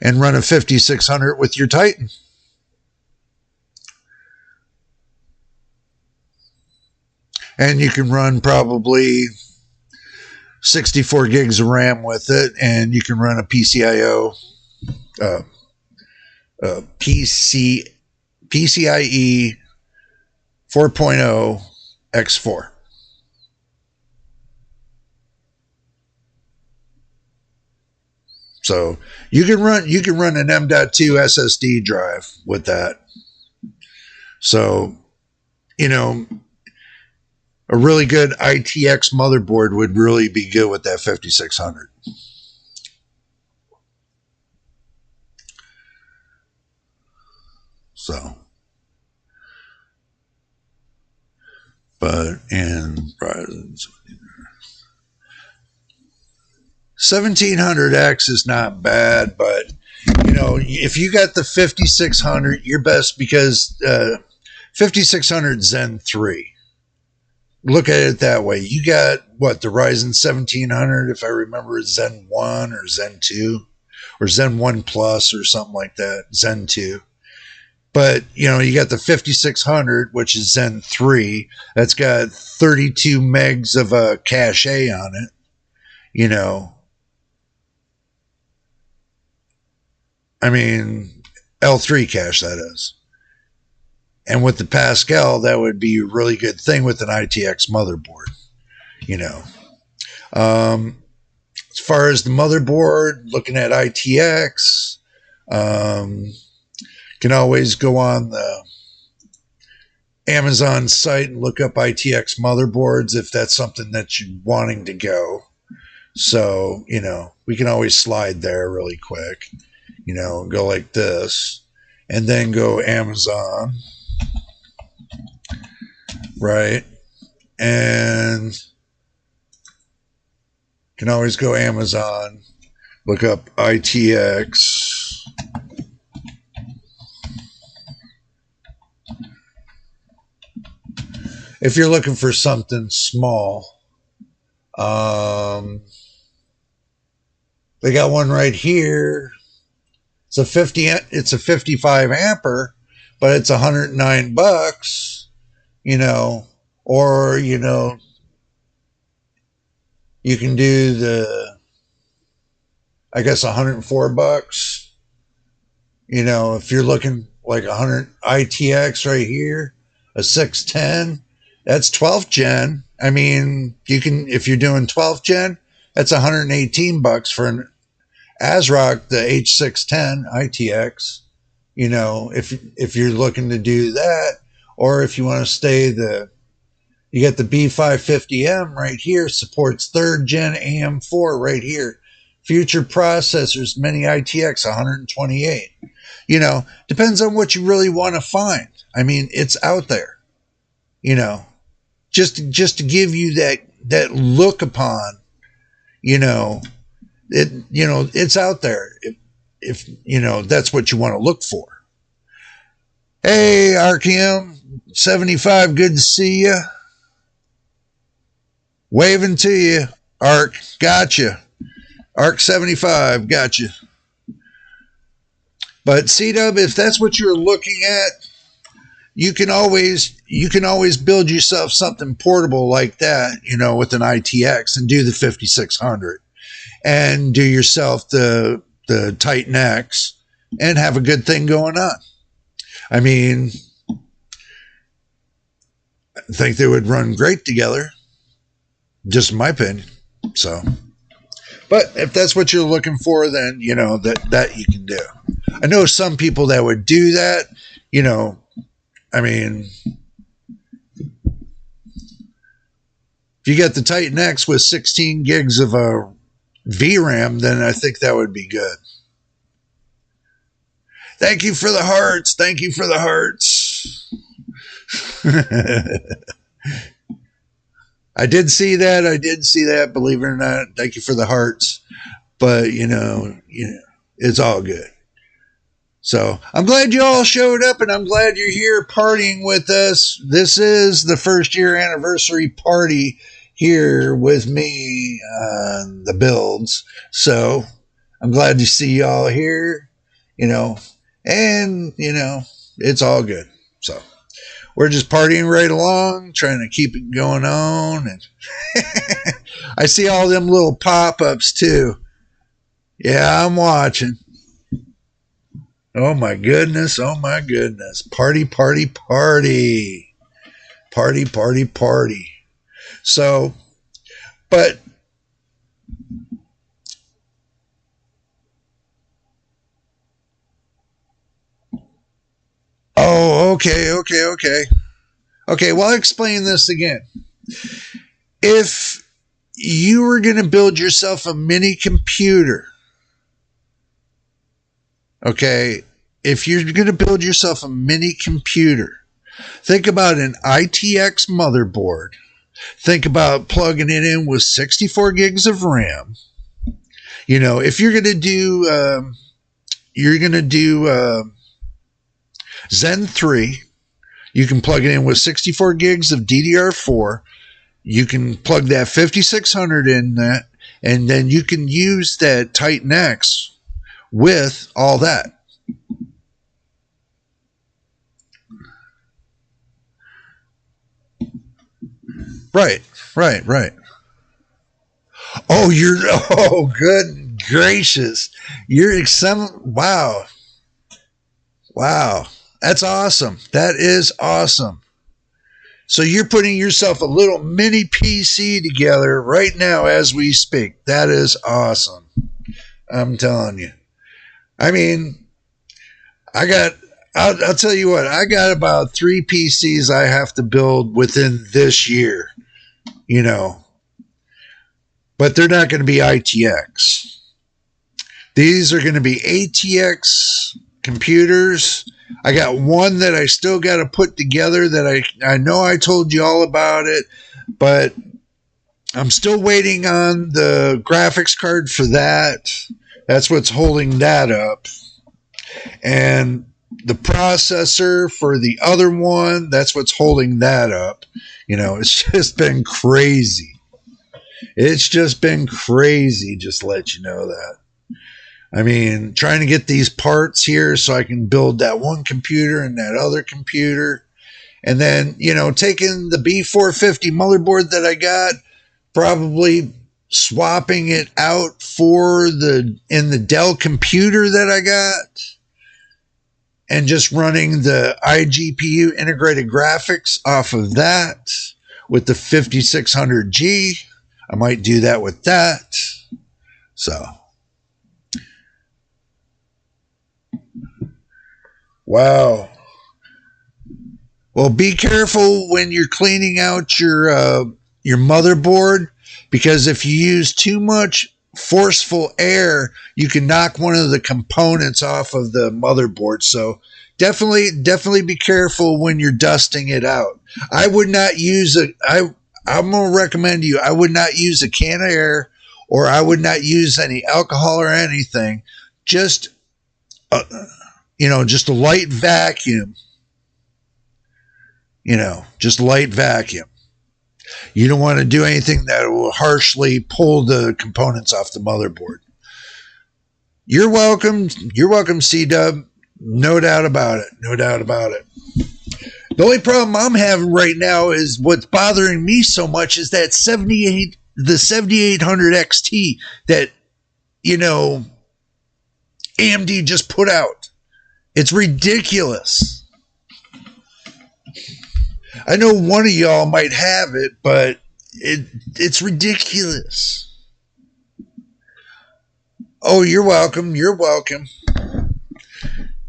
and run a 5600 with your Titan. And you can run probably 64 gigs of RAM with it, and you can run a PCIe PCIe 4.0 X4. So you can run an M.2 SSD drive with that. So, you know, a really good ITX motherboard would really be good with that 5600. So, but in 1700X is not bad, but you know, if you got the 5600, you're best, because 5600 Zen 3. Look at it that way. You got what, the Ryzen 1700, if I remember, Zen 1 or Zen 2 or Zen 1 Plus or something like that, Zen 2. But, you know, you got the 5600, which is Zen 3. That's got 32 megs of cache on it, you know. I mean, L3 cache, that is. And with the Pascal, that would be a really good thing with an ITX motherboard, you know. As far as the motherboard, looking at ITX, can always go on the Amazon site and look up ITX motherboards if that's something that you're wanting to go. So, you know, we can always slide there really quick, you know, go like this, and then go Amazon. Right, and can always go Amazon, look up ITX, if you're looking for something small. They got one right here. It's a 55 ampere, but it's $109. You know, or, you know, you can do the, I guess, $104. You know, if you're looking like 100 ITX right here, a 610, that's 12th gen. I mean, you can, if you're doing 12th gen, that's $118 for an ASRock, the H610 ITX. You know, if you're looking to do that. Or if you want to stay you get the B550M right here, supports 3rd gen AM4 right here. Future processors, mini ITX 128. You know, depends on what you really want to find. I mean, it's out there. You know, just to give you that look upon, you know, it's out there. If you know, that's what you want to look for. Hey, RKM 75, good to see you. Waving to you, Arc. Gotcha. Arc 75, gotcha. But C-Dub, if that's what you're looking at, you can always build yourself something portable like that, you know, with an ITX, and do the 5600 and do yourself the Titan X and have a good thing going on. I mean, I think they would run great together, Just my opinion. So, but if that's what you're looking for, then, you know, that you can do. I know some people that would do that, you know, I mean, if you get the Titan X with 16 gigs of VRAM, then I think that would be good. Thank you for the hearts. Thank you for the hearts. I did see that. I did see that. Believe it or not. Thank you for the hearts. But, you know, it's all good. So I'm glad you all showed up, and I'm glad you're here partying with us. This is the first year anniversary party here with me on the builds. So I'm glad to see y'all here, you know, and, you know, it's all good. So we're just partying right along, trying to keep it going on. And I see all them little pop-ups too. Yeah, I'm watching. Oh my goodness. Oh my goodness. Party, party, party. Party, party, party. So, but oh, okay. Okay, well, I'll explain this again. If you were going to build yourself a mini computer, okay, if you're going to build yourself a mini computer, think about an ITX motherboard. Think about plugging it in with 64 gigs of RAM. You know, if you're going to do Zen 3, you can plug it in with 64 gigs of DDR4. You can plug that 5600 in that, and then you can use that Titan X with all that. Right. Oh, good gracious. Wow. That's awesome. That is awesome. So you're putting yourself a little mini PC together right now as we speak. That is awesome. I'm telling you. I mean, I'll tell you what, I got about 3 PCs I have to build within this year, you know, but they're not going to be ITX. These are going to be ATX computers. I got one that I still got to put together that I know I told you all about it, but I'm still waiting on the graphics card for that. That's what's holding that up. And the processor for the other one, that's what's holding that up. You know, it's just been crazy. It's just been crazy, just to let you know that. I mean, trying to get these parts here so I can build that one computer and that other computer. And then, you know, taking the B450 motherboard that I got, probably swapping it out for in the Dell computer that I got, and just running the iGPU integrated graphics off of that with the 5600G. I might do that with that. So, wow. Well, be careful when you're cleaning out your motherboard, because if you use too much forceful air, you can knock one of the components off of the motherboard. So definitely be careful when you're dusting it out. I would not use I'm going to recommend you, I would not use a can of air, or I would not use any alcohol or anything. Just, just a light vacuum. Just light vacuum. You don't want to do anything that will harshly pull the components off the motherboard. You're welcome. You're welcome, C-Dub. No doubt about it. No doubt about it. The only problem I'm having right now is what's bothering me so much is that the 7800 XT that, AMD just put out. It's ridiculous. I know one of y'all might have it, but it's ridiculous. Oh, you're welcome. You're welcome.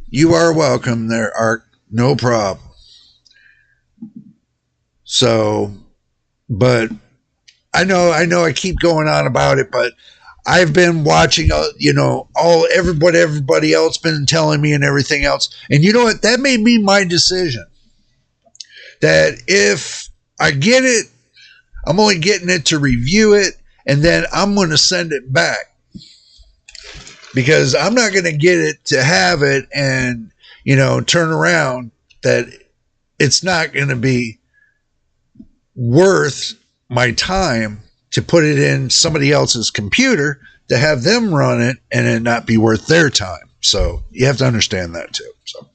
You are welcome there, Ark. No problem. So, but I know I keep going on about it, but I've been watching, everybody else been telling me and everything else. And you know what? That made me my decision. That if I get it, I'm only getting it to review it, and then I'm going to send it back. Because I'm not going to get it to have it and, turn around that it's not going to be worth my time to put it in somebody else's computer to have them run it and it not be worth their time. So you have to understand that too. So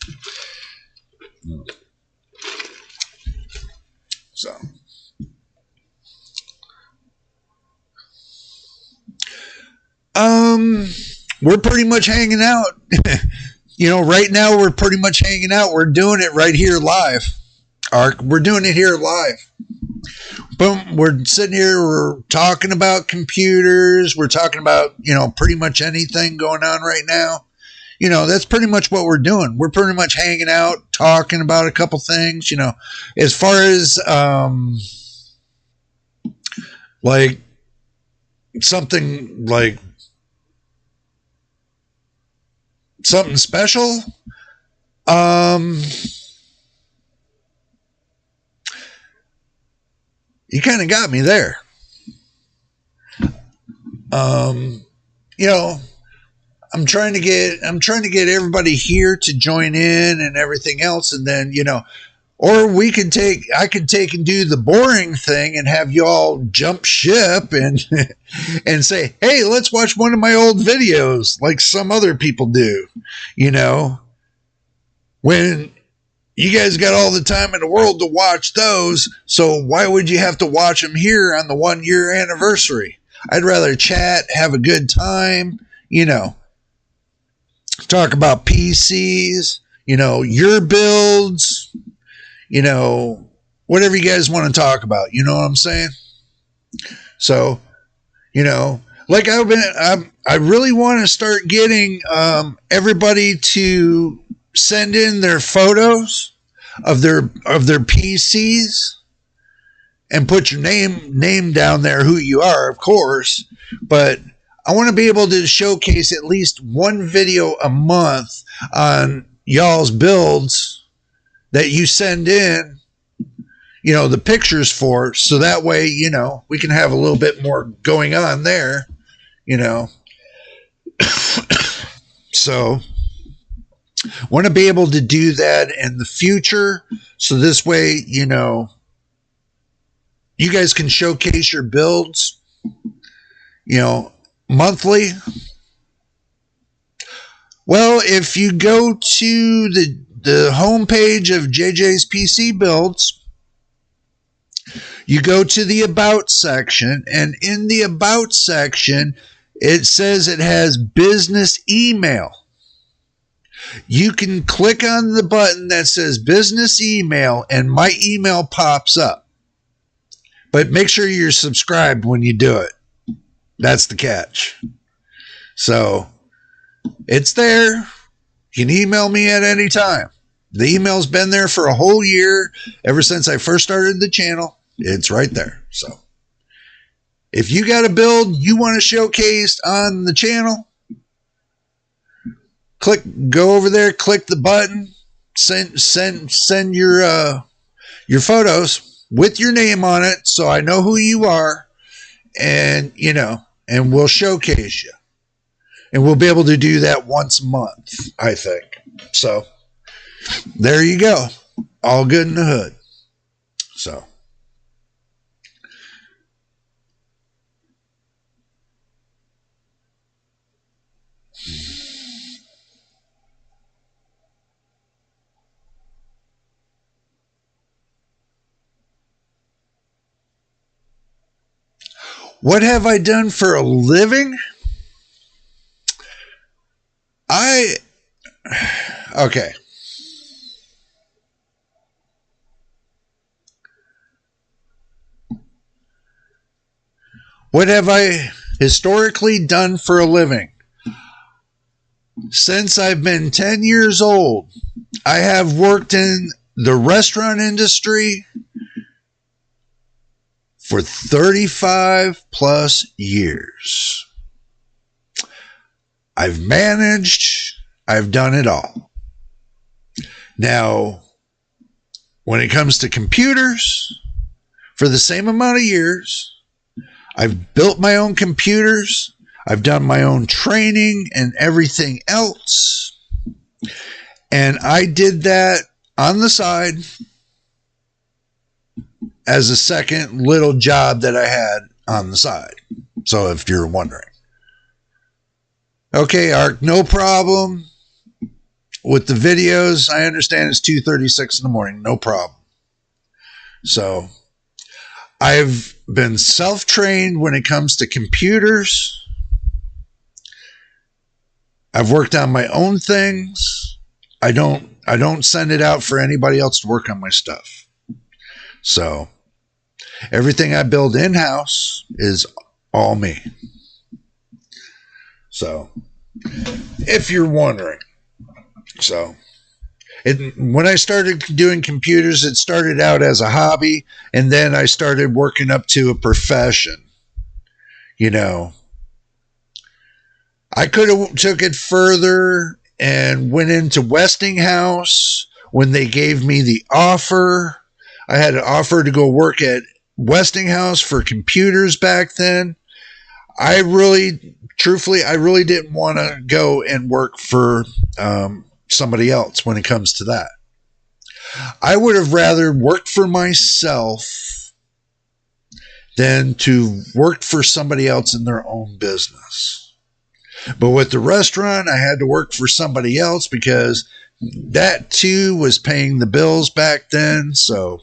we're pretty much hanging out. Right now we're pretty much hanging out. We're doing it right here live. We're doing it here live. Boom, we're sitting here, we're talking about computers, we're talking about, pretty much anything going on right now. That's pretty much what we're doing. We're pretty much hanging out, talking about a couple things, as far as like something special. You kind of got me there. I'm trying to get everybody here to join in and everything else, and then or I could take and do the boring thing and have you all jump ship and and say, hey, let's watch one of my old videos like some other people do. When you guys got all the time in the world to watch those, so why would you have to watch them here on the 1 year anniversary? I'd rather chat, have a good time, talk about PCs, your builds, whatever you guys want to talk about. You know what I'm saying? So, like I really want to start getting everybody to send in their photos of their PCs and put your name down there, who you are, of course. But I want to be able to showcase at least one video a month on y'all's builds that you send in, the pictures for, so that way, we can have a little bit more going on there, So want to be able to do that in the future. So this way, you guys can showcase your builds, monthly. Well, if you go to the homepage of JJ's PC Builds, you go to the About section, and in the About section, it says it has business email. You can click on the button that says business email, and my email pops up. But make sure you're subscribed when you do it. That's the catch. So it's there. You can email me at any time. The email's been there for a whole year, ever since I first started the channel. It's right there. So if you got a build you want to showcase on the channel, go over there, click the button, send your photos with your name on it, so I know who you are, and and we'll showcase you. And we'll be able to do that once a month, I think. So there you go. All good in the hood. So what have I done for a living? Okay. What have I historically done for a living? Since I've been 10 years old, I have worked in the restaurant industry for 35 plus years. I've managed, I've done it all. Now, when it comes to computers, for the same amount of years, I've built my own computers, I've done my own training and everything else. And I did that on the side as a second little job that I had on the side. So if you're wondering. Okay, Ark, no problem with the videos. I understand it's 2:36 in the morning. No problem. So I've been self-trained when it comes to computers. I've worked on my own things. I don't send it out for anybody else to work on my stuff. So everything I build in-house is all me. So if you're wondering. So when I started doing computers, it started out as a hobby, and then I started working up to a profession. You know, I could have took it further and went into Westinghouse when they gave me the offer. I had an offer to go work at Westinghouse for computers back then. Truthfully, I really didn't want to go and work for somebody else when it comes to that. I would have rather worked for myself than to work for somebody else in their own business. But with the restaurant, I had to work for somebody else because that too was paying the bills back then. So,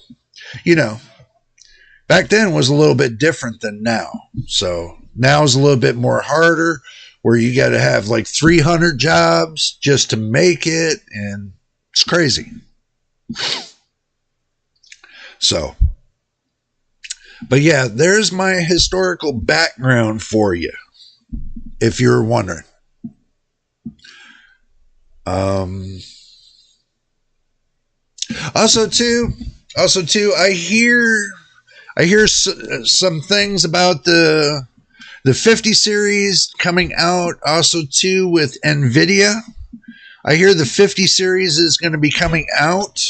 you know, back then was a little bit different than now. So now is a little bit more harder, where you got to have like 300 jobs just to make it, and it's crazy. So, but yeah, there's my historical background for you, if you're wondering. Also too, I hear some things about the 50 series coming out also too with NVIDIA. I hear the 50 series is going to be coming out.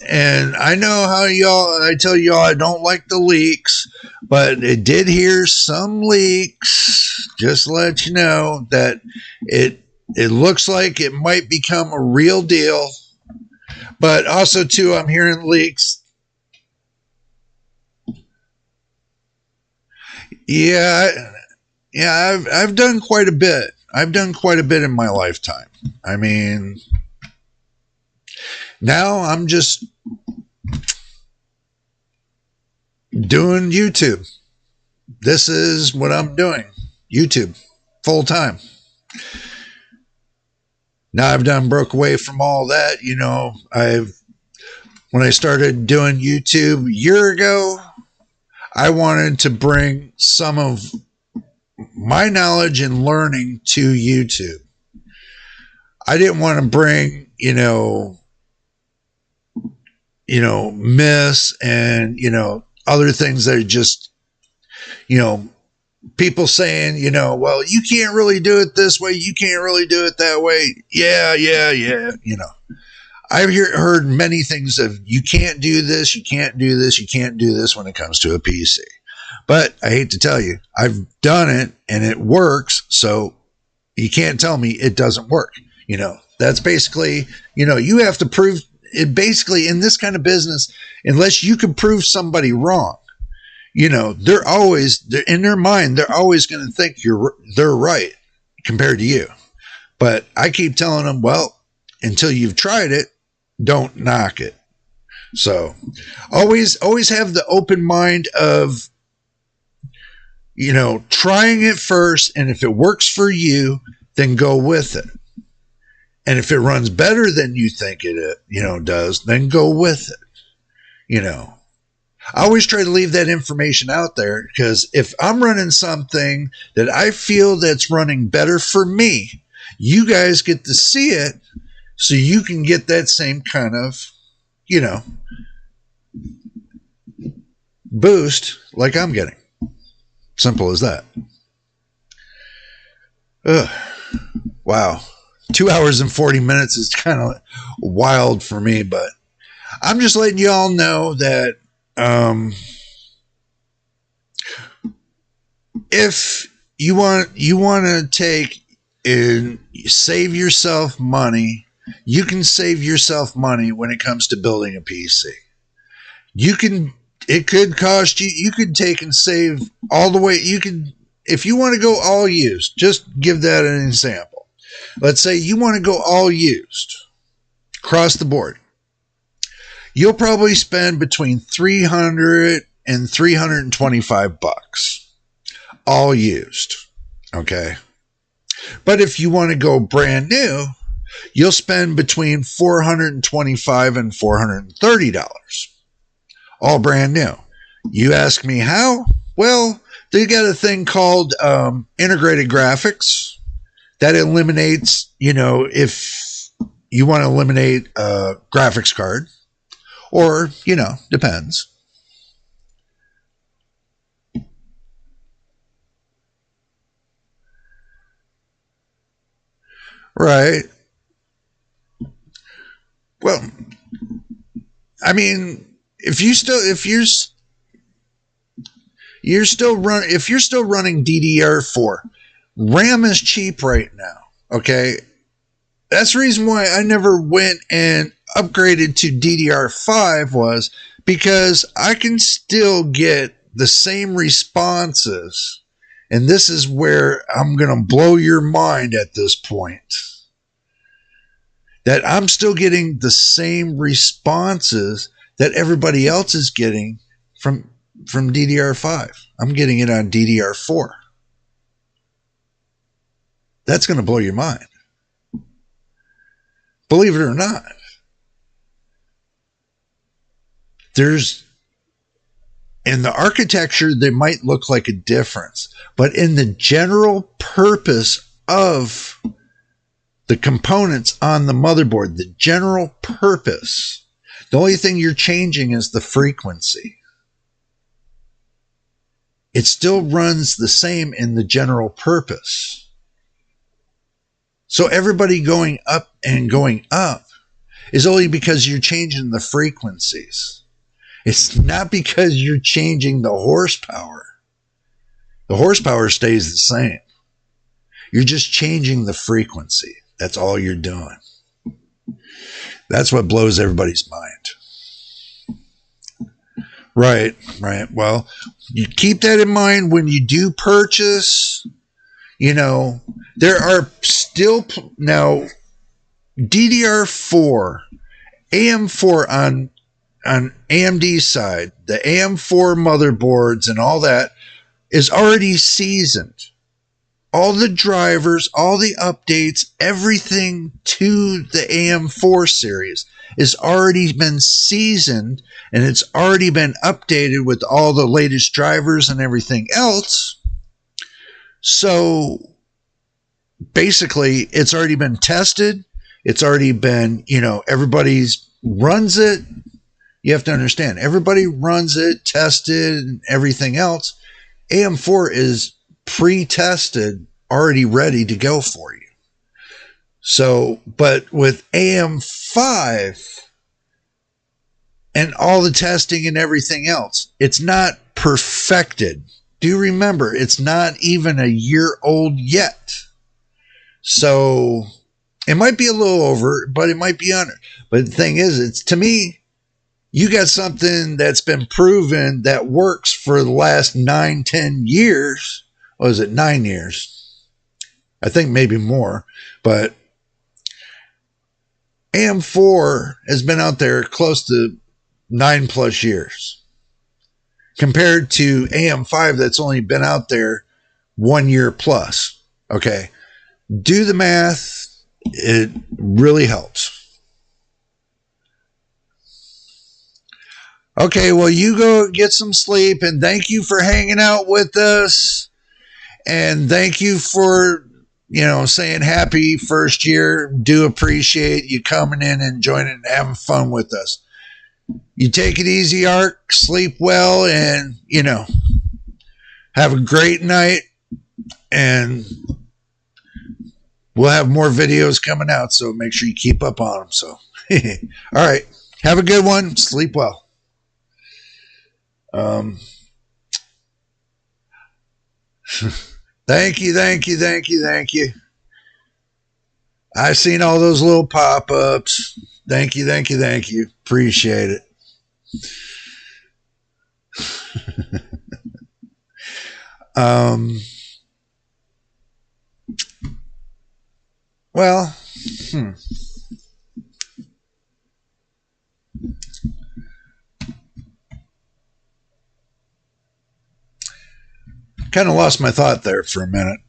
And I know how I tell y'all I don't like the leaks, but it did hear some leaks. Just to let you know that it looks like it might become a real deal. But also too, I'm hearing leaks. Yeah, I've done quite a bit. I've done quite a bit in my lifetime. I mean, now I'm just doing YouTube. This is what I'm doing. YouTube, full time. Now I've broke away from all that. You know, when I started doing YouTube a year ago, I wanted to bring some of my knowledge and learning to YouTube. I didn't want to bring, myths and, other things that are just, people saying, well, you can't really do it this way. You can't really do it that way. Yeah. I've heard many things of you can't do this, you can't do this, you can't do this when it comes to a PC. But I hate to tell you, I've done it and it works. So you can't tell me it doesn't work. That's basically, you have to prove it basically in this kind of business, unless you can prove somebody wrong. They're in their mind, they're always going to think they're right compared to you. But I keep telling them, well, until you've tried it, don't knock it. So always have the open mind of, trying it first. And if it works for you, then go with it. And if it runs better than you think it does, then go with it. I always try to leave that information out there, because if I'm running something that I feel that's running better for me, you guys get to see it so you can get that same kind of, boost like I'm getting. Simple as that. Ugh. Wow. 2 hours and 40 minutes is kind of wild for me, but I'm just letting you all know that if you want to take and save yourself money, you can save yourself money when it comes to building a PC. It could cost you, you could take and save all the way. If you want to go all used, just give that an example. Let's say you want to go all used across the board. You'll probably spend between $300 and $325 all used. Okay. But if you want to go brand new, you'll spend between $425 and $430. All brand new. You ask me how? Well, they got a thing called integrated graphics that eliminates, if you want to eliminate a graphics card, or, depends. Right. Well, I mean, if you're still running DDR4, RAM is cheap right now. Okay. That's the reason why I never went and upgraded to DDR5, was because I can still get the same responses. And this is where I'm going to blow your mind at this point, that I'm still getting the same responses that everybody else is getting from DDR5. I'm getting it on DDR4. That's going to blow your mind. Believe it or not. In the architecture, they might look like a difference, but in the general purpose of the components on the motherboard, the general purpose, the only thing you're changing is the frequency. It still runs the same in the general purpose. So everybody going up and going up is only because you're changing the frequencies. It's not because you're changing the horsepower. The horsepower stays the same. You're just changing the frequency. That's all you're doing. That's what blows everybody's mind. Right. Well, you keep that in mind when you do purchase. There are still now DDR4, AM4 on AMD's side, the AM4 motherboards and all that is already seasoned. All the drivers, all the updates, everything to the AM4 series has already been seasoned, and it's already been updated with all the latest drivers and everything else. So basically, it's already been tested. It's already been, everybody's runs it. You have to understand, everybody runs it, tested, and everything else. AM4 is pre-tested, already ready to go for you. So, but with AM5 and all the testing and everything else, it's not perfected. Do remember, it's not even a year old yet. So it might be a little over, but it might be under. But the thing is, to me, you got something that's been proven that works for the last 9-10 years. What is it, 9 years? I think maybe more. But AM4 has been out there close to 9+ years, compared to AM5 that's only been out there 1 year plus. Okay. Do the math. It really helps. Okay, well, you go get some sleep, and thank you for hanging out with us. And thank you for, saying happy first year. Do appreciate you coming in and joining and having fun with us. You take it easy, Ark. Sleep well, and, have a great night. And we'll have more videos coming out, so make sure you keep up on them. So, all right. Have a good one. Sleep well. Thank you. I've seen all those little pop-ups. Thank you. Appreciate it. Well, kind of lost my thought there for a minute.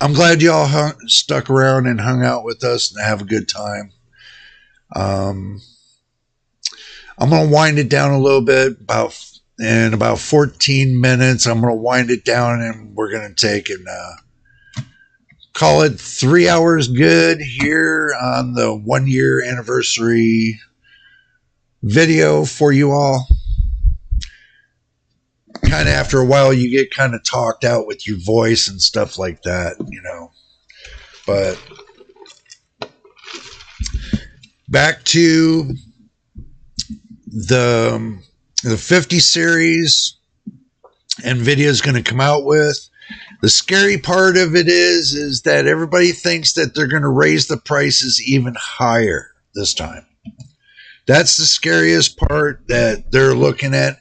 I'm glad y'all stuck around and hung out with us and have a good time. I'm going to wind it down a little bit. In about 14 minutes, I'm going to wind it down, and we're going to take and call it 3 hours good here on the 1 year anniversary video for you all. Kind of after a while, you get kind of talked out with your voice and stuff like that, But back to the 50 series NVIDIA is going to come out with. The scary part of it is that everybody thinks that they're going to raise the prices even higher this time. That's the scariest part that they're looking at.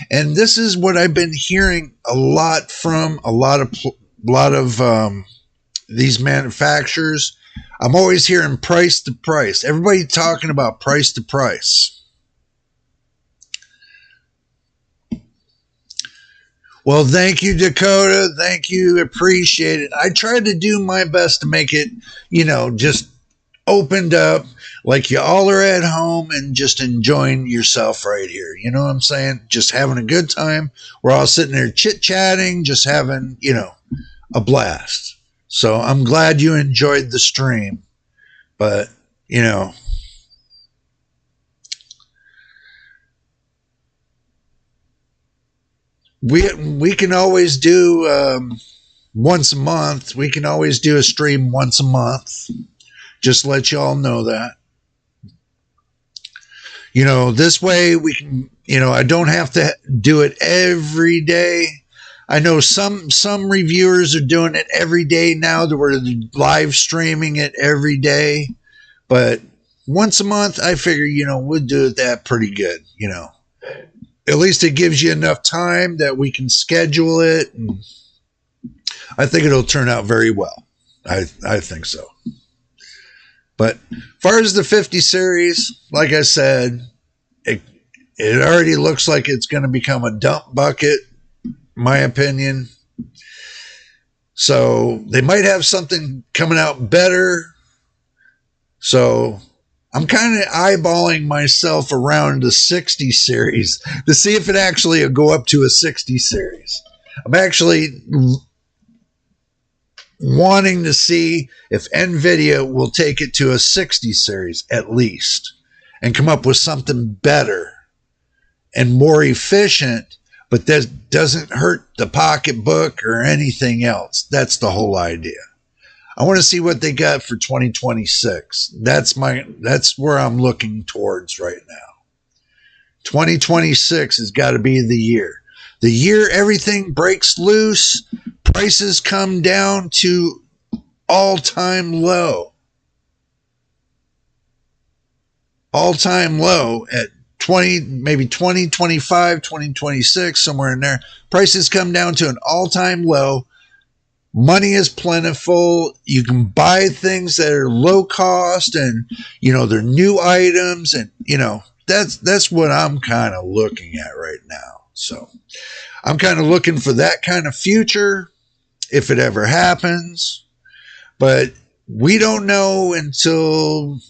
And this is what I've been hearing a lot from a lot of these manufacturers. I'm always hearing price to price. Everybody talking about price to price. Well, thank you, Dakota. Thank you. Appreciate it. I tried to do my best to make it, just opened up like you all are at home and just enjoying yourself right here. You know what I'm saying? Just having a good time. We're all sitting there chit-chatting, just having, a blast. So I'm glad you enjoyed the stream. But, we can always do once a month. We can always do a stream once a month. Just let y'all know that. This way we can, I don't have to do it every day. I know some reviewers are doing it every day now. We're live streaming it every day. But once a month, I figure, we'll do that pretty good, At least it gives you enough time that we can schedule it. And I think it'll turn out very well. I think so. But as far as the 50 series, like I said, it already looks like it's going to become a dump bucket, my opinion. So they might have something coming out better. So I'm kind of eyeballing myself around the 60 series to see if it actually will go up to a 60 series. I'm actually wanting to see if NVIDIA will take it to a 60 series at least and come up with something better and more efficient, but that doesn't hurt the pocketbook or anything else. That's the whole idea. I want to see what they got for 2026. That's where I'm looking towards right now. 2026 has got to be the year. The year everything breaks loose, prices come down to all-time low. All-time low at 2025, 2026, somewhere in there. Prices come down to an all-time low. Money is plentiful. You can buy things that are low cost and, they're new items. And, that's what I'm kind of looking at right now. So I'm kind of looking for that kind of future if it ever happens. But we don't know until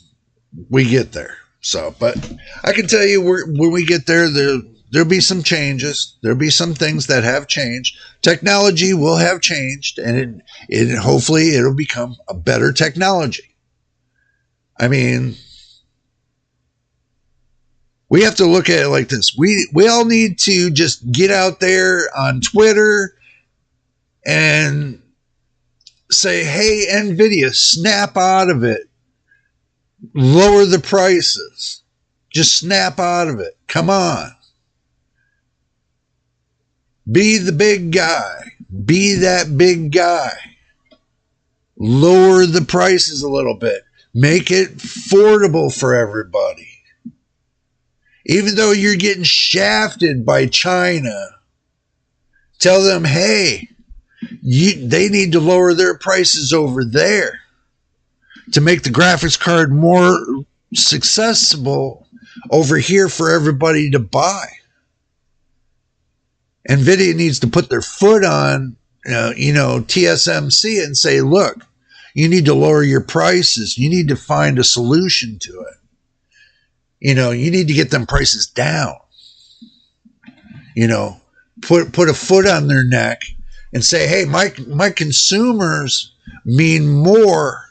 we get there. So, but I can tell you when we get there'll be some changes. There'll be some things that have changed. Technology will have changed, and it hopefully it'll become a better technology. I mean, we have to look at it like this. We all need to just get out there on Twitter and say, hey, NVIDIA, snap out of it. Lower the prices. Just snap out of it. Come on. Be the big guy. Be that big guy. Lower the prices a little bit. Make it affordable for everybody. Even though you're getting shafted by China, tell them, hey, they need to lower their prices over there to make the graphics card more accessible over here for everybody to buy. NVIDIA needs to put their foot on, TSMC and say, look, you need to lower your prices. You need to find a solution to it. You need to get them prices down. Put a foot on their neck and say, hey, my consumers mean more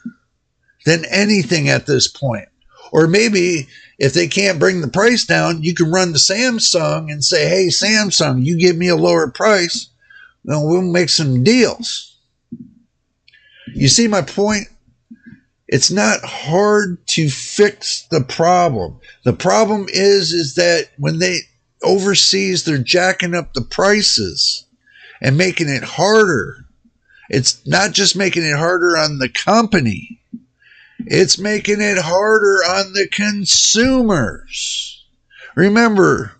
than anything at this point. Or maybe if they can't bring the price down, you can run to Samsung and say, hey, Samsung, you give me a lower price, then we'll make some deals. You see my point? It's not hard to fix the problem. The problem is that when they overseas, they're jacking up the prices and making it harder. It's not just making it harder on the company. It's making it harder on the consumers. Remember,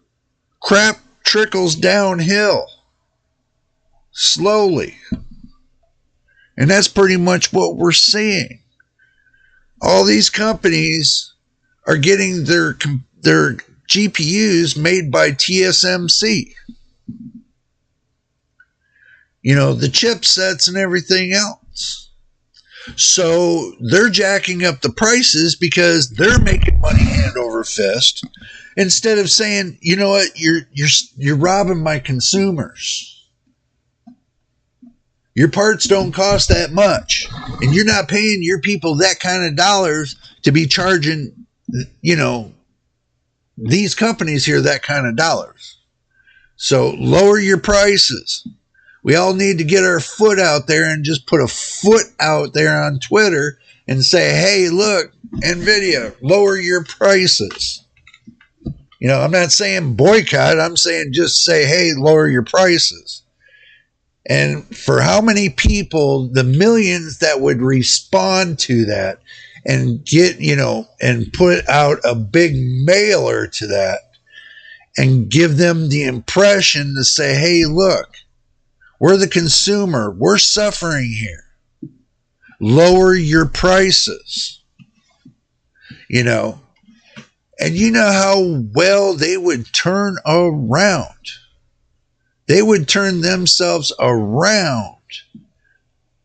crap trickles downhill slowly. And that's pretty much what we're seeing. All these companies are getting their GPUs made by TSMC. The chipsets and everything else. So they're jacking up the prices because they're making money hand over fist instead of saying, you know what, you're robbing my consumers. Your parts don't cost that much, and you're not paying your people that kind of dollars to be charging, these companies here that kind of dollars. So lower your prices. We all need to get our foot out there and just put a foot out there on Twitter and say, hey, look, NVIDIA, lower your prices. I'm not saying boycott. I'm saying just say, hey, lower your prices. And for how many people, the millions that would respond to that and get, and put out a big mailer to that and give them the impression to say, hey, look, we're the consumer. We're suffering here. Lower your prices. And you know how well they would turn around. They would turn themselves around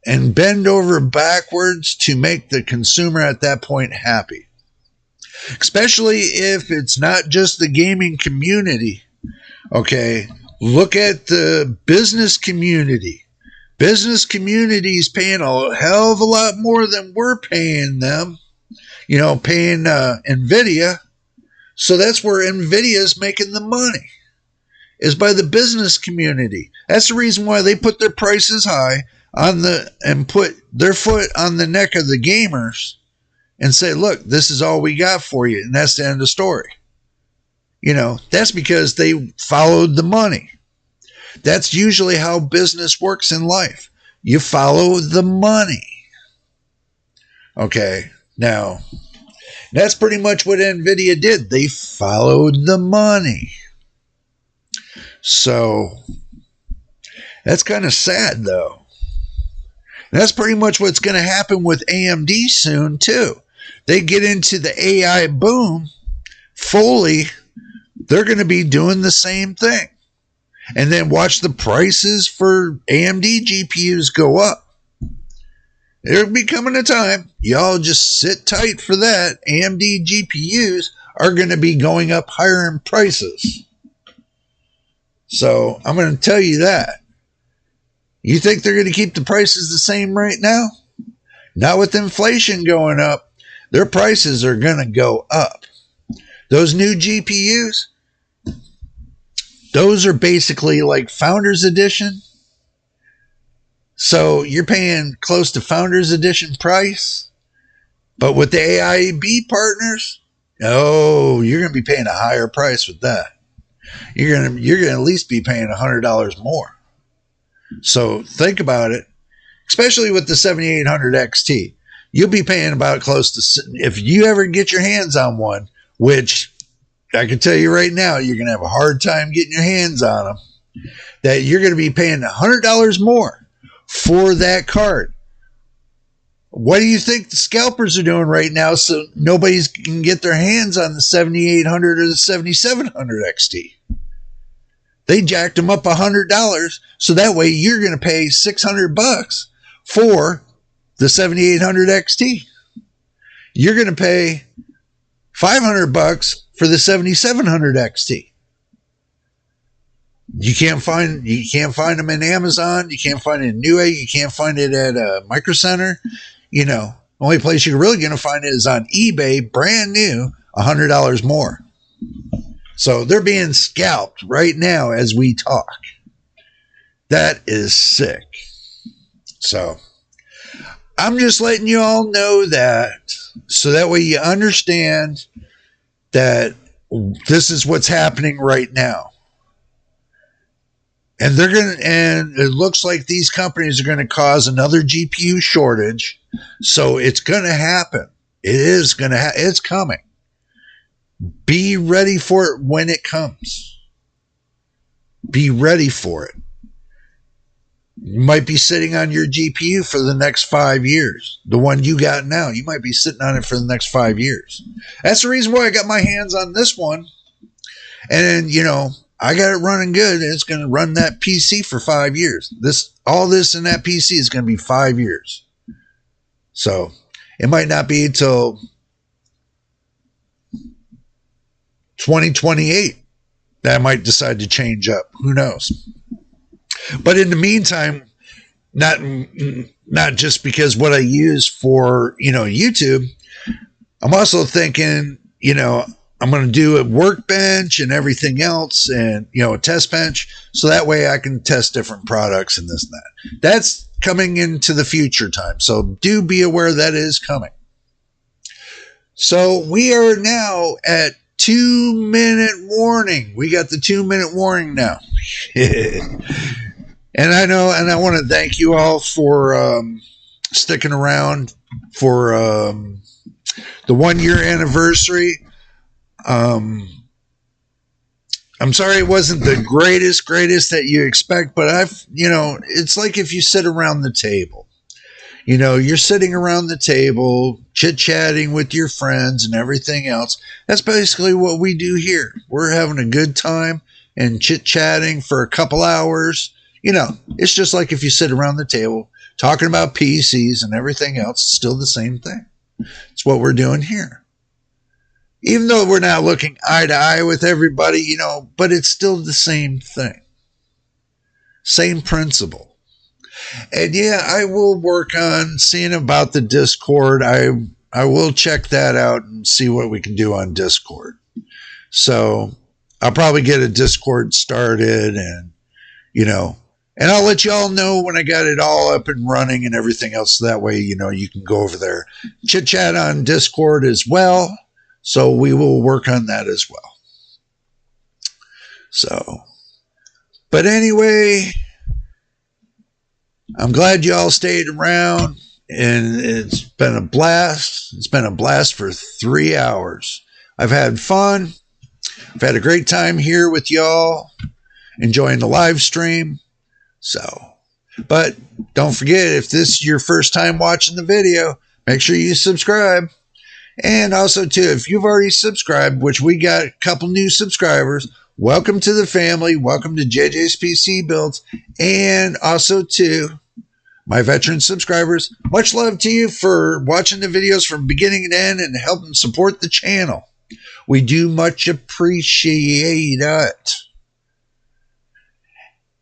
and bend over backwards to make the consumer at that point happy. Especially if it's not just the gaming community. Okay, look at the business community. Business community is paying a hell of a lot more than we're paying them. Paying NVIDIA. So that's where NVIDIA is making the money. Is by the business community. That's the reason why they put their prices high and put their foot on the neck of the gamers and say, look, this is all we got for you. And that's the end of the story. That's because they followed the money. That's usually how business works in life. You follow the money. Okay. Now, that's pretty much what NVIDIA did. They followed the money. So that's kind of sad, though. That's pretty much what's going to happen with AMD soon, too. They get into the AI boom fully, they're going to be doing the same thing. And then watch the prices for AMD GPUs go up. There'll be coming a time, y'all just sit tight for that. AMD GPUs are going to be going up higher in prices. So I'm going to tell you that. You think they're going to keep the prices the same right now? Not with inflation going up. Their prices are going to go up. Those new GPUs, those are basically like Founders Edition. So you're paying close to Founders Edition price. But with the AIB partners, oh, you're going to be paying a higher price with that. You're going to at least be paying $100 more. So think about it, especially with the 7800 XT. You'll be paying about close to, if you ever get your hands on one, which I can tell you right now, you're going to have a hard time getting your hands on them, that you're going to be paying $100 more for that card. What do you think the scalpers are doing right now so nobody can get their hands on the 7800 or the 7700 XT? They jacked them up $100 so that way you're going to pay $600 for the 7800 XT. You're going to pay $500 for the 7700 XT. You can't find them in Amazon. You can't find it in Newegg. You can't find it at Micro Center. You know, the only place you're really going to find it is on eBay, brand new, $100 more. So they're being scalped right now as we talk. That is sick. So I'm just letting you all know that so that way you understand that this is what's happening right now. And and it looks like these companies are going to cause another GPU shortage. So it's going to happen. It's coming. Be ready for it when it comes. Be ready for it. You might be sitting on your GPU for the next 5 years. The one you got now, you might be sitting on it for the next 5 years. That's the reason why I got my hands on this one. And, you know, I got it running good. And it's going to run that PC for 5 years. All this in that PC is going to be 5 years. So it might not be until 2028 that I might decide to change up. Who knows? But in the meantime, not just because what I use for, you know, YouTube, I'm also thinking, you know, I'm going to do a workbench and everything else and, you know, a test bench. So that way I can test different products and this and that. That's coming into the future time. So do be aware that is coming. So we are now at 2-minute warning. We got the 2-minute warning now. And I know, and I want to thank you all for sticking around for the 1 year anniversary. I'm sorry it wasn't the greatest that you expect, but you know, it's like if you sit around the table, you know, you're sitting around the table, chit-chatting with your friends and everything else. That's basically what we do here. We're having a good time and chit-chatting for a couple hours. You know, it's just like if you sit around the table talking about PCs and everything else, it's still the same thing. It's what we're doing here. Even though we're not looking eye to eye with everybody, you know, but it's still the same thing. Same principle. And yeah, I will work on seeing about the Discord. I will check that out and see what we can do on Discord. So I'll probably get a Discord started and, you know, and I'll let you all know when I got it all up and running and everything else. So that way, you know, you can go over there, chit chat on Discord as well. So we will work on that as well. So, but anyway, I'm glad you all stayed around and it's been a blast. It's been a blast for 3 hours. I've had fun. I've had a great time here with y'all, enjoying the live stream. So, but don't forget, if this is your first time watching the video, make sure you subscribe. And also, too, if you've already subscribed, which we got a couple new subscribers, welcome to the family. Welcome to JJ's PC Builds. And also, too, my veteran subscribers, much love to you for watching the videos from beginning to end and helping support the channel. We do much appreciate it.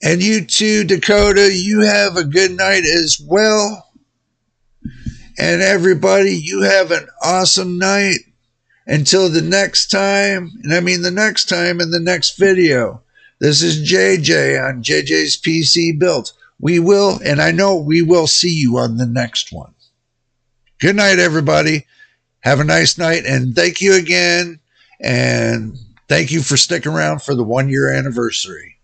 And you too, Dakota, you have a good night as well. And everybody, you have an awesome night. Until the next time, and I mean the next time in the next video. This is JJ on JJ's PC Built. We will, and I know we will see you on the next one. Good night, everybody. Have a nice night, and thank you again. And thank you for sticking around for the 1 year anniversary.